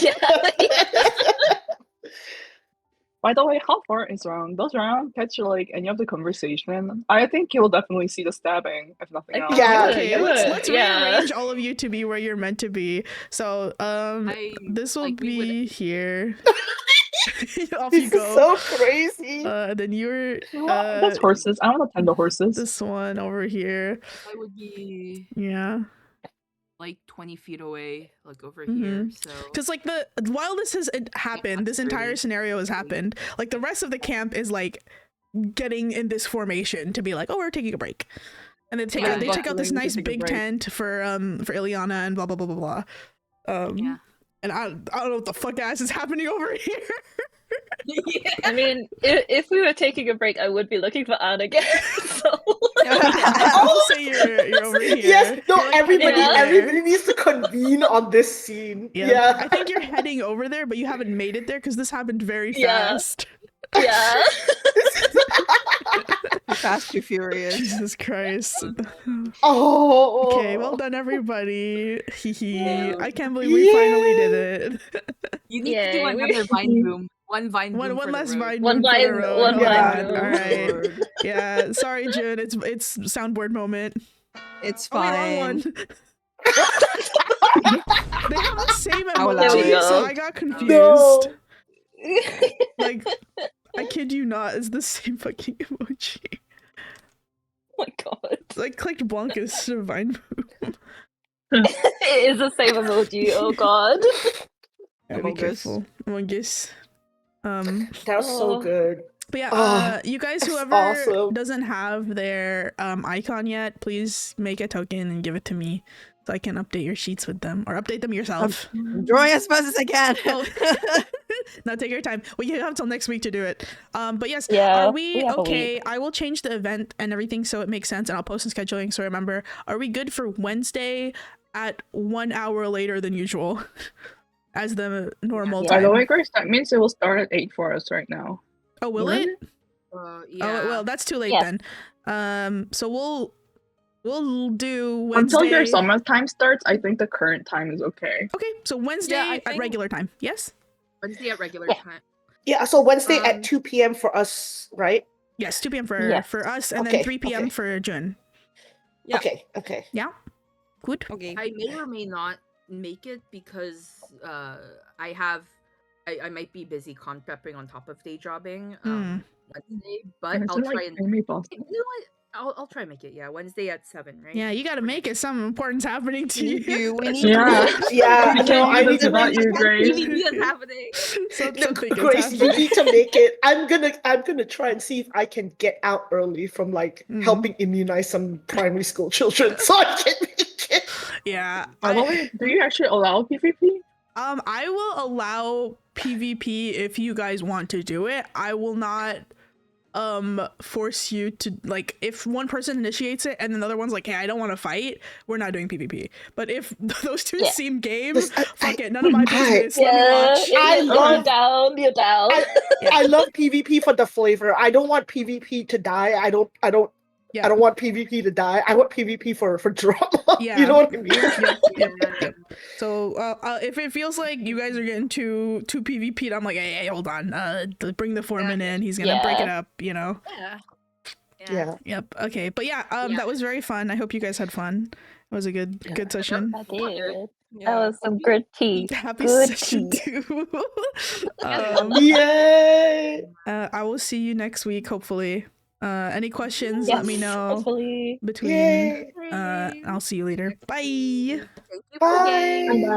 By the way, how far is Raaon? Does Raaon catch like any of the conversation? I think he'll definitely see the stabbing, if nothing else. Yeah. Okay, let's yeah. rearrange all of you to be where you're meant to be. So this will like, we would- be here. Off This you is go. so crazy. Then you're There's horses. I want to tend the horses. this one over here. I would be Yeah. like 20 feet away, like over Mhm. here. So Because like while this has happened, this entire scenario has happened. Like the rest of the camp is like getting in this formation to be like, oh, we're taking a break, and they take Yeah, out this buckling to nice take a big break. tent for Illiana and blah blah blah blah blah. Yeah. And I don't know what the fuck ass is happening over here. I mean, if we were taking a break, I would be looking for Anne again. So I'll say you're over here. Yes, no, You're, like, everybody heading over there. everybody needs to convene on this scene. Yeah. Yeah. I think you're heading over there, but you haven't made it there because this happened very Yeah. fast. yeah. Fast and Furious. Jesus Christ. Oh. Okay, well done, everybody. Hee hee. Yeah. I can't believe we finally did it. you need to do Yay, another vine boom. One vine boom. One for the less road. vine One boom for the vine- road. one Oh, vine God. boom. All right. Yeah, sorry, June. It's soundboard moment. It's Oh, wait, wrong fine. one. They have the same I'll allow emoji, it. so I got confused. No. Like, I kid you not, it's the same fucking emoji. Oh my god. I clicked Blanca's vine boom. It is the same emoji, oh god. Gotta be Among Us. careful. Among Us. That was so Oh. good. But yeah, Oh, you guys, that's whoever awesome. doesn't have their icon yet, please make a token and give it to me so I can update your sheets with them, or update them yourself. I'm drawing as fast as I can. Oh. Now take your time. Well, you have till next week to do it. But yes, Yeah, are we we have a okay? week. I will change the event and everything so it makes sense, and I'll post in scheduling. So remember, are we good for Wednesday at 1 hour later than usual, as the normal Yeah. By time? the way, Grace, that means it will start at 8 for us right now. Oh, will Really? it? Yeah. Oh well, that's too late Yes. then. So we'll do Wednesday. Until your summertime starts, I think the current time is okay. Okay, so Wednesday I at think- regular time. Yes. Wednesday at regular Yeah. time. Yeah, so Wednesday at Um, 2 p.m. for us, right? Yes, 2 p.m. Yes. for us, and Okay, then 3 p.m. okay. for June. Yeah. Okay. Yeah. Good. Okay. I may or may not make it because I might be busy con prepping on top of day jobbing Wednesday, but And I'll it's try like and Amy Boss. you know what? I'll try and make it. Yeah, Wednesday at 7, right? Yeah, you gotta make it. Something important's happening to you. We need Yeah. Yeah, We no, can't I do need this to without make you, Grace. PvP is happening. Something is Grace, you happening. need to make it. I'm gonna try and see if I can get out early from like helping immunize some primary school children so I can make it. Yeah. By the way, do you actually allow PvP? I will allow PvP if you guys want to do it. I will not force you to, like, if one person initiates it and another one's like, hey, I don't want to fight, we're not doing PvP. But if those two Yeah. seem game, This- fuck it, none of my business. Let me Yeah, watch. I you're love- down, you're down. I love PvP for the flavor. I don't want PvP to die. I don't Yeah. want PvP to die. I want PvP for drama. Yeah. You know what I mean? Yep. So if it feels like you guys are getting too PvP'd, I'm like, hey, hold on, bring the foreman in. He's gonna break it Yeah. up, you know. Yeah. Yeah. Yep. Okay. But yeah, Yeah. that was very fun. I hope you guys had fun. It was a good session. I did. Yeah. That was some good tea. Happy Good session tea. too. Yay! I will see you next week, hopefully. Any questions? Let me Yes, know hopefully. between. Yay! I'll see you later. Bye. Thank you for the game. Bye.